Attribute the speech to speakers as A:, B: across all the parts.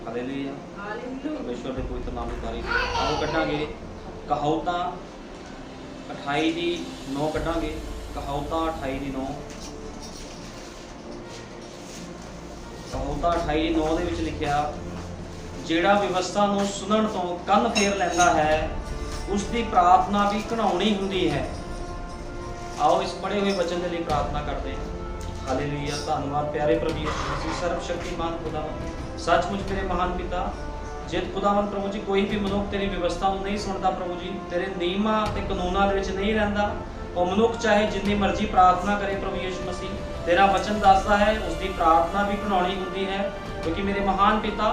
A: Hallelujah. परमेश्वर के पवित्र नाम की तारीफ। आओ कटांगे कहावतां 28 दी 9 कटांगे। कहावतां 28 दी 9 कहावतां 28 दी 9 दे विच लिखिया, ਜਿਹੜਾ ਵਿਵਸਥਾ ਨੂੰ ਸੁਣਨ ਤੋਂ ਕੰਨ ਫੇਰ ਲੈਂਦਾ ਹੈ ਉਸ ਦੀ ਪ੍ਰਾਰਥਨਾ ਵੀ ਘਣਾਉਣੀ ਹੁੰਦੀ ਹੈ। आओ इस पढ़े हुए वचन के लिए प्रार्थना करते हैं। हालेलुया। धन्यवाद प्यारे प्रभु यीशु मसीह सर्वशक्तिमान खुदावन, सचमुच मेरे महान पिता, जे खुदावन प्रभु जी कोई भी मनुख तेरी व्यवस्था ਨੂੰ नहीं सुनता प्रभु जी, तेरे नियमां ते कानूनां ਦੇ ਵਿੱਚ नहीं रहंदा, ਉਹ ਮਨੁੱਖ ਚਾਹੇ ਜਿੰਨੀ ਮਰਜ਼ੀ प्रार्थना करे प्रभु यीशु मसीह, तेरा वचन दसदा है उसकी प्रार्थना भी घणाउणी ਹੁੰਦੀ है, क्योंकि मेरे महान पिता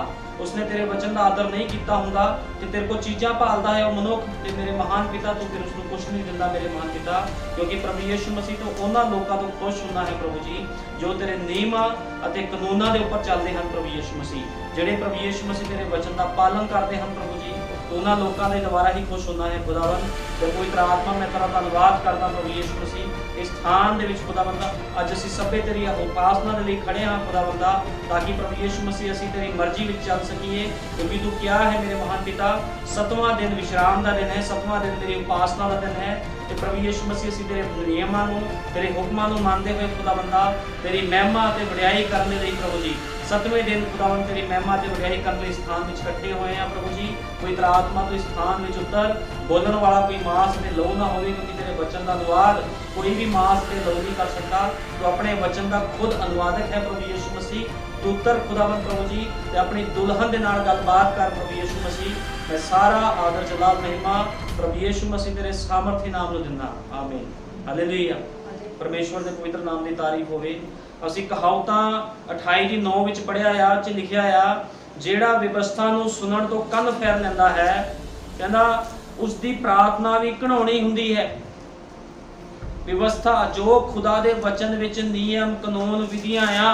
A: उसने तेरे वचन का आदर नहीं किया होंदा ते तेरे को चीज़ां भालदा है वो मनुख, ते मेरे महान पिता तू फिर उसनूं कुछ नहीं दिंदा मेरे महान पिता, क्योंकि प्रभु यीशु मसीह तो उन्हां लोकां तो खुश हुंदा है प्रभु जी जो तेरे नियमां अते कानूनां दे उपर चलदे हन प्रभु यीशु मसीह, जिहड़े प्रभु यीशु मसीह तेरे वचन का पालन करते हैं प्रभु जी, तो उन्हां लोकां दे द्वारा ही खुश हुंदा है खुदावन। ते पवित्र आत्मा मैं तेरा धन्नवाद करदा प्रभु यीशु मसीह इस स्थान दे विच खुदावंदा अज असीं सभे तेरी उपासना दे लई खड़े हां खुदावंदा, ताकि प्रभु यीशु मसीह असीं तेरी मर्जी विच चल सकीए, क्योंकि तू क्या है मेरे महान पिता, 7वां दिन विश्राम का दिन है, 7वां दिन तेरी उपासना का दिन है, ते प्रभु यीशु मसीह असीं तेरे नियमां नूं तेरे हुक्मां नूं मानदे होए खुदावंदा तेरी महिमा ते वडियाई करने लई प्रभु जी 7वें दिन खुदावन तेरी महिमा ते वडियाई करने लई स्थान विच इकट्ठे होए हैं प्रभु जी। पवित्र आत्मा तो इस स्थान विच उतर, बोलण वाला कोई मांस ते लहू ना होवे, क्योंकि तेरे वचन का अनुवाद कोई भी मांस ते लहू नहीं कर सकता, तो अपने वचन का खुद अनुवादक है प्रभु यीशु मसीह, तू उतर खुदावन प्रभु जी ते अपनी दुल्हन दे नाल गलबात कर प्रभु यीशु मसीह। मैं सारा आदर जलाल महिमा प्रभु यीशु मसीह तेरे सामर्थी नाम नूं दिंदा, आमीन। हालेलुया। परमेश्वर के पवित्र नाम की तारीफ होवे। असीं कहावतां 28 ਦੀ 9 ਵਿੱਚ पढ़िया आ, च लिखिया आ, ਜਿਹੜਾ ਵਿਵਸਥਾ ਨੂੰ ਸੁਣਨ ਤੋਂ ਕੰਨ ਫੇਰ ਲੈਂਦਾ ਹੈ ਕਹਿੰਦਾ ਉਸ ਦੀ ਪ੍ਰਾਰਥਨਾ ਵੀ ਘਣਾਉਣੀ ਹੁੰਦੀ ਹੈ। ਵਿਵਸਥਾ ਜੋ ਖੁਦਾ ਦੇ ਵਚਨ ਵਿੱਚ ਨਿਯਮ ਕਾਨੂੰਨ ਵਿਧੀਆਂ ਆ,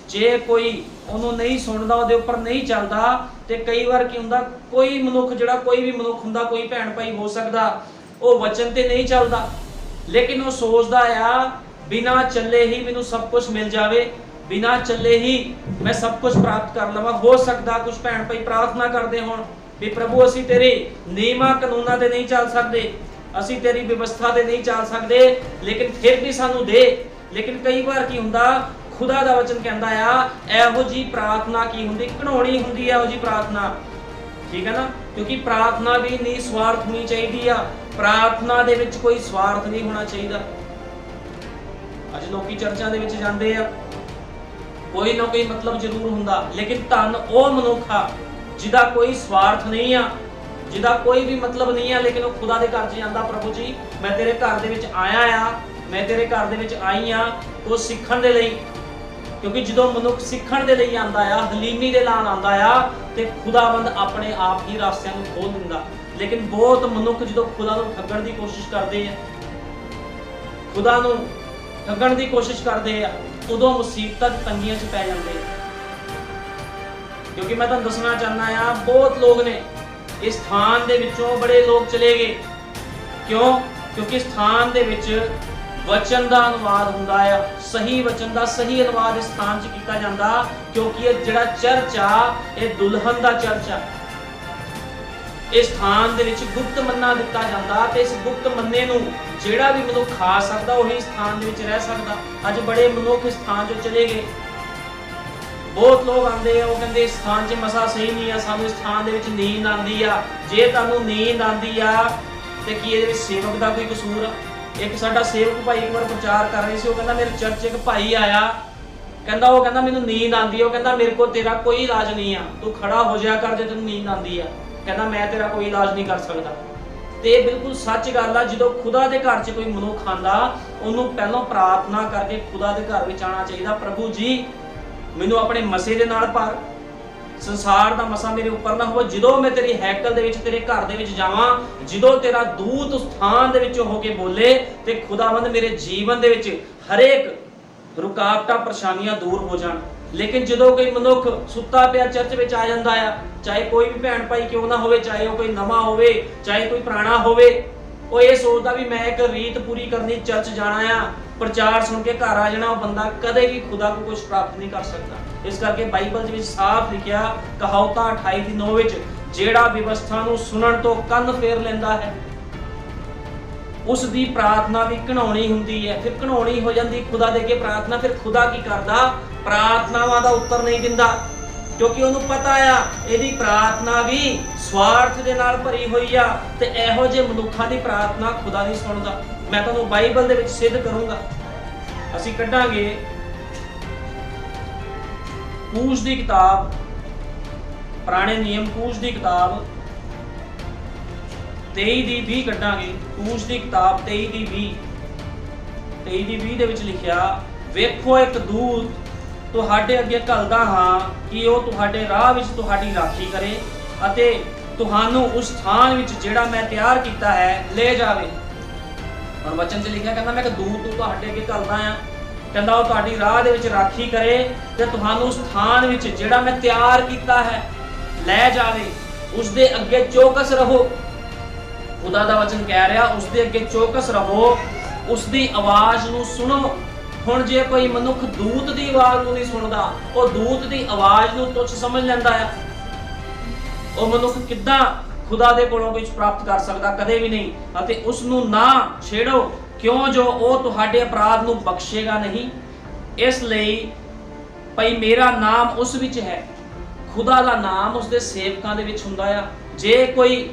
A: ਜੇ ਕੋਈ ਉਹਨੂੰ ਨਹੀਂ ਸੁਣਦਾ ਉਹਦੇ ਉੱਪਰ ਨਹੀਂ ਚੱਲਦਾ, ਤੇ ਕਈ ਵਾਰ ਕੀ ਹੁੰਦਾ ਕੋਈ ਮਨੁੱਖ ਜਿਹੜਾ ਕੋਈ ਵੀ ਮਨੁੱਖ ਹੁੰਦਾ, ਕੋਈ ਭੈਣ ਭਾਈ ਹੋ ਸਕਦਾ, ਉਹ ਵਚਨ ਤੇ ਨਹੀਂ ਚੱਲਦਾ, ਲੇਕਿਨ ਉਹ ਸੋਚਦਾ ਆ ਬਿਨਾਂ ਚੱਲੇ ਹੀ ਮੈਨੂੰ ਸਭ ਕੁਝ ਮਿਲ ਜਾਵੇ, बिना चले ही मैं सब कुछ प्राप्त कर लवां। हो सकता कुछ भैन भाई प्रार्थना करते होण भी प्रभु असीं तेरे नियमां कानूनां ते नहीं चल सकते, असीं तेरी व्यवस्था ते नहीं चल सकते, लेकिन फिर भी सानू दे। लेकिन कई बार की हुंदा खुदा दा वचन कहंदा आ इहो जी प्रार्थना की हुंदी घणाउणी हुंदी आ, इहो जी प्रार्थना, ठीक है ना, क्योंकि प्रार्थना भी निस्वार्थ होनी चाहिए, प्रार्थना दे विच कोई स्वार्थ नहीं होना चाहिए। अज लोकी चर्चां दे विच जांदे आ, कोई ना कोई मतलब जरूर हुंदा, लेकिन धन वो मनुख आ जिहदा कोई स्वार्थ नहीं आ, जिहदा कोई भी मतलब नहीं आ, लेकिन वो खुदा दे घर च जांदा, प्रभु जी मैं तेरे घर दे विच आया आ, मैं तेरे घर दे विच आई आ तो सीखण दे लई, क्योंकि जदों मनुख सीखण दे लई आंदा आ, हलीमी दे लाण आंदा आ, ते खुदावंद अपने आप ही रास्तिਆਂ ਨੂੰ खोल दिंदा। लेकिन बहुत मनुख जदों खुदा ਨੂੰ ठगण दी कोशिश करदे आ, खुदा ਨੂੰ ठगण दी कोशिश करदे आ, उदों मुसीबत तंगियां च पै जाते। क्योंकि मैं तुहानूं दसना चाहना आ बहुत लोग ने इस स्थान दे विचों बड़े लोग चले गए, क्यों? क्योंकि स्थान दे विच वचन का अनुवाद हुंदा आ, सही वचन का सही अनुवाद इस स्थान च कीता जांदा, क्योंकि ये जिहड़ा चर्च आ ये दुल्हन का चर्च आ। इस स्थान दे विच गुप्त मन्ना दिता जांदा, ते इस गुप्त मन्ने नूं जिहड़ा भी मनुख खा सकदा वही स्थान दे विच रह सकदा। अज बड़े मनुख इस स्थान चों चले गए, बहुत लोग आंदे आ, वो कहंदे इस स्थान च मसा सही नहीं आ, सानूं इस स्थान दे विच नींद आंदी आ। जे तुहानूं नींद आंदी आ ते की इहदे विच सेवक दा कोई कसूर आ? एक साडा सेवक भाई एक बार प्रचार कर रही सी, वो कहंदा मेरे चर्च एक भाई आया, कहंदा वो कहंदा मैनूं नींद आंदी आ, वो कहंदा मेरे को तेरा कोई इलाज नहीं आ, तू खड़ा हो जाया कर जे तैनूं नींद आंदी आ, कहंदा मैं तेरा कोई इलाज नहीं कर सकदा। ते बिल्कुल सच गल आ, जो खुदा के घर च कोई मनुख आंदा उन्होंने पहलों प्रार्थना करके खुदा के घर में आना चाहिए, प्रभु जी मैनू अपने मसे दे नाल भर, संसार का मसा मेरे उपर ना हो, जो मैं तेरी हैकल दे विच तेरे घर दे विच जावां, जो तेरा दूत स्थान दे विच होके बोले, ते खुदावंद मेरे जीवन दे विच हरेक रुकावटां परेशानियां दूर हो जाण। लेकिन जो कोई मनुख सुता पिया चर्च में आ जाता है, चाहे कोई भी भैन भाई क्यों ना हो, चाहे वो कोई नवा हो, चाहे कोई पुराना हो, वो ये सोचता भी मैं एक रीत पूरी करनी चर्च जाना आ, ਪ੍ਰਚਾਰ ਸੁਣ ਕੇ ਘਰ ਆ ਜਾਣਾ, ਉਹ ਬੰਦਾ ਕਦੇ ਵੀ ਖੁਦਾ ਕੋ ਕੁਝ ਪ੍ਰਾਪਤ ਨਹੀਂ ਕਰ ਸਕਦਾ। ਇਸ ਕਰਕੇ ਬਾਈਬਲ ਦੇ ਵਿੱਚ ਸਾਫ਼ ਲਿਖਿਆ ਕਹਾਵਤਾਂ 28:9 ਵਿੱਚ, ਜਿਹੜਾ ਵਿਵਸਥਾ ਨੂੰ ਸੁਣਨ ਤੋਂ ਕੰਨ ਫੇਰ ਲੈਂਦਾ ਹੈ ਉਸ ਦੀ ਪ੍ਰਾਰਥਨਾ ਵੀ ਘਿਨਾਉਣੀ ਹੁੰਦੀ ਹੈ। ਫਿਰ ਘਿਨਾਉਣੀ ਹੋ ਜਾਂਦੀ ਖੁਦਾ ਦੇ ਅੱਗੇ ਪ੍ਰਾਰਥਨਾ। ਫਿਰ ਖੁਦਾ ਕੀ ਕਰਦਾ? ਪ੍ਰਾਰਥਨਾਵਾਂ ਦਾ ਉੱਤਰ ਨਹੀਂ ਦਿੰਦਾ, ਕਿਉਂਕਿ ਉਹਨੂੰ ਪਤਾ ਆ ਇਹਦੀ ਪ੍ਰਾਰਥਨਾ ਵੀ ਸਵਾਰਥ ਦੇ ਨਾਲ ਭਰੀ ਹੋਈ ਆ, ਤੇ ਇਹੋ ਜਿਹੇ ਮਨੁੱਖਾਂ ਦੀ ਪ੍ਰਾਰਥਨਾ ਖੁਦਾ ਨਹੀਂ ਸੁਣਦਾ। ਮੈਂ ਤੁਹਾਨੂੰ ਬਾਈਬਲ ਦੇ ਵਿੱਚ ਸਿੱਧ ਕਰੂੰਗਾ। ਅਸੀਂ ਕੱਢਾਂਗੇ ਕੂਸ਼ ਦੀ ਕਿਤਾਬ, ਪੁਰਾਣੇ ਨਿਯਮ ਕੂਸ਼ ਦੀ ਕਿਤਾਬ 23:20 ਕੱਢਾਂਗੇ। ਕੂਸ਼ ਦੀ ਕਿਤਾਬ 23:20 ਦੇ ਵਿੱਚ ਲਿਖਿਆ, ਵੇਖੋ ਇੱਕ ਦੂਤ ਤੁਹਾਡੇ ਅੱਗੇ ਘੱਲਦਾ ਹਾਂ ਕਿ ਉਹ ਤੁਹਾਡੇ ਰਾਹ ਵਿੱਚ ਤੁਹਾਡੀ ਰਾਖੀ ਕਰੇ ਅਤੇ ਤੁਹਾਨੂੰ ਉਸ ਸਥਾਨ ਵਿੱਚ ਜਿਹੜਾ ਮੈਂ ਤਿਆਰ ਕੀਤਾ ਹੈ ਲੈ ਜਾਵੇ। ਹੁਣ ਵਚਨ 'ਚ ਲਿਖਿਆ, ਕਹਿੰਦਾ ਮੈਂ ਇੱਕ ਦੂਤ ਨੂੰ ਤੁਹਾਡੇ ਅੱਗੇ ਘੱਲਦਾ ਆ, ਕਹਿੰਦਾ ਉਹ ਤੁਹਾਡੀ ਰਾਹ ਦੇ ਵਿੱਚ ਰਾਖੀ ਕਰੇ ਤੇ ਤੁਹਾਨੂੰ ਉਸ ਸਥਾਨ ਵਿੱਚ ਜਿਹੜਾ ਮੈਂ ਤਿਆਰ ਕੀਤਾ ਹੈ ਲੈ ਜਾਵੇ। ਉਸ ਦੇ ਅੱਗੇ ਚੌਕਸ ਰਹੋ। ਖੁਦਾ ਦਾ ਵਚਨ ਕਹਿ ਰਿਹਾ, ਉਸ ਦੇ ਅੱਗੇ ਚੌਕਸ ਰਹੋ, ਉਸ ਦੀ ਆਵਾਜ਼ ਨੂੰ ਸੁਣੋ। ਹੁਣ ਜੇ ਕੋਈ ਮਨੁੱਖ ਦੂਤ ਦੀ ਆਵਾਜ਼ ਨੂੰ ਨਹੀਂ ਸੁਣਦਾ, ਉਹ ਦੂਤ ਦੀ ਆਵਾਜ਼ ਨੂੰ ਤੁੱਛ ਸਮਝ ਲੈਂਦਾ ਹੈ, ਉਹ ਮਨੁੱਖ ਕਿੱਦਾਂ ਖੁਦਾ ਦੇ ਕੋਲੋਂ ਕੁਝ ਪ੍ਰਾਪਤ ਕਰ ਸਕਦਾ? ਕਦੇ ਵੀ ਨਹੀਂ। ਅਤੇ ਉਸ ਨੂੰ ਨਾ ਛੇੜੋ, ਕਿਉਂ ਜੋ ਉਹ ਤੁਹਾਡੇ ਅਪਰਾਧ ਨੂੰ ਬਖਸ਼ੇਗਾ ਨਹੀਂ। ਇਸ ਲਈ ਭਈ ਮੇਰਾ ਨਾਮ ਉਸ ਵਿੱਚ ਹੈ। ਖੁਦਾ ਦਾ ਨਾਮ ਉਸ ਦੇ ਸੇਵਕਾਂ ਦੇ ਵਿੱਚ ਹੁੰਦਾ ਆ। ਜੇ ਕੋਈ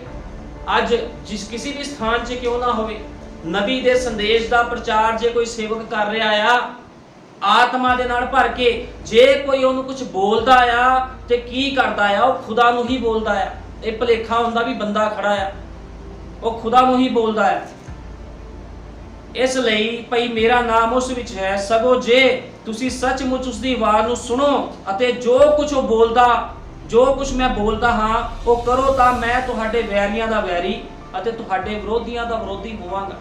A: ਅੱਜ ਕਿਸੇ ਵੀ ਸਥਾਨ 'ਚ ਕਿਉਂ ਨਾ ਹੋਵੇ, ਨਬੀ ਦੇ ਸੰਦੇਸ਼ ਦਾ ਪ੍ਰਚਾਰ ਜੇ ਕੋਈ ਸੇਵਕ ਕਰ ਰਿਹਾ ਆ ਆਤਮਾ ਦੇ ਨਾਲ ਭਰ ਕੇ, ਜੇ ਕੋਈ ਉਹਨੂੰ ਕੁਝ ਬੋਲਦਾ ਆ ਤੇ ਕੀ ਕਰਦਾ ਆ? ਉਹ ਖੁਦਾ ਨੂੰ ਹੀ ਬੋਲਦਾ ਆ। ਇਹ ਭੁਲੇਖਾ ਹੁੰਦਾ ਵੀ ਬੰਦਾ ਖੜਾ ਆ, ਉਹ ਖੁਦਾ ਨੂੰ ਹੀ ਬੋਲਦਾ ਹੈ। ਇਸ ਲਈ ਭਈ ਮੇਰਾ ਨਾਮ ਉਸ ਵਿੱਚ ਹੈ। ਸਗੋਂ ਜੇ ਤੁਸੀਂ ਸੱਚਮੁੱਚ ਉਸ ਦੀ ਆਵਾਜ਼ ਨੂੰ ਸੁਣੋ ਅਤੇ ਜੋ ਕੁਝ ਉਹ ਬੋਲਦਾ, ਜੋ ਕੁਝ ਮੈਂ ਬੋਲਦਾ ਹਾਂ ਉਹ ਕਰੋ, ਤਾਂ ਮੈਂ ਤੁਹਾਡੇ ਵੈਰੀਆਂ ਦਾ ਵੈਰੀ ਅਤੇ ਤੁਹਾਡੇ ਵਿਰੋਧੀਆਂ ਦਾ ਵਿਰੋਧੀ ਹੋਵਾਂਗਾ।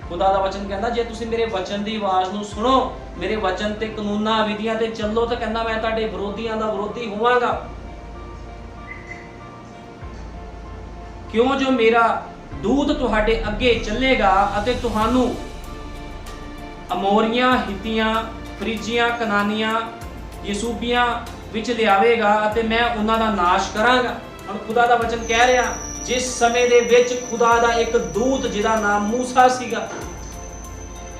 A: ਖੁਦਾ ਦਾ ਵਚਨ ਕਹਿੰਦਾ, ਜੇ ਤੁਸੀਂ ਮੇਰੇ ਵਚਨ ਦੀ ਆਵਾਜ਼ ਨੂੰ ਸੁਣੋ, ਮੇਰੇ ਵਚਨ ਤੇ ਕਾਨੂੰਨਾਂ ਵਿਧੀਆਂ ਤੇ ਚੱਲੋ, ਤਾਂ ਕਹਿੰਦਾ ਮੈਂ ਤੁਹਾਡੇ ਵਿਰੋਧੀਆਂ ਦਾ ਵਿਰੋਧੀ ਹੋਵਾਂਗਾ। ਕਿਉਂ ਜੋ ਮੇਰਾ ਦੂਤ ਤੁਹਾਡੇ ਅੱਗੇ ਚੱਲੇਗਾ ਅਤੇ ਤੁਹਾਨੂੰ ਅਮੋਰੀਆਂ, ਹਿੱਤੀਆਂ, ਫਰੀਜੀਆਂ, ਕਨਾਨੀਆਂ, ਯਸੂਬੀਆਂ ਵਿੱਚ ਲਿਆਵੇਗਾ ਅਤੇ ਮੈਂ ਉਹਨਾਂ ਦਾ ਨਾਸ਼ ਕਰਾਂਗਾ। ਹੁਣ ਖੁਦਾ ਦਾ ਵਚਨ ਕਹਿ ਰਿਹਾ, ਜਿਸ ਸਮੇਂ ਦੇ ਵਿੱਚ ਖੁਦਾ ਦਾ ਇੱਕ ਦੂਤ ਜਿਹਦਾ ਨਾਮ ਮੂਸਾ ਸੀਗਾ,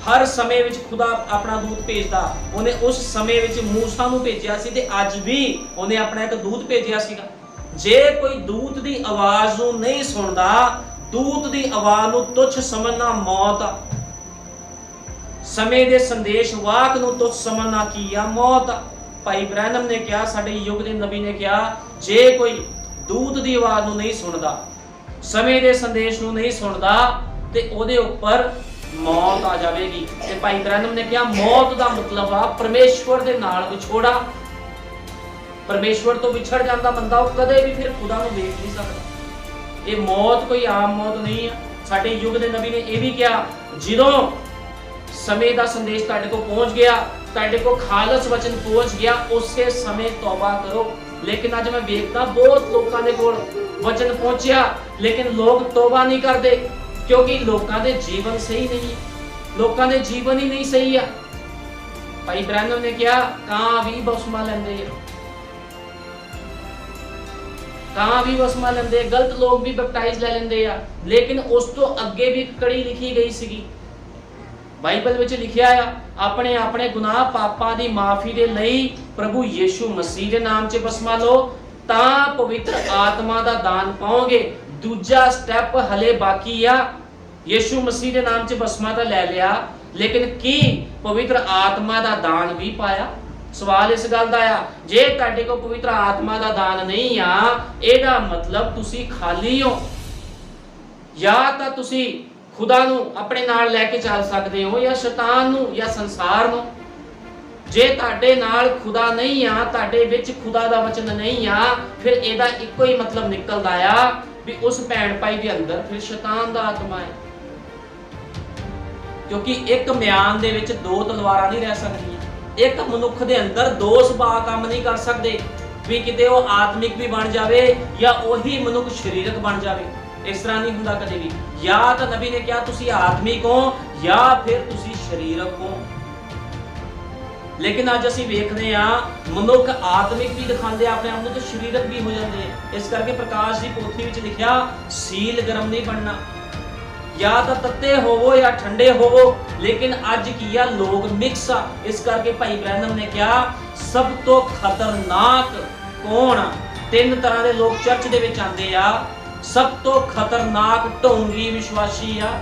A: ਹਰ ਸਮੇਂ ਵਿੱਚ ਖੁਦਾ ਆਪਣਾ ਦੂਤ ਭੇਜਦਾ। ਉਹਨੇ ਉਸ ਸਮੇਂ ਵਿੱਚ ਮੂਸਾ ਨੂੰ ਭੇਜਿਆ ਸੀ ਤੇ ਅੱਜ ਵੀ ਉਹਨੇ ਆਪਣਾ ਇੱਕ ਦੂਤ ਭੇਜਿਆ ਸੀਗਾ। ਜੇ ਕੋਈ ਦੂਤ ਦੀ ਆਵਾਜ਼ ਨੂੰ ਨਹੀਂ ਸੁਣਦਾ, ਦੂਤ ਦੀ ਆਵਾਜ਼ ਨੂੰ ਤੁੱਛ ਸਮਝਣਾ ਮੌਤ ਆ। ਸਮੇਂ ਦੇ ਸੰਦੇਸ਼ ਵਾਕ ਨੂੰ ਤੁੱਛ ਸਮਝਣਾ ਕੀ ਆ? ਮੌਤ ਆ। ਭਾਈ ਬ੍ਰੈਨਮ ਨੇ ਕਿਹਾ, ਸਾਡੇ ਯੁੱਗ ਦੇ ਨਬੀ ਨੇ ਕਿਹਾ, ਜੇ ਕੋਈ ਦੂਤ ਦੀ ਆਵਾਜ਼ ਨੂੰ ਨਹੀਂ ਸੁਣਦਾ, ਸਮੇਂ ਦੇ ਸੰਦੇਸ਼ ਨੂੰ ਨਹੀਂ ਸੁਣਦਾ, ਤੇ ਉਹਦੇ ਉੱਪਰ ਮੌਤ ਆ ਜਾਵੇਗੀ। ਤੇ ਭਾਈ ਬ੍ਰੈਨਮ ਨੇ ਕਿਹਾ, ਮੌਤ ਦਾ ਮਤਲਬ ਆ ਪਰਮੇਸ਼ਵਰ ਦੇ ਨਾਲ ਵਿਛੋੜਾ। ਪਰਮੇਸ਼ਵਰ ਤੋਂ ਵਿਛੜ ਜਾਂਦਾ ਬੰਦਾ, ਉਹ ਕਦੇ ਵੀ ਫਿਰ ਖੁਦਾ ਨੂੰ ਵੇਖ ਨਹੀਂ ਸਕਦਾ। ਇਹ ਮੌਤ ਕੋਈ ਆਮ ਮੌਤ ਨਹੀਂ ਆ। ਸਾਡੇ ਯੁੱਗ ਦੇ ਨਬੀ ਨੇ ਇਹ ਵੀ ਕਿਹਾ, ਜਦੋਂ ਸਮੇਂ ਦਾ ਸੰਦੇਸ਼ ਤੁਹਾਡੇ ਕੋਲ ਪਹੁੰਚ ਗਿਆ, ਤੁਹਾਡੇ ਕੋਲ ਖਾਲਸ ਵਚਨ ਪਹੁੰਚ ਗਿਆ, ਉਸੇ ਸਮੇਂ ਤੌਬਾ ਕਰੋ। ਲੇਕਿਨ ਅੱਜ ਮੈਂ ਵੇਖਦਾ ਬਹੁਤ ਲੋਕਾਂ ਦੇ ਕੋਲ ਵਚਨ ਪਹੁੰਚਿਆ, ਲੇਕਿਨ ਲੋਕ ਤੌਬਾ ਨਹੀਂ ਕਰਦੇ, ਕਿਉਂਕਿ ਲੋਕਾਂ ਦੇ ਜੀਵਨ ਸਹੀ ਨਹੀਂ ਹੈ। ਲੋਕਾਂ ਦੇ ਜੀਵਨ ਹੀ ਨਹੀਂ ਸਹੀ ਆ। ਭਾਈ ਬ੍ਰੈਨਮ ਨੇ ਕਿਹਾ, ਕਾਂ ਵੀ ਬਪਤਿਸਮਾ ਲੈਂਦੇ ਆ, ਕਾਂ ਵੀ ਬਪਤਿਸਮਾ ਲੈਂਦੇ, ਗਲਤ ਲੋਕ ਵੀ ਬਪਟਾਈਜ਼ ਲੈ ਲੈਂਦੇ ਆ। ਲੇਕਿਨ ਉਸ ਤੋਂ ਅੱਗੇ ਵੀ ਇੱਕ ਕੜੀ ਲਿਖੀ ਗਈ ਸੀਗੀ, ਬਾਈਬਲ ਵਿੱਚ ਲਿਖਿਆ ਆ, ਆਪਣੇ ਆਪਣੇ ਗੁਨਾਹ ਪਾਪਾਂ ਦੀ ਮਾਫੀ ਦੇ ਲਈ ਪ੍ਰਭੂ ਯੀਸ਼ੂ ਮਸੀਹ ਦੇ ਨਾਮ 'ਚ ਬਪਤਿਸਮਾ ਲਓ, ਤਾਂ ਪਵਿੱਤਰ ਆਤਮਾ ਦਾ ਦਾਨ ਪਾਓਗੇ। ਦੂਜਾ ਸਟੈਪ ਹਲੇ ਬਾਕੀ ਆ। ਯੀਸ਼ੂ ਮਸੀਹ ਦੇ ਨਾਮ 'ਚ ਬਪਤਿਸਮਾ ਤਾਂ ਲੈ ਲਿਆ, ਲੇਕਿਨ ਕੀ ਪਵਿੱਤਰ ਆਤਮਾ ਦਾ ਦਾਨ ਵੀ ਪਾਇਆ? ਸਵਾਲ ਇਸ ਗੱਲ ਦਾ ਆ, ਜੇ ਤੁਹਾਡੇ ਕੋਲ ਪਵਿੱਤਰ ਆਤਮਾ ਦਾ ਦਾਨ ਨਹੀਂ ਆ, ਇਹਦਾ ਮਤਲਬ ਤੁਸੀਂ ਖਾਲੀ ਹੋ। ਜਾਂ ਤਾਂ ਤੁਸੀਂ ਖੁਦਾ ਨੂੰ ਆਪਣੇ ਨਾਲ ਲੈ ਕੇ ਚੱਲ ਸਕਦੇ ਹੋ, ਜਾਂ ਸ਼ੈਤਾਨ ਨੂੰ, ਜਾਂ ਸੰਸਾਰ ਨੂੰ। ਜੇ ਤੁਹਾਡੇ ਨਾਲ ਖੁਦਾ ਨਹੀਂ ਆ, ਤੁਹਾਡੇ ਵਿੱਚ ਖੁਦਾ ਦਾ ਵਚਨ ਨਹੀਂ ਆ, ਫਿਰ ਇਹਦਾ ਇੱਕੋ ਹੀ ਮਤਲਬ ਨਿਕਲਦਾ ਆ ਵੀ ਉਸ ਭੈਣ ਭਾਈ ਦੇ ਅੰਦਰ ਫਿਰ ਸ਼ੈਤਾਨ ਦਾ ਆਤਮਾ ਹੈ। ਕਿਉਂਕਿ ਇੱਕ ਮਿਆਨ ਦੇ ਵਿੱਚ ਦੋ ਤਲਵਾਰਾਂ ਨਹੀਂ ਰਹਿ ਸਕਦੀਆਂ। ਇੱਕ ਮਨੁੱਖ ਦੇ ਅੰਦਰ ਦੋ ਸੁਭਾਅ ਕੰਮ ਨਹੀਂ ਕਰ ਸਕਦੇ, ਵੀ ਕਿਤੇ ਉਹ ਆਤਮਿਕ ਵੀ ਬਣ ਜਾਵੇ ਜਾਂ ਉਹੀ ਮਨੁੱਖ ਸਰੀਰਕ ਬਣ ਜਾਵੇ। ਇਸ ਤਰ੍ਹਾਂ ਨਹੀਂ ਹੁੰਦਾ ਕਦੇ ਵੀ। ਜਾਂ ਤਾਂ ਨਬੀ ਨੇ ਕਿਹਾ ਤੁਸੀਂ ਆਤਮਿਕ ਹੋ, ਜਾਂ ਫਿਰ ਤੁਸੀਂ ਸਰੀਰਕ ਹੋ। ਲੇਕਿਨ ਅੱਜ ਅਸੀਂ ਵੇਖਦੇ ਆ ਮਨੁੱਖ ਆਤਮਿਕ ਵੀ ਦਿਖਾਉਂਦੇ ਆਪਣੇ ਆਪ ਨੂੰ ਤੇ ਸਰੀਰਕ ਵੀ ਹੋ ਜਾਂਦੇ ਆ। ਇਸ ਕਰਕੇ ਪ੍ਰਕਾਸ਼ ਦੀ ਪੋਥੀ ਵਿੱਚ ਲਿਖਿਆ ਸੀਲ ਗਰਮ ਨਹੀਂ ਬਣਨਾ, ਜਾਂ ਤਾਂ ਤੱਤੇ ਹੋਵੋ ਜਾਂ ਠੰਡੇ ਹੋਵੋ। ਲੇਕਿਨ ਅੱਜ ਕੀ ਆ, ਲੋਕ ਮਿਕਸ ਆ। ਇਸ ਕਰਕੇ ਭਾਈ ਬ੍ਰੈਨਮ ਨੇ ਕਿਹਾ ਸਭ ਤੋਂ ਖਤਰਨਾਕ ਕੌਣ ਆ? ਤਿੰਨ ਤਰ੍ਹਾਂ ਦੇ ਲੋਕ ਚਰਚ ਦੇ ਵਿੱਚ ਆਉਂਦੇ ਆ। ਸਭ ਤੋਂ ਖਤਰਨਾਕ ਢੋਂਗੀ ਵਿਸ਼ਵਾਸੀ ਆ।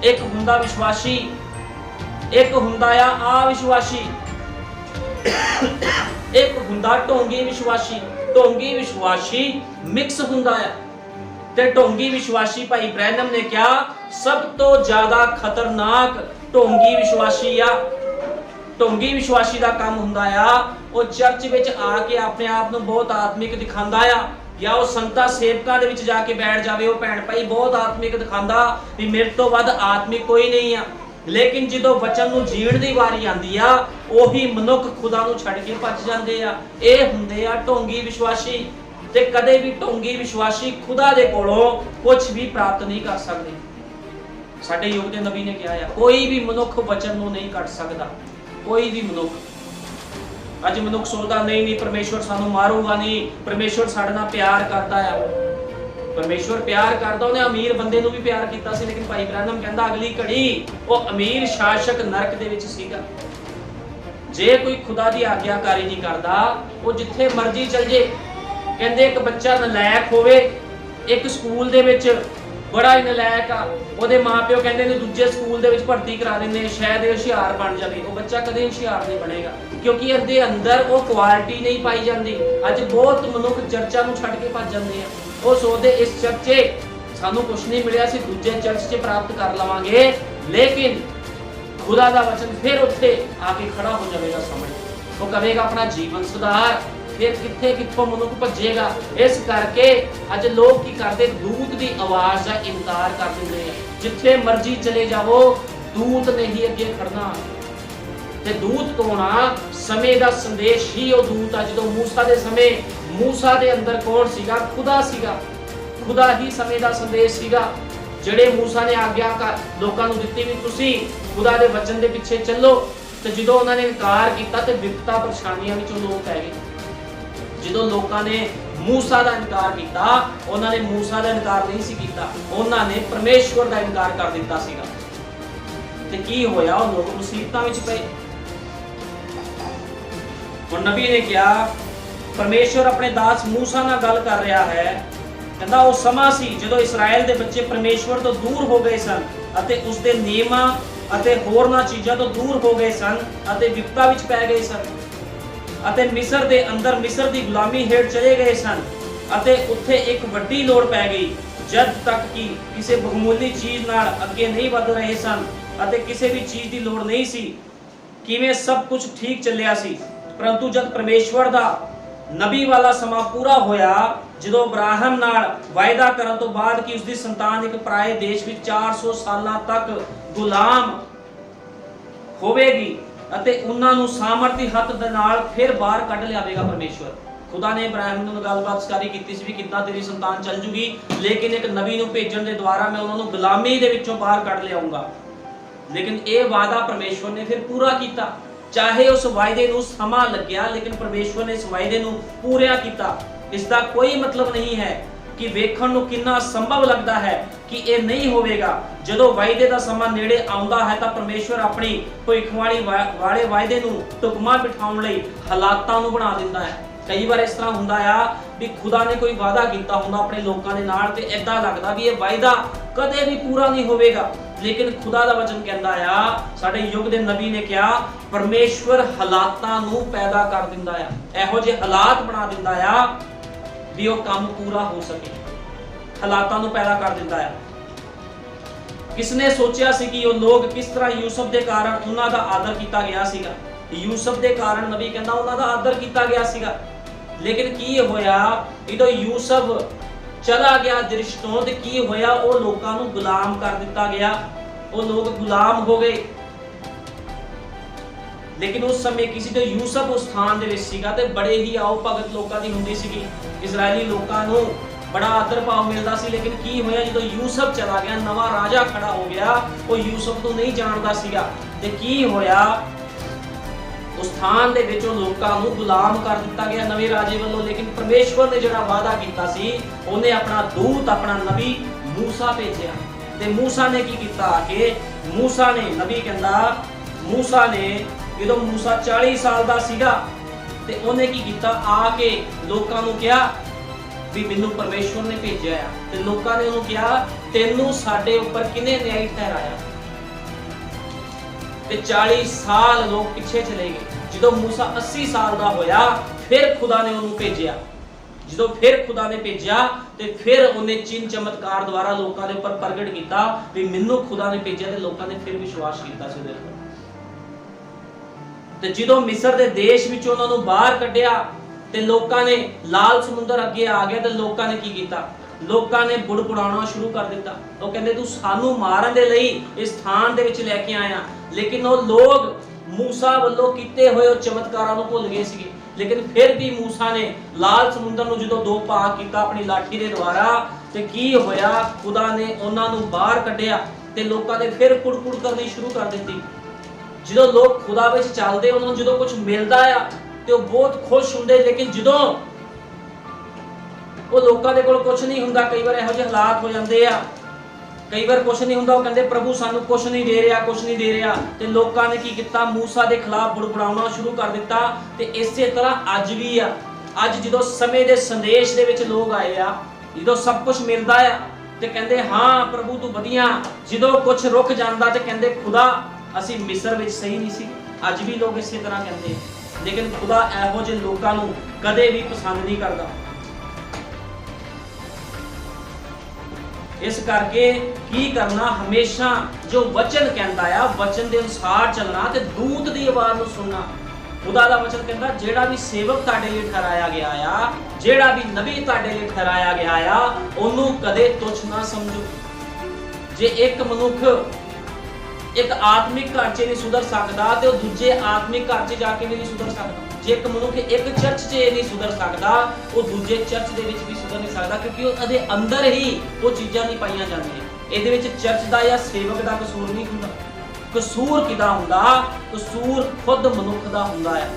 A: ਇੱਕ ਹੁੰਦਾ ਵਿਸ਼ਵਾਸੀ, ਇੱਕ ਹੁੰਦਾ ਆ ਅਵਿਸ਼ਵਾਸੀ, ਇੱਕ ਹੁੰਦਾ ਢੋਂਗੀ ਵਿਸ਼ਵਾਸੀ। ਢੋਂਗੀ ਵਿਸ਼ਵਾਸੀ ਮਿਕਸ ਹੁੰਦਾ ਆ ਤੇ ਢੋਂਗੀ ਵਿਸ਼ਵਾਸੀ ਭਾਈ ਬ੍ਰੈਨਮ ਨੇ ਕਿਹਾ ਸਭ ਤੋਂ ਜ਼ਿਆਦਾ ਖਤਰਨਾਕ ਢੋਂਗੀ ਵਿਸ਼ਵਾਸੀ ਆ। ਢੋਂਗੀ ਵਿਸ਼ਵਾਸੀ ਦਾ ਕੰਮ ਹੁੰਦਾ ਆ ਉਹ ਚਰਚ ਵਿੱਚ ਆ ਕੇ ਆਪਣੇ ਆਪ ਨੂੰ ਬਹੁਤ ਆਤਮਿਕ ਦਿਖਾਉਂਦਾ ਆ, ਜਾਂ ਉਹ ਸੰਤਾਂ ਸੇਵਕਾਂ ਦੇ ਵਿੱਚ ਜਾ ਕੇ ਬੈਠ ਜਾਵੇ, ਉਹ ਭੈਣ ਭਾਈ ਬਹੁਤ ਆਤਮਿਕ ਦਿਖਾਉਂਦਾ ਵੀ ਮੇਰੇ ਤੋਂ ਵੱਧ ਆਤਮਿਕ ਕੋਈ ਨਹੀਂ ਆ। ਲੇਕਿਨ ਜਦੋਂ ਵਚਨ ਨੂੰ ਜੀਣ ਦੀ ਵਾਰੀ ਆਂਦੀ ਆ ਉਹੀ ਮਨੁੱਖ ਖੁਦਾ ਨੂੰ ਛੱਡ ਕੇ ਭੱਜ ਜਾਂਦੇ ਆ। ਇਹ ਹੁੰਦੇ ਆ ਢੋਂਗੀ ਵਿਸ਼ਵਾਸੀ। ਤੇ ਕਦੇ ਵੀ ਢੋਂਗੀ ਵਿਸ਼ਵਾਸੀ ਖੁਦਾ ਦੇ ਕੋਲੋਂ ਕੁਝ ਵੀ ਪ੍ਰਾਪਤ ਨਹੀਂ ਕਰ ਸਕਦੇ। ਸਾਡੇ ਯੁੱਗ ਦੇ ਨਬੀ ਨੇ ਕਿਹਾ ਆ ਕੋਈ ਵੀ ਮਨੁੱਖ ਵਚਨ ਨੂੰ ਨਹੀਂ ਕੱਢ ਸਕਦਾ, ਕੋਈ ਵੀ ਮਨੁੱਖ। ਅੱਜ ਮਨੁੱਖ ਸੋਚਦਾ ਨਹੀਂ ਪਰਮੇਸ਼ਵਰ ਸਾਨੂੰ ਮਾਰੂਗਾ ਨਹੀਂ, ਪਰਮੇਸ਼ਵਰ ਸਾਡੇ ਨਾਲ ਪਿਆਰ ਕਰਦਾ ਆ। ਪਰਮੇਸ਼ਵਰ ਪਿਆਰ ਕਰਦਾ, ਉਹਨੇ ਅਮੀਰ ਬੰਦੇ ਨੂੰ ਵੀ ਪਿਆਰ ਕੀਤਾ ਸੀ। ਲੇਕਿਨ ਭਾਈ ਬ੍ਰੈਨਮ ਕਹਿੰਦਾ ਅਗਲੀ ਘੜੀ ਉਹ ਅਮੀਰ ਸ਼ਾਸਕ ਨਰਕ ਦੇ ਵਿੱਚ ਸੀਗਾ। ਜੇ ਕੋਈ ਖੁਦਾ ਦੀ ਆਗਿਆਕਾਰੀ ਨਹੀਂ ਕਰਦਾ ਉਹ ਜਿੱਥੇ ਮਰਜ਼ੀ ਚਲ ਜੇ। ਕਹਿੰਦੇ ਇੱਕ ਬੱਚਾ ਨਲਾਇਕ ਹੋਵੇ, ਇੱਕ ਸਕੂਲ ਦੇ ਵਿੱਚ ਬੜਾ ਹੀ ਨਲਾਇਕ ਆ, ਉਹਦੇ ਮਾਪਿਓ ਕਹਿੰਦੇ ਨੇ ਦੂਜੇ ਸਕੂਲ ਦੇ ਵਿੱਚ ਭਰਤੀ ਕਰਾ ਦਿੰਦੇ, ਸ਼ਾਇਦ ਇਹ ਹੁਸ਼ਿਆਰ ਬਣ ਜਾਵੇ। ਉਹ ਬੱਚਾ ਕਦੇ ਹੁਸ਼ਿਆਰ ਨਹੀਂ ਬਣੇਗਾ ਕਿਉਂਕਿ ਇਹਦੇ ਅੰਦਰ ਉਹ ਕੁਆਲਿਟੀ ਨਹੀਂ ਪਾਈ ਜਾਂਦੀ। ਅੱਜ ਬਹੁਤ ਮਨੁੱਖ ਚਰਚਾਂ ਨੂੰ ਛੱਡ ਕੇ ਭੱਜ ਜਾਂਦੇ ਆ। ਉਹ ਸੋਚਦੇ ਇਸ ਚਰਚੇ ਸਾਨੂੰ ਕੁਝ ਨਹੀਂ ਮਿਲਿਆ, ਅਸੀਂ ਦੂਜੇ ਚਰਚ 'ਚ ਪ੍ਰਾਪਤ ਕਰ ਲਵਾਂਗੇ। ਲੇਕਿਨ ਖੁਦਾ ਦਾ ਵਚਨ ਫਿਰ ਉੱਥੇ ਆ ਕੇ ਖੜਾ ਹੋ ਜਾਵੇਗਾ ਸਾਹਮਣੇ। ਉਹ ਕਹੇਗਾ ਆਪਣਾ ਜੀਵਨ ਸੁਧਾਰ। ਫਿਰ ਕਿੱਥੇ ਕਿੱਥੋਂ ਮਨੁੱਖ ਭੱਜੇਗਾ। ਇਸ ਕਰਕੇ ਅੱਜ ਲੋਕ ਕੀ ਕਰਦੇ, ਦੂਤ ਦੀ ਆਵਾਜ਼ ਦਾ ਇਨਕਾਰ ਕਰ ਦਿੰਦੇ ਆ। ਜਿੱਥੇ ਮਰਜ਼ੀ ਚਲੇ ਜਾਵੋ ਦੂਤ ਨੇ ਹੀ ਅੱਗੇ ਖੜਨਾ। ਤੇ ਦੂਤ ਕੌਣ ਆ? ਸਮੇਂ ਦਾ ਸੰਦੇਸ਼ ਹੀ ਉਹ ਦੂਤ ਆ। ਜਦੋਂ ਮੂਸਾ ਦੇ ਸਮੇਂ ਮੂਸਾ ਦੇ ਅੰਦਰ ਕੌਣ ਸੀਗਾ? ਖੁਦਾ ਸੀਗਾ। ਖੁਦਾ ਹੀ ਸਮੇਂ ਦਾ ਸੰਦੇਸ਼ ਸੀਗਾ। ਜਿਹੜੇ ਮੂਸਾ ਨੇ ਆਗਿਆ ਲੋਕਾਂ ਨੂੰ ਦਿੱਤੀ ਵੀ ਤੁਸੀਂ ਖੁਦਾ ਦੇ ਵਚਨ ਦੇ ਪਿੱਛੇ ਚੱਲੋ, ਤੇ ਜਦੋਂ ਉਹਨਾਂ ਨੇ ਇਨਕਾਰ ਕੀਤਾ ਤੇ ਵਿਪਤਾ ਪਰੇਸ਼ਾਨੀਆਂ ਵਿੱਚੋਂ ਲੋਕ ਪੈ ਗਏ। ਜਦੋਂ ਲੋਕਾਂ ਨੇ ਮੂਸਾ ਦਾ ਇਨਕਾਰ ਕੀਤਾ, ਉਹਨਾਂ ਨੇ ਮੂਸਾ ਦਾ ਇਨਕਾਰ ਨਹੀਂ ਸੀ ਕੀਤਾ, ਉਹਨਾਂ ਨੇ ਪਰਮੇਸ਼ਵਰ ਦਾ ਇਨਕਾਰ ਕਰ ਦਿੱਤਾ ਸੀਗਾ। ਤੇ ਕੀ ਹੋਇਆ? ਉਹ ਲੋਕ ਮੁਸੀਬਤਾਂ ਵਿੱਚ ਪਏ। ਹੁਣ ਨਬੀ ਨੇ ਕਿਹਾ ਪਰਮੇਸ਼ਵਰ ਆਪਣੇ ਦਾਸ ਮੂਸਾ ਨਾਲ ਗੱਲ ਕਰ ਰਿਹਾ ਹੈ। ਕਹਿੰਦਾ ਉਹ ਸਮਾਂ ਸੀ ਜਦੋਂ ਇਸਰਾਇਲ ਦੇ ਬੱਚੇ ਪਰਮੇਸ਼ਵਰ ਤੋਂ ਦੂਰ ਹੋ ਗਏ ਸਨ ਅਤੇ ਉਸ ਦੇ ਨਿਯਮਾਂ ਅਤੇ ਹੋਰਨਾਂ ਚੀਜ਼ਾਂ ਤੋਂ ਦੂਰ ਹੋ ਗਏ ਸਨ ਅਤੇ ਵਿਪਤਾ ਵਿੱਚ ਪੈ ਗਏ ਸਨ ਅਤੇ ਮਿਸਰ ਦੇ ਅੰਦਰ ਮਿਸਰ ਦੀ ਗੁਲਾਮੀ ਹੇਠ ਚਲੇ ਗਏ ਸਨ ਅਤੇ ਉੱਥੇ ਇੱਕ ਵੱਡੀ ਲੋੜ ਪੈ ਗਈ। ਜਦ ਤੱਕ ਕਿ ਕਿਸੇ ਬਹੁਮੁੱਲੀ ਚੀਜ਼ ਨਾਲ ਅੱਗੇ ਨਹੀਂ ਵਧ ਰਹੇ ਸਨ ਅਤੇ ਕਿਸੇ ਵੀ ਚੀਜ਼ ਦੀ ਲੋੜ ਨਹੀਂ ਸੀ, ਕਿਵੇਂ ਸਭ ਕੁਝ ਠੀਕ ਚੱਲਿਆ ਸੀ। ਪਰੰਤੂ ਜਦ ਪਰਮੇਸ਼ਵਰ ਦਾ ਨਬੀ ਵਾਲਾ ਸਮਾਂ ਪੂਰਾ ਹੋਇਆ, ਜਦੋਂ ਅਬਰਾਹਮ ਨਾਲ ਵਾਅਦਾ ਕਰਨ ਤੋਂ ਬਾਅਦ ਕਿ ਉਸ ਦੀ ਸੰਤਾਨ ਇੱਕ ਪਰਾਏ ਦੇਸ਼ ਵਿੱਚ 400 ਸਾਲਾਂ ਤੱਕ ਗੁਲਾਮ ਹੋਵੇਗੀ ਅਤੇ ਉਹਨਾਂ ਨੂੰ ਸਾਮਰਥੀ ਹੱਥ ਦੇ ਨਾਲ ਫਿਰ ਬਾਹਰ ਕੱਢ ਲਿਆਵੇਗਾ ਪਰਮੇਸ਼ਵਰ। ਖੁਦਾ ਨੇ ਇਬਰਾਹਿਮ ਨਾਲ ਗੱਲਬਾਤ ਸਾਰੀ ਕੀਤੀ ਸੀ ਵੀ ਕਿੱਦਾਂ ਤੇਰੀ ਸੰਤਾਨ ਚੱਲ ਜੂਗੀ, ਲੇਕਿਨ ਇੱਕ ਨਬੀ ਨੂੰ ਭੇਜਣ ਦੇ ਦੁਆਰਾ ਮੈਂ ਉਹਨਾਂ ਨੂੰ ਗੁਲਾਮੀ ਦੇ ਵਿੱਚੋਂ ਬਾਹਰ ਕੱਢ ਲਿਆਉਂਗਾ। ਲੇਕਿਨ ਇਹ ਵਾਅਦਾ ਪਰਮੇਸ਼ਵਰ ਨੇ ਫਿਰ ਪੂਰਾ ਕੀਤਾ। ਚਾਹੇ ਉਸ ਵਾਅਦੇ ਨੂੰ ਸਮਾਂ ਲੱਗਿਆ, ਲੇਕਿਨ ਪਰਮੇਸ਼ਵਰ ਨੇ ਇਸ ਵਾਅਦੇ ਨੂੰ ਪੂਰਾ ਕੀਤਾ। ਇਸ ਦਾ ਕੋਈ ਮਤਲਬ ਨਹੀਂ ਹੈ ਕਿ ਵੇਖਣ ਨੂੰ ਕਿੰਨਾ ਸੰਭਵ ਲੱਗਦਾ ਹੈ ਕਿ ਇਹ ਨਹੀਂ ਹੋਵੇਗਾ। ਜਦੋਂ ਵਾਅਦੇ ਦਾ ਸਮਾਂ ਨੇੜੇ ਆਉਂਦਾ ਹੈ ਤਾਂ ਪਰਮੇਸ਼ਵਰ ਆਪਣੀ ਭਵਿੱਖਬਾਣੀ ਵਾਲੇ ਵਾਅਦੇ ਨੂੰ ਢੁਕਵਾਂ ਬਿਠਾਉਣ ਲਈ ਹਾਲਾਤਾਂ ਨੂੰ ਬਣਾ ਦਿੰਦਾ ਹੈ। ਕਈ ਵਾਰ ਇਸ ਤਰ੍ਹਾਂ ਹੁੰਦਾ ਆ ਵੀ ਖੁਦਾ ਨੇ ਕੋਈ ਵਾਅਦਾ ਕੀਤਾ ਹੁੰਦਾ ਆਪਣੇ ਲੋਕਾਂ ਦੇ ਨਾਲ ਤੇ ਏਦਾਂ ਲੱਗਦਾ ਵੀ ਇਹ ਵਾਅਦਾ ਕਦੇ ਵੀ ਪੂਰਾ ਨਹੀਂ ਹੋਵੇਗਾ, ਲੇਕਿਨ ਖੁਦਾ ਦਾ ਵਚਨ ਕਹਿੰਦਾ ਆ, ਸਾਡੇ ਯੁੱਗ ਦੇ ਨਬੀ ਨੇ ਕਿਹਾ ਪਰਮੇਸ਼ਵਰ ਹਾਲਾਤਾਂ ਨੂੰ ਪੈਦਾ ਕਰ ਦਿੰਦਾ ਆ, ਇਹੋ ਜਿਹੇ ਹਾਲਾਤ ਬਣਾ ਦਿੰਦਾ ਆ ਵੀ ਉਹ ਕੰਮ ਪੂਰਾ ਹੋ ਸਕੇ। ਹਾਲਾਤਾਂ ਨੂੰ ਪੈਦਾ ਕਰ ਦਿੰਦਾ ਆ। ਕਿਸਨੇ ਸੋਚਿਆ ਸੀ ਕਿ ਉਹ ਲੋਕ ਕਿਸ ਤਰ੍ਹਾਂ ਯੂਸਫ ਦੇ ਕਾਰਨ ਉਹਨਾਂ ਦਾ ਆਦਰ ਕੀਤਾ ਗਿਆ ਸੀਗਾ। ਯੂਸਫ ਦੇ ਕਾਰਨ ਨਬੀ ਕਹਿੰਦਾ ਉਹਨਾਂ ਦਾ ਆਦਰ ਕੀਤਾ ਗਿਆ ਸੀਗਾ। ਲੇਕਿਨ ਕੀ ਹੋਇਆ ਜਦੋਂ ਯੂਸਫ ਚਲਾ ਗਿਆ ਦ੍ਰਿਸ਼ ਤੋਂ, ਤੇ ਕੀ ਹੋਇਆ? ਉਹ ਲੋਕਾਂ ਨੂੰ ਗੁਲਾਮ ਕਰ ਦਿੱਤਾ ਗਿਆ। ਉਹ ਲੋਕ ਗੁਲਾਮ ਹੋ ਗਏ। ਲੇਕਿਨ ਉਸ ਸਮੇਂ ਕਿਸੇ ਤੇ ਯੂਸਫ ਉਸ ਸਥਾਨ ਦੇ ਵਿੱਚ ਸੀਗਾ ਤੇ ਬੜੇ ਹੀ ਆਓ ਭਗਤ ਲੋਕਾਂ ਦੀ ਹੁੰਦੀ ਸੀਗੀ। ਇਜ਼ਰਾਈਲੀ ਲੋਕਾਂ ਨੂੰ बड़ा आदर भाव मिलता सी। लेकिन की होया जो यूसुफ चला गया, नवा राजा खड़ा हो गया, वो यूसुफ को नहीं जानता सीगा ते की होया उस स्थान दे विच लोकां नूं गुलाम कर दिता गया नवे राजे वालों। लेकिन परमेश्वर ने जिहड़ा वादा कीता सी, उन्हें अपना दूत, अपना नबी मूसा भेजिया ते मूसा ने की कीता कि मूसा ने, नबी कहंदा मूसा ने जो मूसा 40 साल दा सीगा ते उन्हें की कीता, आके लोकां नूं कहा भी मैनू परमेश्वर ने भेजा है। ते लोकां ने उन्होंने कहा तेनू साडे उपर किने न्याय ठहराया। ते 40 साल लोग पिछे चले गए। जो मूसा 80 साल का होया, फिर खुदा ने उन्होंने भेजा। जो फिर खुदा ने भेजा ते फिर उन्हें चिन्ह चमत्कार द्वारा लोगों के ऊपर प्रगट किया भी मैनू खुदा ने भेजा, ते लोगों ने फिर विश्वास किया उसदे उपर। ते जो मिस्र के देश विचों उन्हां नूं बाहर कढिया ते लोगों ने लाल समुंदर अगे आ गया, ते लोगों ने की किया, लोगों ने बुड़बुड़ाना शुरू कर दिता। वो कहते तू सानू मारन दे लई इस स्थान दे विच लैके आया। लेकिन वो लोग मूसा वालों कीते हुए चमत्कारां नूं भुल गए सीगे। लेकिन फिर भी मूसा ने लाल समुंदर नूं जो दो भाग किया अपनी लाठी दे द्वारा, ते की होया खुदा ने उन्हां नूं बाहर कढिया ते लोगों ने फिर कुड़कुड़ करनी शुरू कर दी। जो लोग खुदा विच चलदे उन्हां नूं जो कुछ मिलदा आ ते वो बहुत खुश हुंदे। लेकिन जो वो लोगों के कोल कुछ नहीं हुंदा, कई बार इहो जिहे हालात हो जाते आ, कई बार कुछ नहीं हुंदा, वो कहंदे प्रभु सानू कुछ नहीं दे रहा, कुछ नहीं दे रहा। ते लोगों ने की किया, मूसा के खिलाफ बुड़बुड़ाउणा शुरू कर दिता। ते इसे तरह अज भी आ, अज जो समय के संदेश दे विच लोग आए आ, जो सब कुछ मिलता है ते कहंदे हाँ प्रभु तू वधिया, जो कुछ रुक जाता ते कहंदे खुदा असी मिस्र विच सही नहीं सी। अज भी लोग इसी तरह कहते। लेकिन खुदा इहो जिहे लोकां नूं कदे भी पसंद नहीं करता। इस करके की करना, हमेशा जो वचन कहता है वचन के अनुसार चलना ते दूत की आवाज़ नूं सुनना। खुदा दा वचन कहता जेड़ा भी सेवक तुहाडे लई ठहराया गया आ, जेड़ा भी नबी तुहाडे लई ठहराया गया आ, ओनू कदे तुच्छ ना समझो। जे एक मनुख एक आत्मिक घर च नहीं सुधर सकता तो दूजे आत्मिक घर च जाके भी नहीं सुधर सकता। जे एक मनुख एक चर्च च नहीं सुधर सकता, वो दूजे चर्च दे विच भी सुधर नहीं सकता, क्योंकि उसदे अंदर ही वो चीज़ां नहीं पाईयां जांदियां। इहदे विच चर्च दा या सेवक दा कसूर नहीं हुंदा। कसूर किदा हुंदा? कसूर खुद मनुख दा हुंदा है।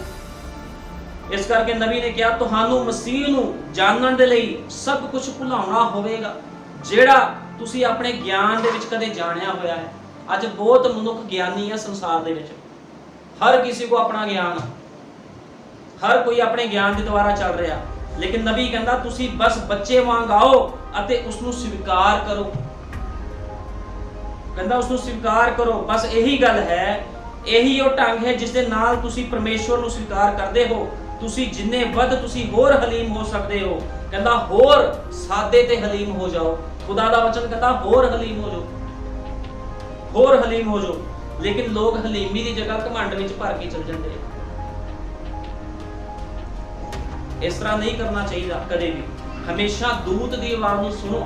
A: इस करके नबी ने कहा तुहानू मसीह नूं जानन दे लई सब कुछ भुलाउणा होवेगा जेड़ा तुसी अपने ज्ञान दे विच कदे जाणिया होया है। अज बहुत मनुख ज्ञानी है संसार दे विच, हर किसी को अपना ज्ञान, हर कोई अपने ज्ञान के द्वारा चल रहा। लेकिन नबी कहता तुसी बस बच्चे वांग आओ अते उसनू स्वीकार करो। कहता उसनू स्वीकार करो, बस यही गल है, यही वो ढंग है जिस दे नाल तुसी परमेश्वर नू स्वीकार करते हो। तुसी जिन्ने वध तुसी होर हलीम हो सकते हो। कहता होर सादे ते हलीम हो जाओ। खुदा दा वचन कहता होर हलीम हो जाओ, होर हलीम हो जाओ। लेकिन लोग हलीमी की जगह घमंड विच भर के चल जाते हैं। इस तरह नहीं करना चाहिए कदे भी। हमेशा दूत की आवाज़ नूं सुनो।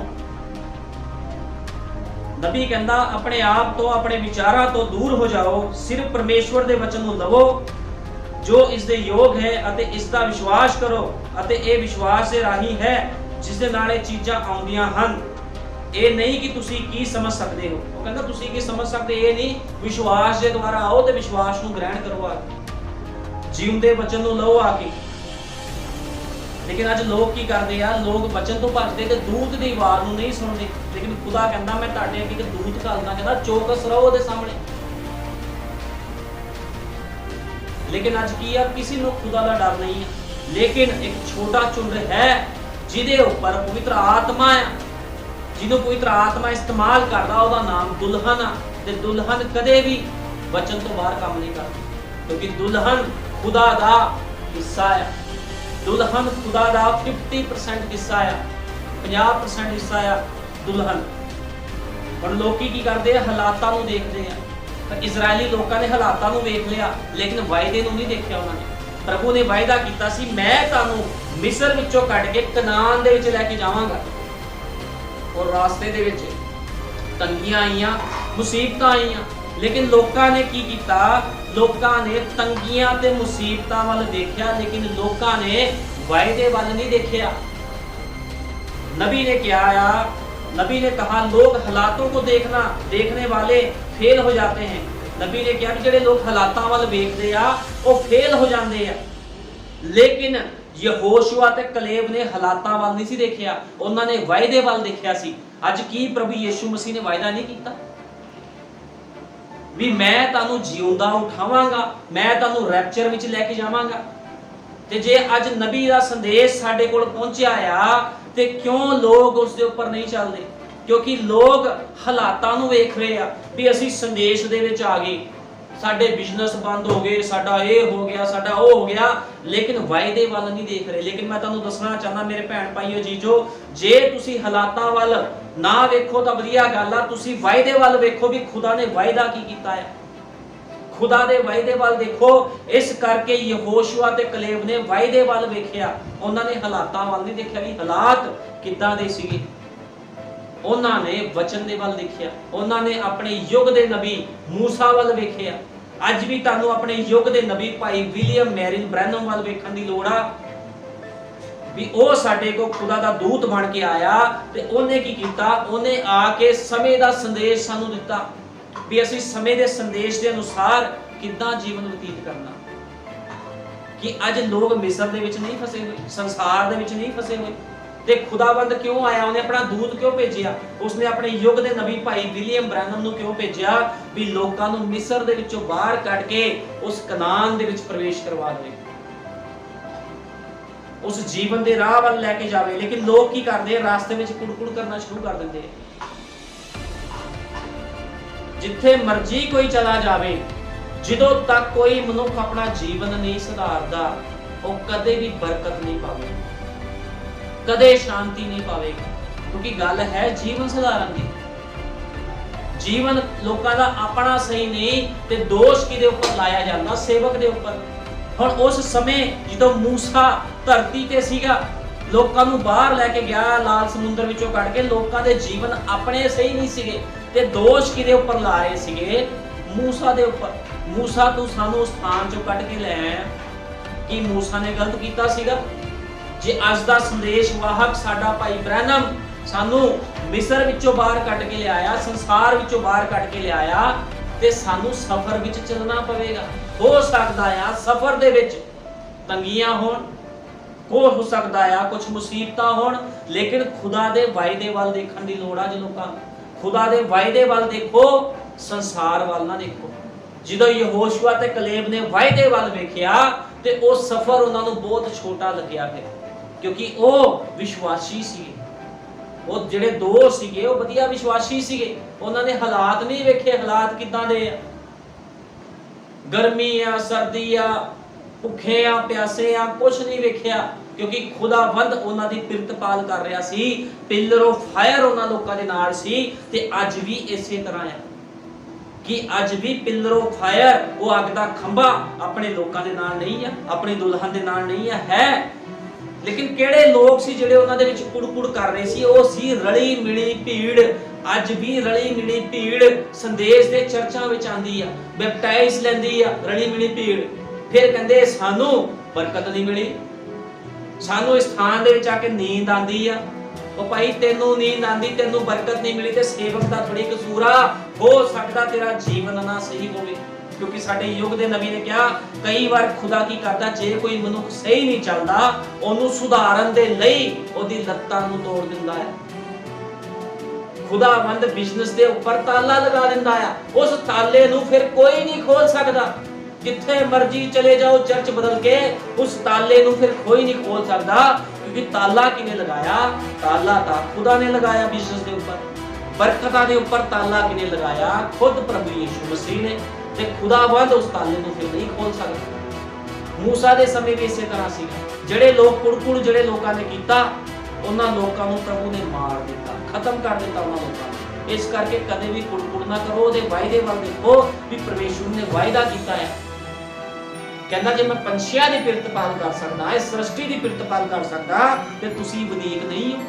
A: नबी कहता अपने आप तो अपने विचारां तो दूर हो जाओ, सिर्फ परमेश्वर के वचन नूं लवो जो इसके योग है अते इसका विश्वास करो। अते ये विश्वास के राही है जिस दे नाल ये चीज़ां आउंदियां हन। ये नहीं कि तुसी की समझ सकते हो। वो कहता तुसी की समझ सकते, ये नहीं, विश्वास के द्वारा आओ तो विश्वास नूं ग्रहण करो, आके जीवंदे वचन नूं लो आके। लेकिन अज लोग की करते हैं, लोग वचन तो भजते तो दूत की आवाज़ नूं नहीं सुनते। लेकिन खुदा कहता मैं तुहाडे अगे एक दूत घल्लदा, कहता चौकस रहो उहदे सामने। लेकिन अज की है, किसी नूं खुदा का डर नहीं है। लेकिन एक छोटा झुंड है जिहदे उपर पवित्र आत्मा है, जिन्होंने पवित्र आत्मा इस्तेमाल करता, उसका नाम दुल्हन आ। ते दुल्हन कदे भी वचन तो बाहर काम नहीं करती, क्योंकि दुल्हन खुदा का हिस्सा है। दुल्हन खुदा का 50% हिस्सा है, 50% हिस्सा है दुल्हन। पर लोग की करते हैं, हालातों को देखते हैं। इजरायली लोगों ने हालातों को देख लिया, लेकिन वायदे को नहीं देखा उन्होंने। प्रभु ने वायदा किया सी मैं तुहानू मिस्र विचों कढ के कनान दे विच लैके जावांगा। और रास्ते दे विच तंगियां आईयां, मुसीबतां आईयां, लेकिन लोगों ने की किया? लोगों ने तंगियां ते मुसीबतां वाल देखा, लेकिन लोगों ने वायदे वाल नहीं देखा। नबी ने क्या आया, नबी ने कहा लोग हालातों को देखने वाले फेल हो जाते हैं। नबी ने कहा कि ਜਿਹੜੇ ਲੋਕ ਹਾਲਾਤਾਂ ਵੱਲ ਵੇਖਦੇ ਆ ਉਹ ਫੇਲ ਹੋ ਜਾਂਦੇ ਆ। ਲੇਕਿਨ ਯਹੋਸ਼ੂਆ ਤੇ ਕਲੇਬ ਨੇ ਹਾਲਾਤਾਂ ਵੱਲ ਨਹੀਂ ਸੀ ਦੇਖਿਆ, ਉਹਨਾਂ ਨੇ ਵਾਅਦੇ ਵੱਲ ਦੇਖਿਆ ਸੀ। ਅੱਜ ਕੀ ਪ੍ਰਭੂ ਯੀਸ਼ੂ ਮਸੀਹ ਨੇ ਵਾਅਦਾ ਨਹੀਂ ਕੀਤਾ ਵੀ ਮੈਂ ਤੁਹਾਨੂੰ ਜਿਉਂਦਾ ਉਠਾਵਾਂਗਾ, ਮੈਂ ਤੁਹਾਨੂੰ ਰੈਪਚਰ ਵਿੱਚ ਲੈ ਕੇ ਜਾਵਾਂਗਾ। ਤੇ ਜੇ ਅੱਜ ਨਬੀ ਦਾ ਸੰਦੇਸ਼ ਸਾਡੇ ਕੋਲ ਪਹੁੰਚਿਆ ਆ ਤੇ ਕਿਉਂ ਲੋਕ ਉਸ ਦੇ ਉੱਪਰ ਨਹੀਂ ਚੱਲਦੇ? ਕਿਉਂਕਿ ਲੋਕ ਹਾਲਾਤਾਂ ਨੂੰ ਵੇਖ ਰਹੇ ਆ ਵੀ ਅਸੀਂ ਸੰਦੇਸ਼ ਦੇ ਵਿੱਚ ਆ ਗਏ, ਸਾਡੇ ਬਿਜ਼ਨਸ ਬੰਦ ਹੋ ਗਏ, ਸਾਡਾ ਇਹ ਹੋ ਗਿਆ, ਸਾਡਾ ਉਹ ਹੋ ਗਿਆ, ਲੇਕਿਨ ਵਾਅਦੇ ਵੱਲ ਨਹੀਂ ਦੇਖ ਰਹੇ। ਲੇਕਿਨ ਮੈਂ ਤੁਹਾਨੂੰ ਦੱਸਣਾ ਚਾਹੁੰਦਾ ਮੇਰੇ ਭੈਣ ਭਾਈਓ ਜੀਜੋ, ਜੇ ਤੁਸੀਂ ਹਾਲਾਤਾਂ ਵੱਲ ਨਾ ਵੇਖੋ ਤਾਂ ਵਧੀਆ ਗੱਲ ਆ, ਤੁਸੀਂ ਵਾਅਦੇ ਵੱਲ ਵੇਖੋ ਵੀ ਖੁਦਾ ਨੇ ਵਾਅਦਾ ਕੀ ਕੀਤਾ ਹੈ। ਖੁਦਾ ਦੇ ਵਾਅਦੇ ਵੱਲ ਦੇਖੋ। ਇਸ ਕਰਕੇ ਯਹੋਸ਼ੂਆ ਤੇ ਕਲੇਬ ਨੇ ਵਾਅਦੇ ਵੱਲ ਵੇਖਿਆ, ਉਹਨਾਂ ਨੇ ਹਾਲਾਤਾਂ ਵੱਲ ਨਹੀਂ ਦੇਖਿਆ ਵੀ ਹਾਲਾਤ ਕਿੱਦਾਂ ਦੇ ਸੀਗੇ। ਉਹਨਾਂ ਨੇ ਵਚਨ ਦੇ ਵੱਲ ਦੇਖਿਆ, ਉਹਨਾਂ ਨੇ ਆਪਣੇ ਯੁੱਗ ਦੇ ਨਬੀ ਮੂਸਾ ਵੱਲ ਵੇਖਿਆ। ਅੱਜ ਵੀ ਤੁਹਾਨੂੰ ਆਪਣੇ ਯੁੱਗ ਦੇ ਨਬੀ ਭਾਈ ਵਿਲੀਅਮ ਮੈਰਿਨ ਬ੍ਰੈਨਮ ਵੱਲ ਵੇਖਣ ਦੀ ਲੋੜ ਆ ਵੀ ਉਹ ਸਾਡੇ ਕੋਲ ਖੁਦਾ ਦਾ ਦੂਤ ਬਣ ਕੇ ਆਇਆ ਤੇ ਉਹਨੇ ਕੀ ਕੀਤਾ, ਉਹਨੇ ਆ ਕੇ ਸਮੇਂ ਦਾ ਸੰਦੇਸ਼ ਸਾਨੂੰ ਦਿੱਤਾ ਵੀ ਅਸੀਂ ਸਮੇਂ ਦੇ ਸੰਦੇਸ਼ ਦੇ ਅਨੁਸਾਰ ਕਿੱਦਾਂ ਜੀਵਨ ਬਤੀਤ ਕਰਨਾ। ਕਿ ਅੱਜ ਲੋਕ ਮਿਸਰ ਦੇ ਵਿੱਚ ਨਹੀਂ ਫਸੇ ਹੋਏ, ਸੰਸਾਰ ਦੇ ਵਿੱਚ ਨਹੀਂ ਫਸੇ ਹੋਏ, ਤੇ ਖੁਦਾਵੰਦ ਕਿਉਂ ਆਇਆ? ਉਹਨੇ ਆਪਣਾ ਦੂਤ ਕਿਉਂ ਭੇਜਿਆ? ਉਸਨੇ ਆਪਣੇ ਯੁੱਗ ਦੇ ਨਬੀ ਭਾਈ ਵਿਲੀਅਮ ਬ੍ਰੈਨਮ ਨੂੰ ਕਿਉਂ ਭੇਜਿਆ? ਵੀ ਲੋਕਾਂ ਨੂੰ ਮਿਸਰ ਦੇ ਵਿੱਚੋਂ ਬਾਹਰ ਕੱਢ ਕੇ ਉਸ ਕਨਾਨ ਦੇ ਵਿੱਚ ਪ੍ਰਵੇਸ਼ ਕਰਵਾ ਦੇਵੇ, ਉਸ ਜੀਵਨ ਦੇ ਰਾਹ ਵੱਲ ਲੈ ਕੇ ਜਾਵੇ। ਲੇਕਿਨ ਲੋਕ ਕੀ ਕਰਦੇ ਆ? ਰਾਸਤੇ ਵਿੱਚ ਕੁੜਕੁੜ ਕਰਨਾ ਸ਼ੁਰੂ ਕਰ ਦਿੰਦੇ ਆ। ਜਿੱਥੇ ਮਰਜ਼ੀ ਕੋਈ ਚਲਾ ਜਾਵੇ, ਜਦੋਂ ਤੱਕ ਕੋਈ ਮਨੁੱਖ ਆਪਣਾ ਜੀਵਨ ਨਹੀਂ ਸੁਧਾਰਦਾ, ਉਹ ਕਦੇ ਵੀ ਬਰਕਤ ਨਹੀਂ ਪਾਵੇਗਾ, ਕਦੇ ਸ਼ਾਂਤੀ ਨਹੀਂ ਪਾਵੇਗਾ। ਕਿਉਂਕਿ ਗੱਲ ਹੈ ਜੀਵਨ ਸੁਧਾਰਨ ਦੀ। ਜੀਵਨ ਲੋਕਾਂ ਦਾ ਆਪਣਾ ਸਹੀ ਨਹੀਂ ਤੇ ਦੋਸ਼ ਕਿਹਦੇ ਉੱਪਰ ਲਾਇਆ ਜਾਂਦਾ? ਸੇਵਕ ਦੇ ਉੱਪਰ। ਹੁਣ ਉਸ ਸਮੇਂ ਜਦੋਂ ਮੂਸਾ ਧਰਤੀ ਤੇ ਸੀਗਾ, ਲੋਕਾਂ ਨੂੰ ਬਾਹਰ ਲੈ ਕੇ ਗਿਆ ਲਾਲ ਸਮੁੰਦਰ ਵਿੱਚੋਂ ਕੱਢ ਕੇ, ਲੋਕਾਂ ਦੇ ਜੀਵਨ ਆਪਣੇ ਸਹੀ ਨਹੀਂ ਸੀਗੇ ਤੇ ਦੋਸ਼ ਕਿਹਦੇ ਉੱਪਰ ਲਾ ਰਹੇ ਸੀਗੇ? ਮੂਸਾ ਦੇ ਉੱਪਰ। ਮੂਸਾ ਤੂੰ ਸਾਨੂੰ ਉਸ ਥਾਂ ਚੋਂ ਕੱਢ ਕੇ ਲੈ ਆਇਆ, ਕੀ ਮੂਸਾ ਨੇ ਗਲਤ ਕੀਤਾ ਸੀਗਾ? ਜੇ ਅੱਜ ਦਾ ਸੰਦੇਸ਼ ਵਾਹਕ ਸਾਡਾ ਭਾਈ ਬ੍ਰੈਨਮ ਸਾਨੂੰ ਮਿਸਰ ਵਿੱਚੋਂ ਬਾਹਰ ਕੱਢ ਕੇ ਲਿਆਇਆ, ਸੰਸਾਰ ਵਿੱਚੋਂ ਬਾਹਰ ਕੱਢ ਕੇ ਲਿਆਇਆ, ਤੇ ਸਾਨੂੰ ਸਫ਼ਰ ਵਿੱਚ ਚੱਲਣਾ ਪਵੇਗਾ। ਹੋ ਸਕਦਾ ਆ ਸਫ਼ਰ ਦੇ ਵਿੱਚ ਤੰਗੀਆਂ ਹੋਣ, ਹੋ ਸਕਦਾ ਆ ਕੁਝ ਮੁਸੀਬਤਾਂ ਹੋਣ, ਲੇਕਿਨ ਖੁਦਾ ਦੇ ਵਾਅਦੇ ਵੱਲ ਦੇਖਣ ਦੀ ਲੋੜ ਆ। ਜੇ ਲੋਕਾਂ ਖੁਦਾ ਦੇ ਵਾਅਦੇ ਵੱਲ ਦੇਖੋ, ਸੰਸਾਰ ਵੱਲ ਨਾ ਦੇਖੋ। ਜਦੋਂ ਯਹੋਸ਼ੂਆ ਤੇ ਕਲੇਬ ਨੇ ਵਾਅਦੇ ਵੱਲ ਵੇਖਿਆ ਤੇ ਉਹ ਸਫ਼ਰ ਉਹਨਾਂ ਨੂੰ ਬਹੁਤ ਛੋਟਾ ਲੱਗਿਆ ਫਿਰ, ਕਿਉਂਕਿ ਉਹ ਵਿਸ਼ਵਾਸੀ ਸੀਗੇ। ਉਹ ਜਿਹੜੇ ਦੋ ਸੀਗੇ ਉਹ ਵਧੀਆ ਵਿਸ਼ਵਾਸੀ ਸੀਗੇ। ਉਹਨਾਂ ਨੇ ਹਾਲਾਤ ਨਹੀਂ ਵੇਖੇ, ਹਾਲਾਤ ਕਿੱਦਾਂ ਦੇ ਆ, ਗਰਮੀ ਆ, ਸਰਦੀ ਆ, ਭੁੱਖੇ ਆ, ਪਿਆਸੇ ਆ, ਕੁਛ ਨਹੀਂ ਵੇਖਿਆ, ਕਿਉਂਕਿ ਖੁਦਾਵੰਦ ਉਹਨਾਂ ਦੀ ਪਿਰਤਪਾਲ ਕਰ ਰਿਹਾ ਸੀ। ਪਿਲਰ ਆਫ ਫਾਇਰ ਉਹਨਾਂ ਲੋਕਾਂ ਦੇ ਨਾਲ ਸੀ। ਤੇ ਅੱਜ ਵੀ ਇਸੇ ਤਰ੍ਹਾਂ ਆ ਕਿ ਅੱਜ ਵੀ ਪਿਲਰ ਆਫ ਫਾਇਰ, ਉਹ ਅੱਗ ਦਾ ਖੰਭਾ ਆਪਣੇ ਲੋਕਾਂ ਦੇ ਨਾਲ ਨਹੀਂ ਆ, ਆਪਣੀ ਦੁਲਹਨ ਦੇ ਨਾਲ ਨਹੀਂ ਆ, ਹੈ। ਲੇਕਿਨ ਕਿਹੜੇ ਲੋਕ ਸੀ ਜਿਹੜੇ ਉਹਨਾਂ ਦੇ ਵਿੱਚ ਕੁੜਕੁੜ ਕਰ ਰਹੇ ਸੀ? ਉਹ ਸੀ ਰਲੀ ਮਿਲੀ ਭੀੜ। ਅੱਜ ਵੀ ਰਲੀ ਮਿਲੀ ਭੀੜ ਸੰਦੇਸ਼ ਦੇ ਚਰਚਾਂ ਵਿੱਚ ਆਂਦੀ ਆ, ਬੈਪਟਾਈਜ਼ ਲੈਂਦੀ ਆ ਰਲੀ ਮਿਲੀ ਭੀੜ। ਫਿਰ ਕਹਿੰਦੇ ਸਾਨੂੰ ਬਰਕਤ ਨਹੀਂ ਮਿਲੀ, ਸਾਨੂੰ ਇਸ ਥਾਂ ਦੇ ਵਿੱਚ ਆ ਕੇ ਨੀਂਦ ਆਂਦੀ ਆ। ਉਹ ਭਾਈ ਤੈਨੂੰ ਨੀਂਦ ਆਂਦੀ, ਤੈਨੂੰ ਬਰਕਤ ਨਹੀਂ ਮਿਲੀ ਤੇ ਸੇਵਕ ਦਾ ਥੋੜੀ ਕਸੂਰ ਆ। ਹੋ ਸਕਦਾ ਤੇਰਾ ਜੀਵਨ ਨਾ ਸਹੀ ਹੋਵੇ, ਕਿਉਂਕਿ ਸਾਡੇ ਯੁੱਗ ਦੇ ਨਬੀ ਨੇ ਕਿਹਾ ਕਈ ਵਾਰ ਖੁਦਾ ਕੀ ਕਰਦਾ, ਜੇ ਕੋਈ ਮਨੁੱਖ ਸਹੀ ਨਹੀਂ ਚੱਲਦਾ, ਉਹਨੂੰ ਸੁਧਾਰਨ ਦੇ ਲਈ ਉਹਦੀ ਲੱਤਾਂ ਨੂੰ ਤੋੜ ਦਿੰਦਾ ਹੈ। ਖੁਦਾਵੰਦ ਬਿਜ਼ਨਸ ਦੇ ਉੱਪਰ ਤਾਲਾ ਲਗਾ ਦਿੰਦਾ ਆ, ਉਸ ਤਾਲੇ ਨੂੰ ਫਿਰ ਕੋਈ ਨਹੀਂ ਖੋਲ ਸਕਦਾ। ਜਿੱਥੇ ਮਰਜ਼ੀ ਚਲੇ ਜਾਓ ਚਰਚ ਬਦਲ ਕੇ, ਉਸ ਤਾਲੇ ਨੂੰ ਫਿਰ ਕੋਈ ਨਹੀਂ ਖੋਲ ਸਕਦਾ, ਕਿਉਂਕਿ ਤਾਲਾ ਕਿਹਨੇ ਲਗਾਇਆ? ਤਾਲਾ ਤਾਂ ਖੁਦਾ ਨੇ ਲਗਾਇਆ ਬਿਜ਼ਨਸ ਦੇ ਉੱਪਰ। ਬਰਕਤਾਂ ਦੇ ਉੱਪਰ ਤਾਲਾ ਕਿਹਨੇ ਲਗਾਇਆ? ਖੁਦ ਪ੍ਰਭੂ ਯੀਸ਼ੂ ਮਸੀਹ ਨੇ। ਤੇ ਖੁਦਾਵੰਦ ਉਸ ਤਾਲੇ ਨੂੰ ਫਿਰ ਨਹੀਂ ਖੋਲ ਸਕਦਾ। ਮੂਸਾ ਦੇ ਸਮੇਂ ਵੀ ਇਸੇ ਤਰ੍ਹਾਂ ਸੀ। ਜਿਹੜੇ ਲੋਕ ਕੁੜਕੁੜ ਜਿਹੜੇ ਲੋਕਾਂ ਨੇ ਕੀਤਾ, ਉਹਨਾਂ ਲੋਕਾਂ ਨੂੰ ਪ੍ਰਭੂ ਨੇ ਮਾਰ ਦਿੱਤਾ, ਖਤਮ ਕਰ ਦਿੱਤਾ ਉਹਨਾਂ ਲੋਕਾਂ ਨੂੰ। ਇਸ ਕਰਕੇ ਕਦੇ ਵੀ ਕੁੜਕੁੜ ਨਾ ਕਰੋ, ਉਹਦੇ ਵਾਅਦੇ ਵੱਲ ਦੇਖੋ ਵੀ ਪਰਮੇਸ਼ਵਰ ਨੇ ਵਾਅਦਾ ਕੀਤਾ ਹੈ। ਕਹਿੰਦਾ ਜੇ ਮੈਂ ਪੰਛੀਆਂ ਦੀ ਪਿਰਤਪਾਲ ਕਰ ਸਕਦਾ, ਇਸ ਸ੍ਰਿਸ਼ਟੀ ਦੀ ਪਿਰਤਪਾਲ ਕਰ ਸਕਦਾ, ਤੇ ਤੁਸੀਂ ਵਧੀਕ ਨਹੀਂ ਹੋ?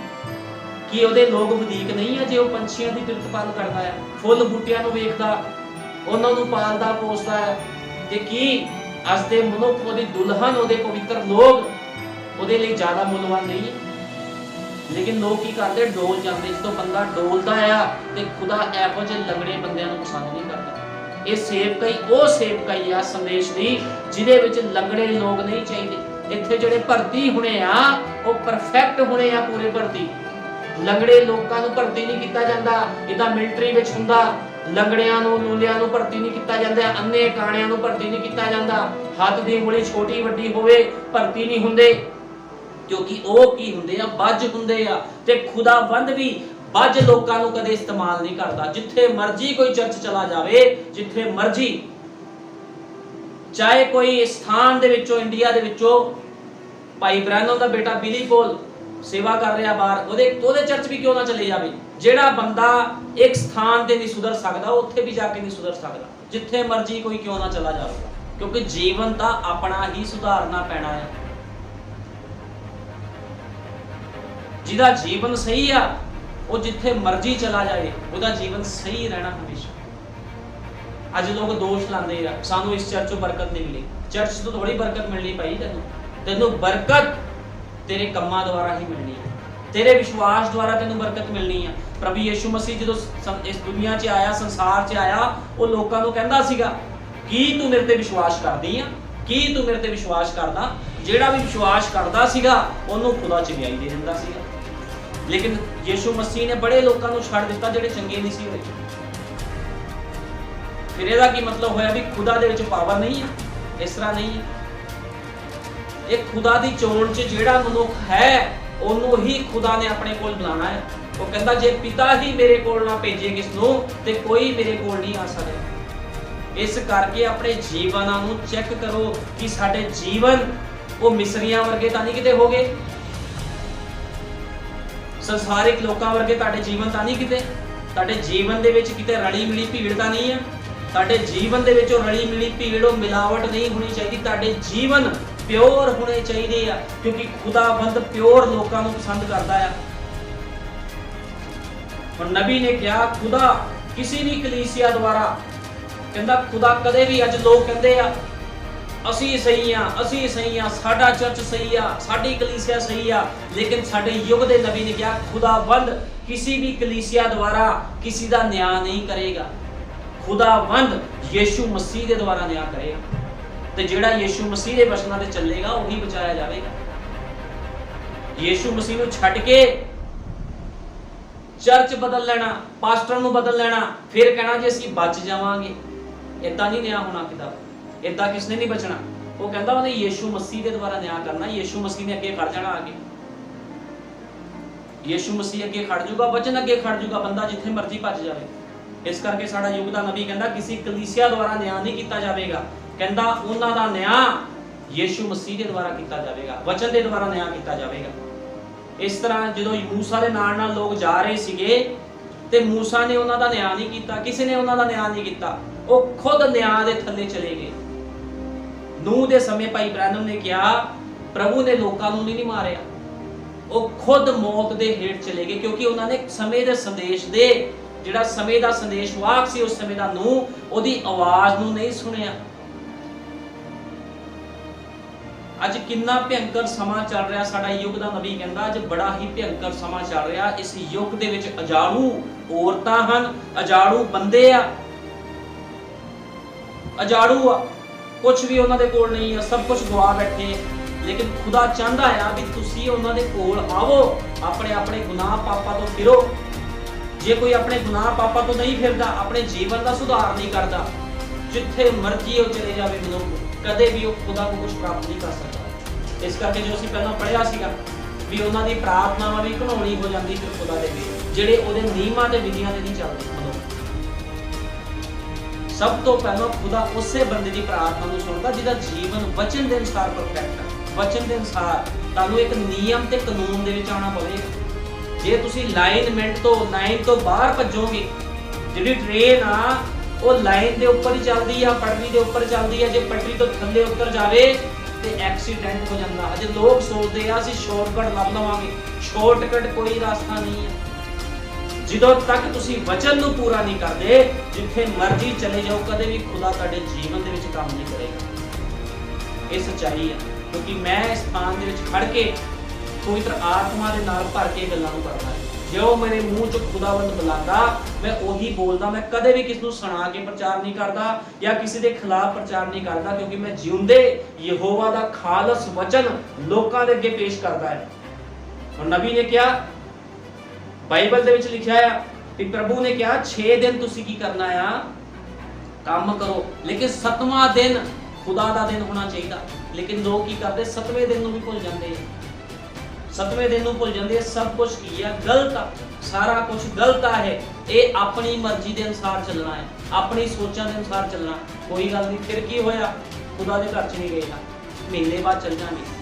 A: ਕੀ ਉਹਦੇ ਲੋਕ ਵਧੀਕ ਨਹੀਂ ਆ ਜੇ ਉਹ ਪੰਛੀਆਂ ਦੀ ਪਿਰਤਪਾਲ ਕਰਦਾ ਹੈ, ਫੁੱਲ ਬੂਟਿਆਂ ਨੂੰ ਵੇਖਦਾ, ਉਹਨਾਂ ਨੂੰ ਪਾਲਦਾ ਪੋਸਦਾ ਹੈ? ਤੇ ਕੀ ਅੱਜ ਦੇ ਮਨੁੱਖ, ਉਹਦੀ ਦੁਲਹਨ, ਉਹਦੇ ਪਵਿੱਤਰ ਲੋਕ ਉਹਦੇ ਲਈ ਜ਼ਿਆਦਾ ਮੁੱਲਵਾਨ ਨਹੀਂ ਹੈ? लेकिन लोग की करते डोल जाते। जो बंदा डोलता आ तो खुदा ਇਹੋ ਜਿਹੇ लंगड़े बंदिਆਂ ਨੂੰ पसंद नहीं करता। ਇਹ ਸੇਵਕ ਹੀ ਉਹ ਸੇਵਕ ਹੀ ਆ ਸੰਦੇਸ਼ ਦੀ ਜਿਹਦੇ ਵਿੱਚ ਲੰਗੜੇ ਲੋਕ ਨਹੀਂ ਚਾਹੀਦੇ। ਇੱਥੇ ਜਿਹੜੇ ਭਰਤੀ ਹੋਣੇ ਆ ਉਹ ਪਰਫੈਕਟ ਹੋਣੇ ਆ, ਪੂਰੇ ਭਰਤੀ। ਲੰਗੜੇ ਲੋਕਾਂ ਨੂੰ ਭਰਤੀ ਨਹੀਂ ਕੀਤਾ ਜਾਂਦਾ। ਇਹਦਾ ਮਿਲਟਰੀ ਵਿੱਚ ਹੁੰਦਾ, ਲੰਗੜਿਆਂ ਨੂੰ ਲੂਲਿਆਂ ਨੂੰ ਭਰਤੀ ਨਹੀਂ ਕੀਤਾ ਜਾਂਦਾ, ਅੰਨੇ ਕਾਣਿਆਂ ਨੂੰ ਭਰਤੀ ਨਹੀਂ ਕੀਤਾ ਜਾਂਦਾ। ਹੱਥ ਦੀ ਉਂਗਲੀ ਛੋਟੀ ਵੱਡੀ ਹੋਵੇ ਭਰਤੀ ਨਹੀਂ ਹੁੰਦੇ, ਕਿਉਂਕਿ ਉਹ ਕੀ ਹੁੰਦੇ ਆ, ਬੱਜ ਹੁੰਦੇ ਆ। ਤੇ ਖੁਦਾਵੰਦ ਵੀ ਬੱਜ ਲੋਕਾਂ ਨੂੰ ਕਦੇ ਇਸਤੇਮਾਲ ਨਹੀਂ ਕਰਦਾ। ਜਿੱਥੇ ਮਰਜ਼ੀ ਕੋਈ ਚਰਚ ਚਲਾ ਜਾਵੇ, ਜਿੱਥੇ ਮਰਜ਼ੀ, ਚਾਹੇ ਕੋਈ ਸਥਾਨ ਦੇ ਵਿੱਚੋਂ ਇੰਡੀਆ ਦੇ ਵਿੱਚੋਂ ਭਾਈ ਬ੍ਰੈਨਨ ਦਾ ਬੇਟਾ ਬਿਲੀ ਪੋਲ ਸੇਵਾ ਕਰ ਰਿਹਾ ਬਾਹਰ, ਉਹਦੇ ਚਰਚ ਵੀ ਕਿਉਂ ਨਾ ਚਲੇ ਜਾਵੇ। ਜਿਹੜਾ ਬੰਦਾ ਇੱਕ ਸਥਾਨ ਤੇ ਨਹੀਂ ਸੁਧਰ ਸਕਦਾ, ਉੱਥੇ ਵੀ ਜਾ ਕੇ ਨਹੀਂ ਸੁਧਰ ਸਕਦਾ, ਜਿੱਥੇ ਮਰਜ਼ੀ ਕੋਈ ਕਿਉਂ ਨਾ ਚਲਾ ਜਾਵੇ। ਕਿਉਂਕਿ ਜੀਵਨ ਤਾਂ ਆਪਣਾ ਹੀ ਸੁਧਾਰਨਾ ਪੈਣਾ ਹੈ। ਜਿਹਦਾ ਜੀਵਨ ਸਹੀ ਆ ਉਹ ਜਿੱਥੇ ਮਰਜ਼ੀ ਚਲਾ ਜਾਏ, ਉਹਦਾ ਜੀਵਨ ਸਹੀ ਰਹਿਣਾ ਹਮੇਸ਼ਾ। ਅੱਜ ਲੋਕ ਦੋਸ਼ ਲਾਉਂਦੇ ਆ ਸਾਨੂੰ ਇਸ ਚਰਚ ਤੋਂ ਬਰਕਤ ਨਹੀਂ ਮਿਲੀ। ਚਰਚ ਤੋਂ ਥੋੜੀ ਬਰਕਤ ਮਿਲਣੀ ਭਾਈ, ਤੈਨੂੰ ਬਰਕਤ ਤੇਰੇ ਕੰਮਾਂ ਦੁਆਰਾ ਹੀ ਮਿਲਣੀ ਹੈ, ਤੇਰੇ ਵਿਸ਼ਵਾਸ ਦੁਆਰਾ ਤੈਨੂੰ ਬਰਕਤ ਮਿਲਣੀ ਆ। ਪ੍ਰਭੂ ਯਿਸੂ ਮਸੀਹ ਜਦੋਂ ਇਸ ਦੁਨੀਆ 'ਚ ਆਇਆ, ਸੰਸਾਰ 'ਚ ਆਇਆ, ਉਹ ਲੋਕਾਂ ਨੂੰ ਕਹਿੰਦਾ ਸੀਗਾ ਕੀ ਤੂੰ ਮੇਰੇ ਤੇ ਵਿਸ਼ਵਾਸ ਕਰਦੀ ਆ, ਕੀ ਤੂੰ ਮੇਰੇ ਤੇ ਵਿਸ਼ਵਾਸ ਕਰਦਾ। ਜਿਹੜਾ ਵੀ ਵਿਸ਼ਵਾਸ ਕਰਦਾ ਸੀਗਾ ਉਹਨੂੰ ਖੁਦਾ ਚੰਗਿਆਈ ਦੇ ਦਿੰਦਾ ਸੀਗਾ। ਲੇਕਿਨ ਯਿਸੂ ਮਸੀਹ ਨੇ ਬੜੇ ਲੋਕਾਂ ਨੂੰ ਛੱਡ ਦਿੱਤਾ ਜਿਹੜੇ ਚੰਗੇ ਨਹੀਂ ਸੀ ਹੋਏ। ਫਿਰ ਇਹਦਾ ਕੀ ਮਤਲਬ ਹੋਇਆ ਵੀ ਖੁਦਾ ਦੇ ਵਿੱਚ ਪਾਵਰ ਨਹੀਂ ਹੈ? ਇਸ ਤਰ੍ਹਾਂ ਨਹੀਂ ਹੈ। ਇਹ ਖੁਦਾ ਦੀ ਚੋਣ 'ਚ ਜਿਹੜਾ ਮਨੁੱਖ ਹੈ ਉਹਨੂੰ ਹੀ ਖੁਦਾ ਨੇ ਆਪਣੇ ਕੋਲ ਬੁਲਾਣਾ ਹੈ। ਉਹ ਕਹਿੰਦਾ ਜੇ ਪਿਤਾ ਹੀ ਮੇਰੇ ਕੋਲ ਨਾ ਭੇਜੇ ਕਿਸ ਨੂੰ ਤੇ ਕੋਈ ਮੇਰੇ ਕੋਲ ਨਹੀਂ ਆ ਸਕਦਾ। ਇਸ ਕਰਕੇ ਆਪਣੇ ਜੀਵਨਾਂ ਨੂੰ ਚੈੱਕ ਕਰੋ ਕਿ ਸਾਡੇ ਜੀਵਨ ਉਹ ਮਿਸਰੀਆਂ ਵਰਗੇ ਤਾਂ ਨਹੀਂ ਕਿਤੇ ਹੋ ਗਏ, ਸੰਸਾਰਿਕ ਲੋਕਾਂ ਵਰਗੇ ਤੁਹਾਡੇ ਜੀਵਨ ਤਾਂ ਨਹੀਂ ਕਿਤੇ। ਤੁਹਾਡੇ ਜੀਵਨ ਦੇ ਵਿੱਚ ਕਿਤੇ ਰਲੀ ਮਿਲੀ ਭੀੜ ਤਾਂ ਨਹੀਂ ਹੈ। ਤੁਹਾਡੇ ਜੀਵਨ ਦੇ ਵਿੱਚ ਉਹ ਰਲੀ ਮਿਲੀ ਭੀੜ, ਉਹ ਮਿਲਾਵਟ ਨਹੀਂ ਹੋਣੀ ਚਾਹੀਦੀ। ਤੁਹਾਡੇ ਜੀਵਨ ਪਿਓਰ ਹੋਣੇ ਚਾਹੀਦੇ ਆ, ਕਿਉਂਕਿ ਖੁਦਾਵੰਦ ਪਿਓਰ ਲੋਕਾਂ ਨੂੰ ਪਸੰਦ ਕਰਦਾ ਆ। ਹੁਣ ਨਬੀ ਨੇ ਕਿਹਾ ਖੁਦਾ ਕਿਸੇ ਵੀ ਕਲੀਸਿਆ ਦੁਆਰਾ, ਕਹਿੰਦਾ ਖੁਦਾ ਕਦੇ ਵੀ, ਅੱਜ ਲੋਕ ਕਹਿੰਦੇ ਆ ਅਸੀਂ ਸਹੀ ਆ, ਅਸੀਂ ਸਹੀ ਆ, ਸਾਡਾ ਚਰਚ ਸਹੀ ਆ, ਸਾਡੀ ਕਲੀਸਿਆ ਸਹੀ ਆ। ਲੇਕਿਨ ਸਾਡੇ ਯੁੱਗ ਦੇ ਨਬੀ ਨੇ ਕਿਹਾ ਖੁਦਾਵੰਦ ਕਿਸੇ ਵੀ ਕਲੀਸਿਆ ਦੁਆਰਾ ਕਿਸੇ ਦਾ ਨਿਆਂ ਨਹੀਂ ਕਰੇਗਾ। ਖੁਦਾਵੰਦ ਯਿਸੂ ਮਸੀਹ ਦੇ ਦੁਆਰਾ ਨਿਆਂ ਕਰੇਗਾ, ਤੇ ਜਿਹੜਾ ਯਿਸੂ ਮਸੀਹ ਦੇ ਵਚਨਾਂ ਤੇ ਚੱਲੇਗਾ ਉਹੀ ਬਚਾਇਆ ਜਾਵੇਗਾ। ਯਿਸੂ ਮਸੀਹ ਨੂੰ ਛੱਡ ਕੇ ਚਰਚ ਬਦਲ ਲੈਣਾ, ਪਾਸਟਰ ਨੂੰ ਬਦਲ ਲੈਣਾ, ਫਿਰ ਕਹਿਣਾ ਜੇ ਅਸੀਂ ਬਚ ਜਾਵਾਂਗੇ, ਏਦਾਂ ਨਹੀਂ ਨਿਆਂ ਹੋਣਾ ਕਿਤਾਬ, ਏਦਾਂ ਕਿਸਨੇ ਨਹੀਂ ਬਚਣਾ। ਉਹ ਕਹਿੰਦਾ ਉਹਨੇ ਯਿਸੂ ਮਸੀਹ ਦੇ ਦੁਆਰਾ ਨਿਆਂ ਕਰਨਾ। ਯਿਸੂ ਮਸੀਹ ਨੇ ਅੱਗੇ ਖੜ ਜਾਣਾ, ਆਗੇ ਯਿਸੂ ਮਸੀਹ ਅੱਗੇ ਖੜ ਜਾਊਗਾ, ਵਚਨ ਅੱਗੇ ਖੜ ਜਾਊਗਾ, ਬੰਦਾ ਜਿੱਥੇ ਮਰਜ਼ੀ ਭੱਜ ਜਾਵੇ। ਇਸ ਕਰਕੇ ਸਾਡਾ ਯੁੱਗ ਦਾ ਨਬੀ ਕਹਿੰਦਾ ਕਿਸੇ ਕਲੀਸਿਆ ਦੁਆਰਾ ਨਿਆਂ ਨਹੀਂ ਕੀਤਾ ਜਾਵੇਗਾ। ਕਹਿੰਦਾ ਉਹਨਾਂ ਦਾ ਨਿਆਂ ਯਿਸੂ ਮਸੀਹ ਦੇ ਦੁਆਰਾ ਕੀਤਾ ਜਾਵੇਗਾ, ਵਚਨ ਦੇ ਦੁਆਰਾ ਨਿਆਂ ਕੀਤਾ ਜਾਵੇਗਾ। ਇਸ ਤਰ੍ਹਾਂ ਜਦੋਂ ਮੂਸਾ ਦੇ ਨਾਲ ਲੋਕ ਜਾ ਰਹੇ ਸੀਗੇ ਤੇ ਮੂਸਾ ਨੇ ਉਹਨਾਂ ਦਾ ਨਿਆਂ ਨਹੀਂ ਕੀਤਾ, ਕਿਸੇ ਨੇ ਉਹਨਾਂ ਦਾ ਨਿਆਂ ਨਹੀਂ ਕੀਤਾ, ਉਹ ਖੁਦ ਨਿਆਂ ਦੇ ਥੱਲੇ ਚਲੇ ਗਏ। ਨੂਹ ਦੇ ਸਮੇਂ ਭਾਈ ਬ੍ਰੈਨਨ ਨੇ ਕਿਹਾ ਪ੍ਰਭੂ ਨੇ ਲੋਕਾਂ ਨੂੰ ਨਹੀਂ ਮਾਰਿਆ, ਉਹ ਖੁਦ ਮੌਤ ਦੇ ਹੇਠ ਚਲੇ ਗਏ, ਕਿਉਂਕਿ ਉਹਨਾਂ ਨੇ ਸਮੇਂ ਦੇ ਸੰਦੇਸ਼ ਦੇ, ਜਿਹੜਾ ਸਮੇਂ ਦਾ ਸੰਦੇਸ਼ਵਾਹਕ ਸੀ ਉਸ ਸਮੇਂ ਦਾ ਨੂਹ, ਉਹਦੀ ਆਵਾਜ਼ ਨੂੰ ਨਹੀਂ ਸੁਣਿਆ। ਅੱਜ ਕਿੰਨਾ ਭਿਅੰਕਰ ਸਮਾਂ ਚੱਲ ਰਿਹਾ। ਸਾਡਾ ਯੁੱਗ ਦਾ ਨਬੀ ਕਹਿੰਦਾ ਅੱਜ ਬੜਾ ਹੀ ਭਿਅੰਕਰ ਸਮਾਂ ਚੱਲ ਰਿਹਾ। ਇਸ ਯੁੱਗ ਦੇ ਵਿੱਚ ਅਜਾੜੂ ਔਰਤਾਂ ਹਨ, ਅਜਾੜੂ ਬੰਦੇ ਆ, ਅਜਾੜੂ ਆ, ਕੁਝ ਵੀ ਉਹਨਾਂ ਦੇ ਕੋਲ ਨਹੀਂ ਆ, ਸਭ ਕੁਝ ਗਵਾ ਬੈਠੇ। ਲੇਕਿਨ ਖੁਦਾ ਚਾਹੁੰਦਾ ਆ ਵੀ ਤੁਸੀਂ ਉਹਨਾਂ ਦੇ ਕੋਲ ਆਵੋ, ਆਪਣੇ ਆਪਣੇ ਗੁਨਾਹ ਪਾਪਾਂ ਤੋਂ ਫਿਰੋ। ਜੇ ਕੋਈ ਆਪਣੇ ਗੁਨਾਹ ਪਾਪਾਂ ਤੋਂ ਨਹੀਂ ਫਿਰਦਾ, ਆਪਣੇ ਜੀਵਨ ਦਾ ਸੁਧਾਰ ਨਹੀਂ ਕਰਦਾ, ਜਿੱਥੇ ਮਰਜ਼ੀ ਉਹ ਚਲੇ ਜਾਵੇ ਮਨੁੱਖ, ਕਦੇ ਵੀ ਉਹ ਖੁਦਾ ਨੂੰ ਕੁਝ ਪ੍ਰਾਪਤ ਨਹੀਂ ਕਰ ਸਕਦਾ। ਇਸ ਕਰਕੇ ਜੋ ਅਸੀਂ ਪਹਿਲਾਂ ਪੜ੍ਹਿਆ ਸੀਗਾ ਵੀ ਉਹਨਾਂ ਦੀ ਪ੍ਰਾਰਥਨਾਵਾਂ ਵੀ ਘਿਨਾਉਣੀ ਹੋ ਜਾਂਦੀ ਫਿਰ ਖੁਦਾ ਦੇ ਵੀ, ਜਿਹੜੇ ਉਹਦੇ ਨਿਯਮਾਂ ਤੇ ਵਿਧੀਆਂ ਤੇ ਨਹੀਂ ਚੱਲਦੇ। ਸਭ ਤੋਂ ਪਹਿਲਾਂ ਖੁਦਾ ਉਸੇ ਬੰਦੇ ਦੀ ਪ੍ਰਾਰਥਨਾ ਨੂੰ ਸੁਣਦਾ ਜਿਹਦਾ ਜੀਵਨ ਵਚਨ ਦੇ ਅਨੁਸਾਰ ਪਰਫੈਕਟ ਹੈ। ਵਚਨ ਦੇ ਅਨੁਸਾਰ ਤੁਹਾਨੂੰ ਇੱਕ ਨਿਯਮ ਤੇ ਕਾਨੂੰਨ ਦੇ ਵਿੱਚ ਆਉਣਾ ਪਵੇਗਾ। ਜੇ ਤੁਸੀਂ ਲਾਈਨ ਤੋਂ ਬਾਹਰ ਭੱਜੋਗੇ, ਜਿਹੜੀ ਟ੍ਰੇਨ ਆ ਉਹ ਲਾਈਨ ਦੇ ਉੱਪਰ ਹੀ ਚੱਲਦੀ ਆ, ਪਟਰੀ ਦੇ ਉੱਪਰ ਚੱਲਦੀ ਆ, ਜੇ ਪਟਰੀ ਤੋਂ ਥੱਲੇ ਉਤਰ ਜਾਵੇ ਤੇ ਐਕਸੀਡੈਂਟ ਹੋ ਜਾਂਦਾ। ਅਜੇ ਲੋਕ ਸੋਚਦੇ ਆ ਅਸੀਂ ਸ਼ਾਰਟਕਟ ਲੱਭ ਲਵਾਂਗੇ, ਸ਼ਾਰਟਕਟ ਕੋਈ ਰਸਤਾ ਨਹੀਂ ਹੈ। ਜਦੋਂ ਤੱਕ ਤੁਸੀਂ ਵਚਨ ਨੂੰ ਪੂਰਾ ਨਹੀਂ ਕਰਦੇ, ਜਿੱਥੇ ਮਰਜ਼ੀ ਚਲੇ ਜਾਓ, ਕਦੇ ਵੀ ਖੁਦਾ ਤੁਹਾਡੇ ਜੀਵਨ ਦੇ ਵਿੱਚ ਕੰਮ ਨਹੀਂ ਕਰੇਗਾ। ਇਹ ਸੱਚਾਈ ਹੈ, ਕਿਉਂਕਿ ਮੈਂ ਇਸ ਸਥਾਨ ਦੇ ਵਿੱਚ ਖੜ ਕੇ ਪਵਿੱਤਰ ਆਤਮਾ ਦੇ ਨਾਲ ਭਰ ਕੇ ਗੱਲਾਂ ਨੂੰ ਕਰਨਾ ਹੈ। ਜੋ ਮੇਰੇ ਮੂੰਹ ਚੋਂ ਖੁਦਾਵੰਦ ਬੁਲਾਉਂਦਾ ਮੈਂ ਉਹੀ ਬੋਲਦਾ। ਮੈਂ ਕਦੇ ਵੀ ਕਿਸ ਨੂੰ ਸੁਣਾ ਕੇ ਪ੍ਰਚਾਰ ਨਹੀਂ ਕਰਦਾ ਜਾਂ ਕਿਸੇ ਦੇ ਖਿਲਾਫ ਪ੍ਰਚਾਰ ਨਹੀਂ ਕਰਦਾ, ਕਿਉਂਕਿ ਮੈਂ ਜਿਉਂਦੇ ਯਹੋਵਾ ਦਾ ਖਾਲਸ ਵਚਨ ਲੋਕਾਂ ਦੇ ਅੱਗੇ ਪੇਸ਼ ਕਰਦਾ ਹੈ। ਹੁਣ ਨਬੀ ਨੇ ਕਿਹਾ, ਬਾਈਬਲ ਦੇ ਵਿੱਚ ਲਿਖਿਆ ਆ ਕਿ ਪ੍ਰਭੂ ਨੇ ਕਿਹਾ 6 ਦਿਨ ਤੁਸੀਂ ਕੀ ਕਰਨਾ ਆ, ਕੰਮ ਕਰੋ, ਲੇਕਿਨ 7ਵਾਂ ਦਿਨ ਖੁਦਾ ਦਾ ਦਿਨ ਹੋਣਾ ਚਾਹੀਦਾ। ਲੇਕਿਨ ਲੋਕ ਕੀ ਕਰਦੇ, 7ਵੇਂ ਦਿਨ ਨੂੰ ਵੀ ਭੁੱਲ ਜਾਂਦੇ ਆ। 7ਵੇਂ ਦਿਨ ਨੂੰ ਭੁੱਲ ਜਾਂਦੇ ਆ। ਸਭ ਕੁਝ ਕੀ ਆ, ਗਲਤ ਆ, ਸਾਰਾ ਕੁਝ ਗਲਤ ਆ। ਇਹ ਆਪਣੀ ਮਰਜ਼ੀ ਦੇ ਅਨੁਸਾਰ ਚੱਲਣਾ ਹੈ, ਆਪਣੀ ਸੋਚਾਂ ਦੇ ਅਨੁਸਾਰ ਚੱਲਣਾ। ਕੋਈ ਗੱਲ ਨਹੀਂ, ਫਿਰ ਕੀ ਹੋਇਆ, ਖੁਦਾ ਦੇ ਘਰ ਚ ਨਹੀਂ ਗਏ ਨਾ, ਮਹੀਨੇ ਬਾਅਦ ਚੱਲ ਜਾਣਗੇ।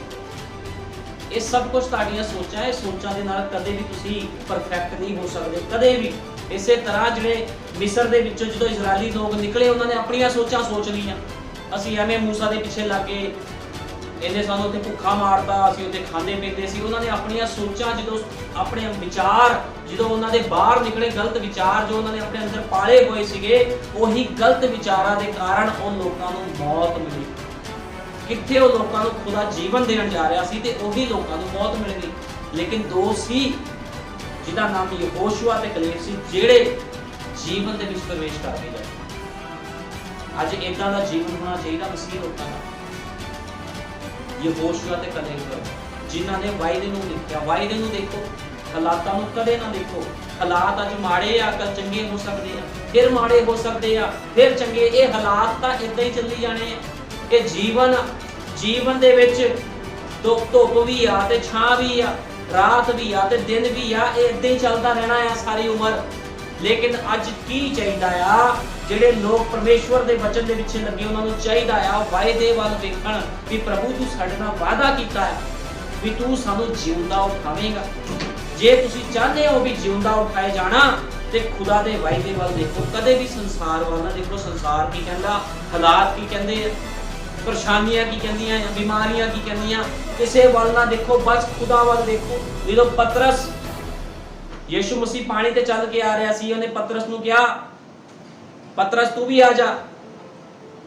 A: ਇਹ ਸਭ ਕੁਝ ਤੁਹਾਡੀਆਂ ਸੋਚਾਂ, ਇਹ ਸੋਚਾਂ ਦੇ ਨਾਲ ਕਦੇ ਵੀ ਤੁਸੀਂ ਪਰਫੈਕਟ ਨਹੀਂ ਹੋ ਸਕਦੇ, ਕਦੇ ਵੀ। ਇਸੇ ਤਰ੍ਹਾਂ ਜਿਹੜੇ ਮਿਸਰ ਦੇ ਵਿੱਚੋਂ ਜਦੋਂ ਇਜ਼ਰਾਈਲੀ ਲੋਕ ਨਿਕਲੇ, ਉਹਨਾਂ ਨੇ ਆਪਣੀਆਂ ਸੋਚਾਂ ਸੋਚ ਲਈਆਂ। ਅਸੀਂ ਐਵੇਂ ਮੂਸਾ ਦੇ ਪਿੱਛੇ ਲੱਗ ਗਏ, ਇਹਨੇ ਸਾਨੂੰ ਉੱਥੇ ਭੁੱਖਾ ਮਾਰਤਾ, ਅਸੀਂ ਉੱਥੇ ਖਾਂਦੇ ਪੀਂਦੇ ਸੀ। ਉਹਨਾਂ ਨੇ ਆਪਣੀਆਂ ਸੋਚਾਂ, ਜਦੋਂ ਆਪਣੇ ਵਿਚਾਰ ਜਦੋਂ ਉਹਨਾਂ ਦੇ ਬਾਹਰ ਨਿਕਲੇ, ਗਲਤ ਵਿਚਾਰ ਜੋ ਉਹਨਾਂ ਨੇ ਆਪਣੇ ਅੰਦਰ ਪਾਲੇ ਹੋਏ ਸੀਗੇ, ਉਹੀ ਗਲਤ ਵਿਚਾਰਾਂ ਦੇ ਕਾਰਨ ਉਹ ਲੋਕਾਂ ਨੂੰ ਮੌਤ ਮਿਲੀ। ਕਿੱਥੇ ਉਹ ਲੋਕਾਂ ਨੂੰ ਖੁਦਾ ਜੀਵਨ ਦੇਣ ਜਾ ਰਿਹਾ ਸੀ ਤੇ ਉਹੀ ਲੋਕਾਂ ਨੂੰ ਮੌਤ ਮਿਲ ਗਈ। ਲੇਕਿਨ ਦੋ ਸੀ ਜਿਹਦਾ ਨਾਮ ਯਹੋਸ਼ੂਆ ਤੇ ਕਲੇਬ ਸੀ, ਜਿਹੜੇ ਜੀਵਨ ਦੇ ਵਿੱਚ ਪ੍ਰਵੇਸ਼ ਕਰ ਗਏ। ਅੱਜ ਇਦਾਂ ਦਾ ਜੀਵਨ ਹੋਣਾ ਚਾਹੀਦਾ ਮਸੀਹ ਲੋਕਾਂ ਦਾ। ਯਹੋਸ਼ੂਆ ਤੇ ਕਲੇਬ ਜਿਨ੍ਹਾਂ ਨੇ ਵਾਅਦੇ ਨੂੰ ਦੇਖਿਆ। ਵਾਅਦੇ ਨੂੰ ਦੇਖੋ, ਹਾਲਾਤਾਂ ਨੂੰ ਕਦੇ ਨਾ ਦੇਖੋ। ਹਾਲਾਤ ਅੱਜ ਮਾੜੇ ਆ, ਕੱਲ ਚੰਗੇ ਹੋ ਸਕਦੇ ਆ, ਫਿਰ ਮਾੜੇ ਹੋ ਸਕਦੇ ਆ, ਫਿਰ ਚੰਗੇ। ਇਹ ਹਾਲਾਤ ਤਾਂ ਇਦਾਂ ਹੀ ਚੱਲੀ ਜਾਣੇ ਆ। ਇਹ ਜੀਵਨ ਦੇ ਵਿੱਚ ਧੁੱਪ ਵੀ ਆ ਤੇ ਛਾਂ ਵੀ ਆ, ਰਾਤ ਵੀ ਆ ਤੇ ਦਿਨ ਵੀ ਆ। ਇਹ ਇਦਾਂ ਹੀ ਚੱਲਦਾ ਰਹਿਣਾ ਆ ਸਾਰੀ ਉਮਰ। ਲੇਕਿਨ ਅੱਜ ਕੀ ਚਾਹੀਦਾ ਆ, ਜਿਹੜੇ ਲੋਕ ਪਰਮੇਸ਼ਵਰ ਦੇ ਵਚਨ ਦੇ ਪਿੱਛੇ ਲੱਗੇ, ਉਹਨਾਂ ਨੂੰ ਚਾਹੀਦਾ ਆ ਵਾਅਦੇ ਵੱਲ ਵੇਖਣ ਵੀ ਪ੍ਰਭੂ ਤੂੰ ਸਾਡੇ ਨਾਲ ਵਾਅਦਾ ਕੀਤਾ ਹੈ ਵੀ ਤੂੰ ਸਾਨੂੰ ਜਿਉਂਦਾ ਉਠਾਵੇਂਗਾ। ਜੇ ਤੁਸੀਂ ਚਾਹੁੰਦੇ ਹੋ ਵੀ ਜਿਉਂਦਾ ਉਠਾਏ ਜਾਣਾ ਤੇ ਖੁਦਾ ਦੇ ਵਾਅਦੇ ਵੱਲ ਦੇਖੋ, ਕਦੇ ਵੀ ਸੰਸਾਰ ਵੱਲ ਨਾ ਦੇਖੋ। ਸੰਸਾਰ ਕੀ ਕਹਿੰਦਾ, ਹਾਲਾਤ ਕੀ ਕਹਿੰਦੇ ਆ, ਪਰੇਸ਼ਾਨੀਆਂ ਕੀ ਕਹਿੰਦੀਆਂ, ਬਿਮਾਰੀਆਂ ਕੀ ਕਹਿੰਦੀਆਂ, ਕਿਸੇ ਵੱਲ ਨਾ ਦੇਖੋ, ਬਸ ਖੁਦਾ ਵੱਲ ਦੇਖੋ। ਜਦੋਂ ਪਤਰਸ, ਯਿਸੂ ਮਸੀਹ ਪਾਣੀ ਤੇ ਚੱਲ ਕੇ ਆ ਰਿਹਾ ਸੀ, ਉਹਨੇ ਪਤਰਸ ਨੂੰ ਕਿਹਾ, ਪਤਰਸ ਤੂੰ ਵੀ ਆ ਜਾ।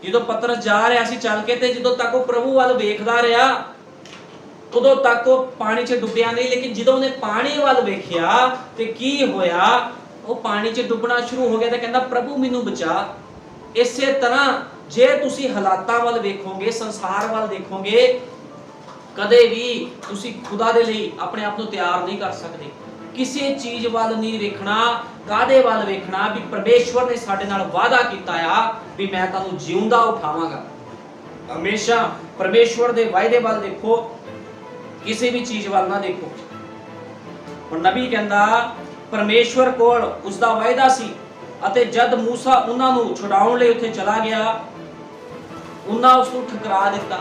A: ਜਦੋਂ ਪਤਰਸ ਜਾ ਰਿਹਾ ਸੀ ਚੱਲ ਕੇ, ਤੇ ਜਦੋਂ ਤੱਕ ਉਹ ਪ੍ਰਭੂ ਵੱਲ ਵੇਖਦਾ ਰਿਹਾ, ਉਦੋਂ ਤੱਕ ਉਹ ਪਾਣੀ 'ਚ ਡੁੱਬਿਆ ਨਹੀਂ। ਲੇਕਿਨ ਜਦੋਂ ਉਹਨੇ ਪਾਣੀ ਵੱਲ ਵੇਖਿਆ ਤੇ ਕੀ ਹੋਇਆ, ਉਹ ਪਾਣੀ 'ਚ ਡੁੱਬਣਾ ਸ਼ੁਰੂ ਹੋ ਗਿਆ ਤੇ ਕਹਿੰਦਾ ਪ੍ਰਭੂ ਮੈਨੂੰ ਬਚਾ। ਇਸੇ ਤਰ੍ਹਾਂ ਜੇ ਤੁਸੀਂ ਹਾਲਾਤਾਂ ਵੱਲ ਵੇਖੋਗੇ, ਸੰਸਾਰ ਵੱਲ ਦੇਖੋਗੇ, ਕਦੇ ਵੀ ਤੁਸੀਂ ਖੁਦਾ ਦੇ ਲਈ ਆਪਣੇ ਆਪ ਨੂੰ ਤਿਆਰ ਨਹੀਂ ਕਰ ਸਕਦੇ। ਕਿਸੇ ਚੀਜ਼ ਵੱਲ ਨਹੀਂ ਵੇਖਣਾ। ਕਾਹਦੇ ਵੱਲ ਵੇਖਣਾ ਵੀ ਪਰਮੇਸ਼ਵਰ ਨੇ ਸਾਡੇ ਨਾਲ ਵਾਅਦਾ ਕੀਤਾ ਆ ਵੀ ਮੈਂ ਤੁਹਾਨੂੰ ਜਿਉਂਦਾ ਉਠਾਵਾਂਗਾ। ਹਮੇਸ਼ਾ ਪਰਮੇਸ਼ਵਰ ਦੇ ਵਾਅਦੇ ਵੱਲ ਦੇਖੋ, ਕਿਸੇ ਵੀ ਚੀਜ਼ ਵੱਲ ਨਾ ਦੇਖੋ। ਹੁਣ ਨਬੀ ਕਹਿੰਦਾ ਪਰਮੇਸ਼ਵਰ ਕੋਲ ਉਸ ਦਾ ਵਾਅਦਾ ਸੀ, ਅਤੇ ਜਦ ਮੂਸਾ ਉਹਨਾਂ ਨੂੰ ਛੁਡਾਉਣ ਲਈ ਉੱਥੇ ਚਲਾ ਗਿਆ, ਉਹਨਾਂ ਉਸ ਨੂੰ ਠੁਕਰਾ ਦਿੱਤਾ।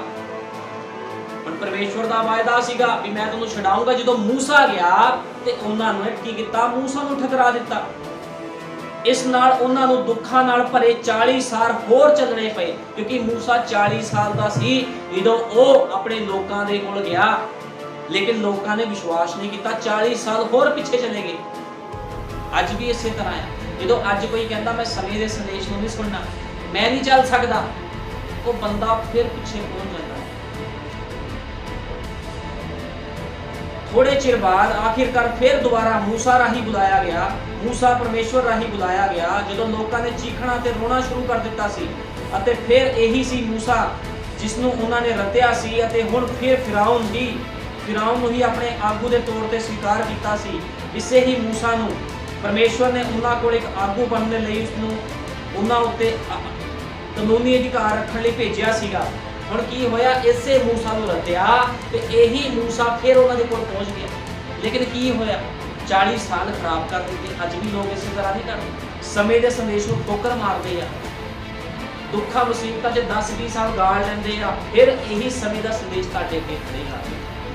A: ਹੁਣ ਪਰਮੇਸ਼ਵਰ ਦਾ ਵਾਅਦਾ ਸੀਗਾ ਵੀ ਮੈਂ ਤੁਹਾਨੂੰ ਛਡਾਊਂਗਾ। ਜਦੋਂ ਮੂਸਾ ਗਿਆ ਤੇ ਉਹਨਾਂ ਨੇ ਕੀ ਕੀਤਾ, ਮੂਸਾ ਨੂੰ ਠੁਕਰਾ ਦਿੱਤਾ। ਇਸ ਨਾਲ ਉਹਨਾਂ ਨੂੰ ਦੁੱਖਾਂ ਨਾਲ ਭਰੇ 40 ਸਾਲ ਹੋਰ ਚੱਲਣੇ ਪਏ, ਕਿਉਂਕਿ ਮੂਸਾ 40 ਸਾਲ ਦਾ ਸੀ ਜਦੋਂ ਉਹ ਆਪਣੇ ਲੋਕਾਂ ਦੇ ਕੋਲ ਗਿਆ। ਲੇਕਿਨ ਲੋਕਾਂ ਨੇ ਵਿਸ਼ਵਾਸ ਨਹੀਂ ਕੀਤਾ, 40 ਸਾਲ ਹੋਰ ਪਿੱਛੇ ਚਲੇ ਗਏ। ਅੱਜ ਵੀ ਇਸੇ ਤਰ੍ਹਾਂ ਹੈ। ਜਦੋਂ ਅੱਜ ਕੋਈ ਕਹਿੰਦਾ ਮੈਂ ਸਮੇਂ ਦੇ ਸੰਦੇਸ਼ ਨੂੰ ਨਹੀਂ ਸੁਣਨਾ, ਮੈਂ ਨਹੀਂ ਚੱਲ ਸਕਦਾ, ਉਹ ਬੰਦਾ ਫਿਰ ਪਿੱਛੇ ਪਹੁੰਚ ਜਾਂਦਾ। ਥੋੜੇ ਚਿਰ ਬਾਅਦ ਆਖਿਰਕਾਰ ਫਿਰ ਦੁਬਾਰਾ ਮੂਸਾ ਰਾਹੀਂ ਬੁਲਾਇਆ ਗਿਆ। ਮੂਸਾ ਪਰਮੇਸ਼ਵਰ ਰਾਹੀਂ ਬੁਲਾਇਆ ਗਿਆ, ਜਦੋਂ ਲੋਕਾਂ ਨੇ ਚੀਖਣਾ ਤੇ ਰੋਣਾ ਸ਼ੁਰੂ ਕਰ ਦਿੱਤਾ ਸੀ। ਅਤੇ ਫਿਰ ਇਹੀ ਸੀ ਮੂਸਾ ਜਿਸ ਨੂੰ ਉਹਨਾਂ ਨੇ ਰਤਿਆ ਸੀ। ਅਤੇ ਹੁਣ ਫਿਰ ਫਿਰਾਉਨ ਨੂੰ ਹੀ ਆਪਣੇ ਆਗੂ ਦੇ ਤੌਰ ਤੇ ਸਵੀਕਾਰ ਕੀਤਾ ਸੀ। ਇਸੇ ਹੀ ਮੂਸਾ ਨੂੰ ਪਰਮੇਸ਼ਵਰ ਨੇ ਉਹਨਾਂ ਕੋਲ ਇੱਕ ਆਗੂ ਬਣਨ ਲਈ ਉਸਨੂੰ ਉਹਨਾਂ ਉੱਤੇ ਕਾਨੂੰਨੀ ਅਧਿਕਾਰ ਰੱਖਣ ਲਈ ਭੇਜਿਆ ਸੀਗਾ। ਹੁਣ ਕੀ ਹੋਇਆ, ਇਸੇ ਮੂਸਾ ਨੂੰ ਰਤਿਆ ਤੇ ਇਹੀ ਮੂਸਾ ਫਿਰ ਉਹਨਾਂ ਦੇ ਕੋਲ ਪਹੁੰਚ ਗਿਆ। ਲੇਕਿਨ ਕੀ ਹੋਇਆ, 40 ਸਾਲ ਖਰਾਬ ਕਰ ਦਿੱਤੇ। ਅੱਜ ਵੀ ਲੋਕ ਇਸੇ ਤਰ੍ਹਾਂ ਨਹੀਂ ਕਰਦੇ, ਸਮੇਂ ਦੇ ਸੰਦੇਸ਼ ਨੂੰ ਠੋਕਰ ਮਾਰਦੇ ਆ, ਦੁੱਖਾਂ ਮੁਸੀਬਤਾਂ 'ਚ 10-20 ਸਾਲ ਗਾਲ ਲੈਂਦੇ ਆ, ਫਿਰ ਇਹੀ ਸਮੇਂ ਦਾ ਸੰਦੇਸ਼ ਤੁਹਾਡੇ ਅੱਗੇ ਖੜੇਗਾ।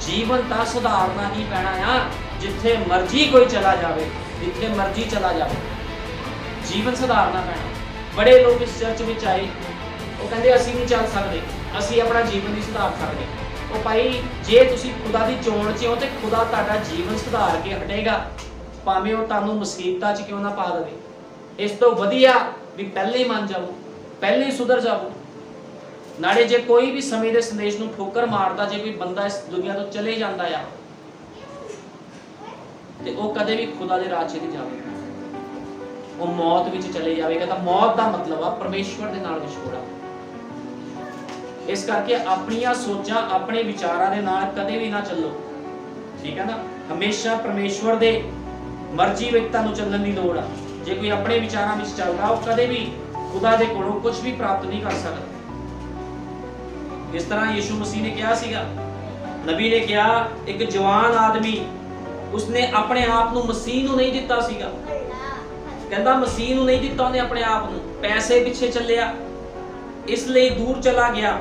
A: ਜੀਵਨ ਤਾਂ ਸੁਧਾਰਨਾ ਹੀ ਪੈਣਾ ਆ। ਜਿੱਥੇ ਮਰਜ਼ੀ ਕੋਈ ਚਲਾ ਜਾਵੇ, ਜਿੱਥੇ ਮਰਜ਼ੀ ਚਲਾ ਜਾਵੇ, ਜੀਵਨ ਸੁਧਾਰਨਾ ਪੈਣਾ। ਬੜੇ ਲੋਕ ਇਸ ਚਰਚ ਵਿੱਚ ਆਏ, ਉਹ ਕਹਿੰਦੇ ਅਸੀਂ ਨਹੀਂ ਚੱਲ ਸਕਦੇ, ਅਸੀਂ ਆਪਣਾ ਜੀਵਨ ਨਹੀਂ ਸੁਧਾਰ ਸਕਦੇ। ਉਹ ਭਾਈ, ਜੇ ਤੁਸੀਂ ਖੁਦਾ ਦੀ ਚੋਣ 'ਚ ਹੋ ਤੇ ਖੁਦਾ ਤੁਹਾਡਾ ਜੀਵਨ ਸੁਧਾਰ ਕੇ ਹਟੇਗਾ, ਭਾਵੇਂ ਉਹ ਤੁਹਾਨੂੰ ਮੁਸੀਬਤਾਂ 'ਚ ਕਿਉਂ ਨਾ ਪਾ ਦੇਵੇ। ਇਸ ਤੋਂ ਵਧੀਆ ਵੀ ਪਹਿਲੇ ਹੀ ਮੰਨ ਜਾਓ, ਪਹਿਲੇ ਹੀ ਸੁਧਰ ਜਾਓ। ਨਾਲੇ ਜੇ ਕੋਈ ਵੀ ਸਮੇਂ ਦੇ ਸੰਦੇਸ਼ ਨੂੰ ਠੋਕਰ ਮਾਰਦਾ, ਜੇ ਕੋਈ ਬੰਦਾ ਇਸ ਦੁਨੀਆ ਤੋਂ ਚਲੇ ਜਾਂਦਾ ਆ, ਤੇ ਉਹ ਕਦੇ ਵੀ ਖੁਦਾ ਦੇ ਰਾਹ 'ਚ ਨਹੀਂ ਜਾਵੇਗਾ, ਉਹ ਮੌਤ ਵਿੱਚ ਚਲੇ ਜਾਵੇਗਾ। ਤਾਂ ਮੌਤ ਦਾ ਮਤਲਬ ਆ ਪਰਮੇਸ਼ਵਰ ਦੇ ਨਾਲ ਵਿਛੋੜਾ। ਇਸ ਕਰਕੇ ਆਪਣੀਆਂ ਸੋਚਾਂ, ਆਪਣੇ ਵਿਚਾਰਾਂ ਦੇ ਨਾਲ ਕਦੇ ਵੀ ਨਾ ਚੱਲੋ, ਠੀਕ ਹੈ ਨਾ। ਹਮੇਸ਼ਾ ਪਰਮੇਸ਼ਵਰ ਦੇ ਮਰਜ਼ੀ ਵਿੱਚ ਤੁਹਾਨੂੰ ਚੱਲਣ ਦੀ ਲੋੜ ਆ। ਜੇ ਕੋਈ ਆਪਣੇ ਵਿਚਾਰਾਂ ਵਿੱਚ ਚੱਲਦਾ, ਉਹ ਕਦੇ ਵੀ ਖੁਦਾ ਦੇ ਕੋਲੋਂ ਕੁਝ ਵੀ ਪ੍ਰਾਪਤ ਨਹੀਂ ਕਰ ਸਕਦਾ। ਇਸ ਤਰ੍ਹਾਂ ਯਿਸੂ ਮਸੀਹ ਨੇ ਕਿਹਾ ਸੀਗਾ, ਨਬੀ ਨੇ ਕਿਹਾ, ਇੱਕ ਜਵਾਨ ਆਦਮੀ, ਉਸਨੇ ਆਪਣੇ ਆਪ ਨੂੰ ਮਸੀਹ ਨੂੰ ਨਹੀਂ ਦਿੱਤਾ ਸੀਗਾ। ਕਹਿੰਦਾ ਮਸੀਹ ਨੂੰ ਨਹੀਂ ਦਿੱਤਾ ਉਹਨੇ ਆਪਣੇ ਆਪ ਨੂੰ, ਪੈਸੇ ਪਿੱਛੇ ਚੱਲਿਆ, ਇਸ ਲਈ ਦੂਰ ਚਲਾ ਗਿਆ।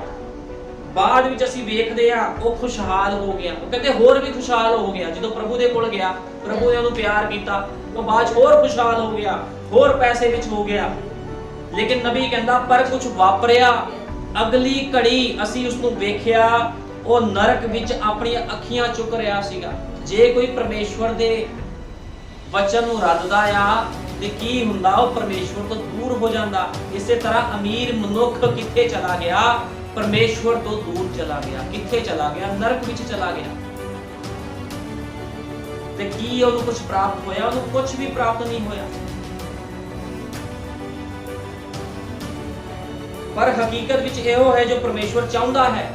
A: ਬਾਅਦ ਵਿੱਚ ਅਸੀਂ ਵੇਖਦੇ ਆ ਉਹ ਖੁਸ਼ਹਾਲ ਹੋ ਗਿਆ। ਉਹ ਕਹਿੰਦੇ ਹੋਰ ਵੀ ਖੁਸ਼ਹਾਲ ਹੋ ਗਿਆ। ਜਦੋਂ ਪ੍ਰਭੂ ਦੇ ਕੋਲ ਗਿਆ, ਪ੍ਰਭੂ ਨੇ ਉਹਨੂੰ ਪਿਆਰ ਕੀਤਾ, ਉਹ ਬਾਅਦ ਹੋਰ ਖੁਸ਼ਹਾਲ ਹੋ ਗਿਆ, ਹੋਰ ਪੈਸੇ ਵਿੱਚ ਹੋ ਗਿਆ। ਲੇਕਿਨ ਨਬੀ ਕਹਿੰਦਾ ਪਰ ਕੁਝ ਵਾਪਰਿਆ। ਅਗਲੀ ਘੜੀ ਅਸੀਂ ਉਸ ਨੂੰ ਵੇਖਿਆ, ਉਹ ਨਰਕ ਵਿੱਚ ਆਪਣੀਆਂ ਅੱਖੀਆਂ ਚੁੱਕ ਰਿਹਾ ਸੀਗਾ। ਜੇ ਕੋਈ ਪਰਮੇਸ਼ਵਰ ਦੇ ਵਚਨ ਨੂੰ ਰੱਦਦਾ ਆ ਤੇ ਕੀ ਹੁੰਦਾ, ਉਹ ਪਰਮੇਸ਼ਵਰ ਤੋਂ ਦੂਰ ਹੋ ਜਾਂਦਾ। ਇਸੇ ਤਰ੍ਹਾਂ ਅਮੀਰ ਮਨੁੱਖ ਕਿੱਥੇ ਚਲਾ ਗਿਆ? ਪਰਮੇਸ਼ਵਰ ਤੋਂ ਦੂਰ ਚਲਾ ਗਿਆ। ਕਿੱਥੇ ਚਲਾ ਗਿਆ? ਨਰਕ ਵਿੱਚ ਚਲਾ ਗਿਆ। ਤੇ ਕੀ ਉਹਨੂੰ ਕੁਝ ਪ੍ਰਾਪਤ ਹੋਇਆ? ਉਹਨੂੰ ਕੁਝ ਵੀ ਪ੍ਰਾਪਤ ਨਹੀਂ ਹੋਇਆ। ਪਰ ਹਕੀਕਤ ਵਿੱਚ ਇਹੋ ਹੈ ਜੋ ਪਰਮੇਸ਼ਵਰ ਚਾਹੁੰਦਾ ਹੈ,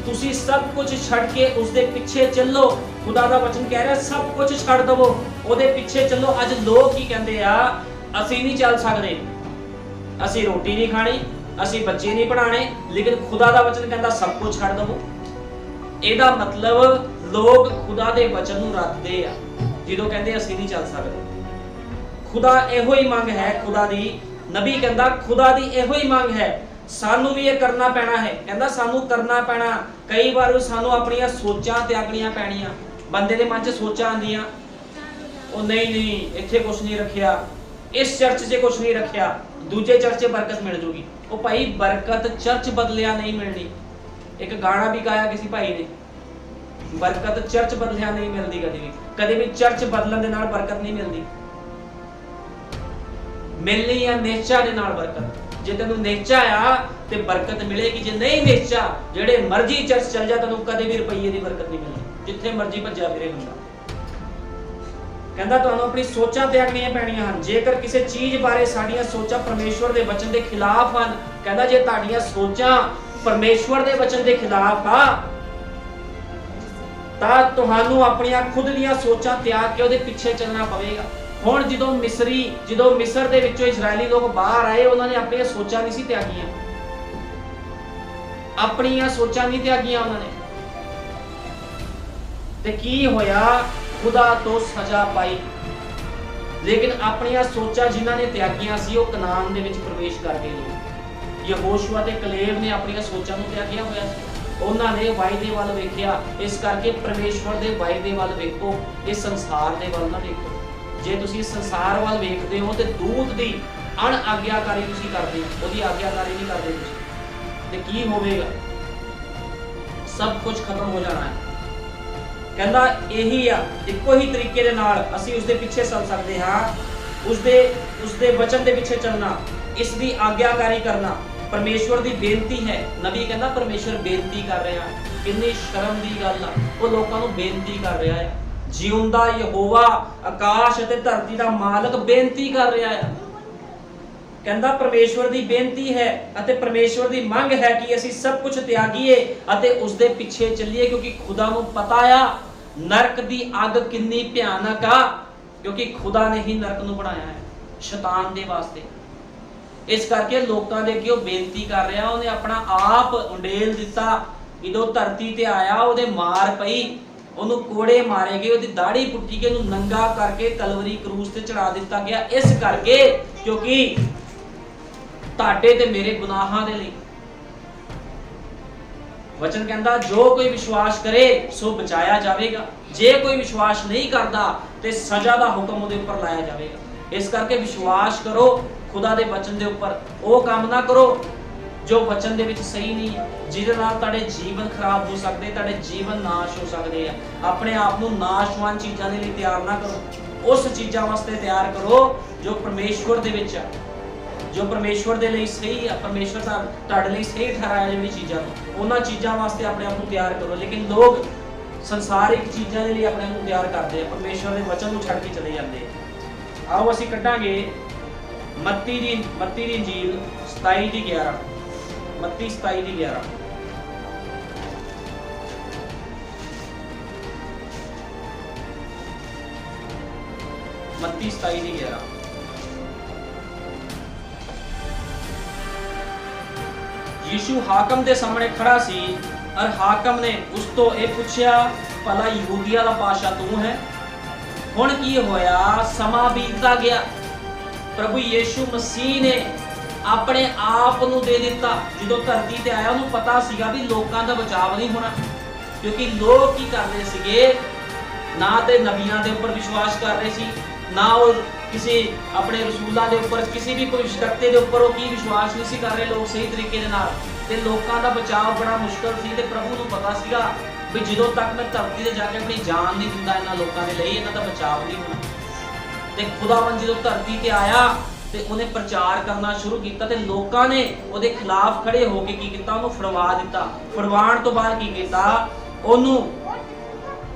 A: ਤੁਸੀਂ ਸਭ ਕੁਝ ਛੱਡ ਕੇ ਉਸਦੇ ਪਿੱਛੇ ਚੱਲੋ। ਖੁਦਾ ਦਾ ਵਚਨ ਕਹਿ ਰਿਹਾ ਸਭ ਕੁਝ ਛੱਡ ਦਵੋ, ਉਹਦੇ ਪਿੱਛੇ ਚੱਲੋ। ਅੱਜ ਲੋਕ ਕੀ ਕਹਿੰਦੇ ਆ, ਅਸੀਂ ਨਹੀਂ ਚੱਲ ਸਕਦੇ, ਅਸੀਂ ਰੋਟੀ ਨਹੀਂ ਖਾਣੀ, ਅਸੀਂ ਬੱਚੇ ਨਹੀਂ ਪੜਾਣੇ, ਲੇਕਿਨ ਖੁਦਾ ਦਾ ਵਚਨ ਕਹਿੰਦਾ ਸਭ ਕੁਝ ਛੱਡ ਦਵੋ। ਇਹਦਾ ਮਤਲਬ ਲੋਕ ਖੁਦਾ ਦੇ ਵਚਨ ਨੂੰ ਰੱਖਦੇ ਆ ਜਦੋਂ ਕਹਿੰਦੇ ਅਸੀਂ ਨਹੀਂ ਚੱਲ ਸਕਦੇ। ਖੁਦਾ ਇਹੋ ਹੀ ਮੰਗ ਹੈ, ਖੁਦਾ ਦੀ, ਨਬੀ ਕਹਿੰਦਾ ਖੁਦਾ ਦੀ ਇਹੋ ਹੀ ਮੰਗ ਹੈ, ਸਾਨੂੰ ਵੀ ਇਹ ਕਰਨਾ ਪੈਣਾ ਹੈ। ਕਹਿੰਦਾ ਸਾਨੂੰ ਕਰਨਾ ਪੈਣਾ। ਕਈ ਵਾਰ ਸਾਨੂੰ ਆਪਣੀਆਂ ਸੋਚਾਂ ਤਿਆਗਣੀਆਂ ਪੈਣੀਆਂ। ਬੰਦੇ ਦੇ ਮਨ 'ਚ ਸੋਚਾਂ ਆਉਂਦੀਆਂ, ਉਹ ਨਹੀਂ ਇੱਥੇ ਕੁਝ ਨਹੀਂ ਰੱਖਿਆ, ਇਸ ਚਰਚ 'ਚ ਕੁਝ ਨਹੀਂ ਰੱਖਿਆ, ਦੂਜੇ ਚਰਚ 'ਚ ਬਰਕਤ ਮਿਲ ਜੂਗੀ। ਉਹ ਭਾਈ ਬਰਕਤ ਚਰਚ ਬਦਲਿਆ ਨਹੀਂ ਮਿਲਣੀ। ਇੱਕ ਗਾਣਾ ਵੀ ਗਾਇਆ ਕਿਸੇ ਭਾਈ ਨੇ, ਬਰਕਤ ਚਰਚ ਬਦਲਿਆ ਨਹੀਂ ਮਿਲਦੀ। ਕਦੇ ਵੀ ਚਰਚ ਬਦਲਣ ਦੇ ਨਾਲ ਬਰਕਤ ਨਹੀਂ ਮਿਲਦੀ। ਮਿਲਣੀ ਆ ਨਿਸ਼ਚਾ ਦੇ ਨਾਲ ਬਰਕਤ। ਜੇ ਤੈਨੂੰ ਨਿਸ਼ਚਾ ਆ ਤੇ ਬਰਕਤ ਮਿਲੇਗੀ, ਜੇ ਨਹੀਂ ਨਿਸ਼ਚਾ, ਜਿਹੜੇ ਮਰਜ਼ੀ ਚਰਚ ਚੱਲ ਜਾ, ਤੈਨੂੰ ਕਦੇ ਵੀ ਰੁਪਈਏ ਦੀ ਬਰਕਤ ਨਹੀਂ ਮਿਲਣੀ, ਜਿੱਥੇ ਮਰਜ਼ੀ ਭੱਜਿਆ ਫਿਰੇ ਹੁੰਦਾ। ਕਹਿੰਦਾ ਤੁਹਾਨੂੰ ਆਪਣੀ ਸੋਚਾਂ ਤਿਆਗਣੀਆਂ ਪੈਣੀਆਂ ਹਨ। ਜੇਕਰ ਕਿਸੇ ਚੀਜ਼ ਬਾਰੇ ਸਾਡੀਆਂ ਸੋਚਾਂ ਪਰਮੇਸ਼ਵਰ ਦੇ ਵਚਨ ਦੇ ਖਿਲਾਫ ਹਨ, ਕਹਿੰਦਾ ਜੇ ਤੁਹਾਡੀਆਂ ਸੋਚਾਂ ਪਰਮੇਸ਼ਵਰ ਦੇ ਵਚਨ ਦੇ ਖਿਲਾਫ ਆ, ਤਾਂ ਤੁਹਾਨੂੰ ਆਪਣੀਆਂ ਖੁਦ ਦੀਆਂ ਸੋਚਾਂ ਤਿਆਗ ਕੇ ਉਹਦੇ ਪਿੱਛੇ ਚੱਲਣਾ ਪਵੇਗਾ। ਹੁਣ ਜਦੋਂ ਮਿਸਰ ਦੇ ਵਿੱਚੋਂ ਇਸਰਾਇਲੀ ਲੋਕ ਬਾਹਰ ਆਏ, ਉਹਨਾਂ ਨੇ ਆਪਣੀਆਂ ਸੋਚਾਂ ਨਹੀਂ ਸੀ ਤਿਆਗੀਆਂ, ਆਪਣੀਆਂ ਸੋਚਾਂ ਨਹੀਂ ਤਿਆਗੀਆਂ ਉਹਨਾਂ ਨੇ। ਤੇ ਕੀ ਹੋਇਆ? ਖੁਦਾ ਤੋਂ ਸਜ਼ਾ ਪਾਈ। ਲੇਕਿਨ ਆਪਣੀਆਂ ਸੋਚਾਂ ਜਿਨ੍ਹਾਂ ਨੇ ਤਿਆਗੀਆਂ ਸੀ, ਉਹ ਕਨਾਨ ਦੇ ਵਿੱਚ ਪ੍ਰਵੇਸ਼ ਕਰ ਗਏ ਲੋਕ। ਯਹੋਸ਼ੂਆ ਤੇ ਕਲੇਬ ਨੇ ਆਪਣੀਆਂ ਸੋਚਾਂ ਨੂੰ ਤਿਆਗਿਆ ਹੋਇਆ ਸੀ। ਉਹਨਾਂ ਨੇ ਵਾਅਦੇ ਵੱਲ ਵੇਖਿਆ। ਇਸ ਕਰਕੇ ਪਰਮੇਸ਼ਵਰ ਦੇ ਵਾਅਦੇ ਵੱਲ ਵੇਖੋ, ਇਸ ਸੰਸਾਰ ਦੇ ਵੱਲ ਨਾ ਵੇਖੋ। ਜੇ ਤੁਸੀਂ ਸੰਸਾਰ ਵੱਲ ਵੇਖਦੇ ਹੋ ਤੇ ਦੂਤ ਦੀ ਅਣਆਗਿਆਕਾਰੀ ਤੁਸੀਂ ਕਰਦੇ ਹੋ, ਉਹਦੀ ਆਗਿਆਕਾਰੀ ਨਹੀਂ ਕਰਦੇ ਤੁਸੀਂ, ਤੇ ਕੀ ਹੋਵੇਗਾ? ਸਭ ਕੁਝ ਖਤਮ ਹੋ ਜਾਣਾ ਹੈ। ਕਹਿੰਦਾ ਇਹੀ ਆ, ਇੱਕੋ ਹੀ ਤਰੀਕੇ ਦੇ ਨਾਲ ਅਸੀਂ ਉਸਦੇ ਪਿੱਛੇ ਚੱਲ ਸਕਦੇ ਹਾਂ, ਉਸਦੇ ਵਚਨ ਦੇ ਪਿੱਛੇ ਚੱਲਣਾ, ਇਸ ਦੀ ਆਗਿਆਕਾਰੀ ਕਰਨਾ। ਪਰਮੇਸ਼ਵਰ ਦੀ ਬੇਨਤੀ ਹੈ। ਨਬੀ ਕਹਿੰਦਾ ਪਰਮੇਸ਼ਵਰ ਬੇਨਤੀ ਕਰ ਰਿਹਾ। ਕਿੰਨੀ ਸ਼ਰਮ ਦੀ ਗੱਲ ਆ, ਉਹ ਲੋਕਾਂ ਨੂੰ ਬੇਨਤੀ ਕਰ ਰਿਹਾ ਹੈ। ਜਿਉਂਦਾ ਯਹੋਵਾ, ਆਕਾਸ਼ ਅਤੇ ਧਰਤੀ ਦਾ ਮਾਲਕ ਬੇਨਤੀ ਕਰ ਰਿਹਾ ਹੈ। ਕਹਿੰਦਾ ਪਰਮੇਸ਼ਵਰ ਦੀ ਬੇਨਤੀ ਹੈ ਅਤੇ ਪਰਮੇਸ਼ਵਰ ਦੀ ਮੰਗ ਹੈ ਕਿ ਅਸੀਂ ਸਭ ਕੁਝ ਤਿਆਗੀਏ ਅਤੇ ਉਸਦੇ ਪਿੱਛੇ ਚੱਲੀਏ, ਕਿਉਂਕਿ ਖੁਦਾ ਨੂੰ ਪਤਾ ਆ ਨਰਕ ਦੀ ਅੱਗ ਕਿੰਨੀ ਭਿਆਨਕ ਆ, ਕਿਉਂਕਿ ਖੁਦਾ ਨੇ ਹੀ ਨਰਕ ਨੂੰ ਬਣਾਇਆ ਹੈ ਸ਼ੈਤਾਨ ਦੇ ਵਾਸਤੇ। ਇਸ ਕਰਕੇ ਲੋਕਾਂ ਦੇ ਅੱਗੇ ਉਹ ਬੇਨਤੀ ਕਰ ਰਿਹਾ। ਉਹਨੇ ਆਪਣਾ ਆਪ ਉੰਡੇਲ ਦਿੱਤਾ। ਜਦੋਂ ਧਰਤੀ ਤੇ ਆਇਆ, ਉਹਦੇ ਮਾਰ ਪਈ, ਉਹਨੂੰ ਕੋੜੇ ਮਾਰੇ ਗਏ, ਉਹਦੀ ਦਾੜੀ ਪੁੱਟੀ ਕੇ ਉਹਨੂੰ ਨੰਗਾ ਕਰਕੇ ਕਲਵਰੀ ਕਰੂਸ ਤੇ ਚੜਾ ਦਿੱਤਾ ਗਿਆ। ਇਸ ਕਰਕੇ ਕਿਉਂਕਿ ਤੁਹਾਡੇ ਤੇ ਮੇਰੇ ਗੁਨਾਹਾਂ ਦੇ ਲਈ। ਵਚਨ ਕਹਿੰਦਾ ਜੋ ਕੋਈ ਵਿਸ਼ਵਾਸ ਕਰੇ ਸੋ ਬਚਾਇਆ ਜਾਵੇਗਾ, ਜੇ ਕੋਈ ਵਿਸ਼ਵਾਸ ਨਹੀਂ ਕਰਦਾ ਤੇ ਸਜ਼ਾ ਦਾ ਹੁਕਮ ਉਹਦੇ ਉੱਪਰ ਲਾਇਆ ਜਾਵੇਗਾ। ਇਸ ਕਰਕੇ ਵਿਸ਼ਵਾਸ ਕਰੋ ਖੁਦਾ ਦੇ ਵਚਨ ਦੇ ਉੱਪਰ। ਉਹ ਕੰਮ ਨਾ ਕਰੋ ਜੋ ਵਚਨ ਦੇ ਵਿੱਚ ਸਹੀ ਨਹੀਂ ਹੈ, ਜਿਹਦੇ ਨਾਲ ਤੁਹਾਡੇ ਜੀਵਨ ਖਰਾਬ ਹੋ ਸਕਦੇ, ਤੁਹਾਡੇ ਜੀਵਨ ਨਾਸ਼ ਹੋ ਸਕਦੇ ਆ। ਆਪਣੇ ਆਪ ਨੂੰ ਨਾਸ਼ਵਾਨ ਚੀਜ਼ਾਂ ਦੇ ਲਈ ਤਿਆਰ ਨਾ ਕਰੋ। ਉਸ ਚੀਜ਼ਾਂ ਵਾਸਤੇ ਤਿਆਰ ਕਰੋ ਜੋ ਪਰਮੇਸ਼ਵਰ ਦੇ ਵਿੱਚ ਆ, ਜੋ ਪਰਮੇਸ਼ਵਰ ਦੇ ਲਈ ਸਹੀ ਆ। ਪਰਮੇਸ਼ਵਰ ਤੁਹਾਡੇ ਲਈ ਸਹੀ ਠਹਿਰਾਇਆ ਜਿਹੜੀ ਚੀਜ਼ਾਂ ਨੂੰ, ਉਹਨਾਂ ਚੀਜ਼ਾਂ ਵਾਸਤੇ ਆਪਣੇ ਆਪ ਨੂੰ ਤਿਆਰ ਕਰੋ। ਲੇਕਿਨ ਲੋਕ ਸੰਸਾਰਿਕ ਚੀਜ਼ਾਂ ਦੇ ਲਈ ਆਪਣੇ ਨੂੰ ਤਿਆਰ ਕਰਦੇ ਆ, ਪਰਮੇਸ਼ਵਰ ਦੇ ਵਚਨ ਨੂੰ ਛੱਡ ਕੇ ਚਲੇ ਜਾਂਦੇ ਆ। ਆਓ ਅਸੀਂ ਕੱਢਾਂਗੇ ਮੱਤੀ ਦੀ ਇੰਜੀਲ 27:11, ਮੱਤੀ 27:11। ਮੱਤੀ 27:11। ਯीशु ਹਾਕਮ ਦੇ ਸਾਹਮਣੇ ਖੜਾ ਸੀ ਔਰ ਹਾਕਮ ਨੇ ਉਸ ਤੋਂ ਇਹ ਪੁੱਛਿਆ, ਭਲਾ ਯਹੂਦੀਆਂ ਦਾ ਪਾਸ਼ਾ ਤੂੰ ਹੈ? ਹੁਣ ਕੀ ਹੋਇਆ, ਸਮਾਂ ਬੀਤਦਾ ਗਿਆ, ਪ੍ਰਭੂ ਯੀशु ਮਸੀਹ ਨੇ ਆਪਣੇ ਆਪ ਨੂੰ ਦੇ ਦਿੱਤਾ। ਜਦੋਂ ਧਰਤੀ ਤੇ ਆਇਆ ਉਹਨੂੰ ਪਤਾ ਸੀਗਾ ਵੀ ਲੋਕਾਂ ਦਾ ਬਚਾਅ ਨਹੀਂ ਹੋਣਾ, ਕਿਉਂਕਿ ਲੋਕ ਕੀ ਕਰਦੇ ਸੀਗੇ, ਨਾ ਤੇ ਨਬੀਆਂ ਦੇ ਉੱਪਰ ਵਿਸ਼ਵਾਸ ਕਰ ਰਹੇ ਸੀ, ਨਾ ਉਹ ਕਿਸੇ ਆਪਣੇ ਰਸੂਲਾਂ ਦੇ ਉੱਪਰ, ਕਿਸੇ ਵੀ ਭਵਿਸ਼ਵਕਤੇ ਦੇ ਉੱਪਰ ਉਹ ਕੀ ਵਿਸ਼ਵਾਸ ਨਹੀਂ ਸੀ ਕਰ ਰਹੇ ਲੋਕ ਸਹੀ ਤਰੀਕੇ ਦੇ ਨਾਲ, ਤੇ ਲੋਕਾਂ ਦਾ ਬਚਾਅ ਬੜਾ ਮੁਸ਼ਕਲ ਸੀ। ਤੇ ਪ੍ਰਭੂ ਨੂੰ ਪਤਾ ਸੀਗਾ ਵੀ ਜਦੋਂ ਤੱਕ ਮੈਂ ਧਰਤੀ ਤੇ ਜਾ ਕੇ ਆਪਣੀ ਜਾਨ ਨਹੀਂ ਦਿੰਦਾ ਇਹਨਾਂ ਲੋਕਾਂ ਦੇ ਲਈ, ਇਹਨਾਂ ਦਾ ਬਚਾਅ ਨਹੀਂ ਹੋਣਾ। ਤੇ ਖੁਦਾਵੰਦ ਜਦੋਂ ਧਰਤੀ ਤੇ ਆਇਆ ਤੇ ਉਹਨੇ ਪ੍ਰਚਾਰ ਕਰਨਾ ਸ਼ੁਰੂ ਕੀਤਾ ਤੇ ਲੋਕਾਂ ਨੇ ਉਹਦੇ ਖਿਲਾਫ ਖੜੇ ਹੋ ਕੇ ਕੀ ਕੀਤਾ, ਉਹਨੂੰ ਫੜਵਾ ਦਿੱਤਾ। ਫੜਵਾਉਣ ਤੋਂ ਬਾਅਦ ਕੀ ਕੀਤਾ, ਉਹਨੂੰ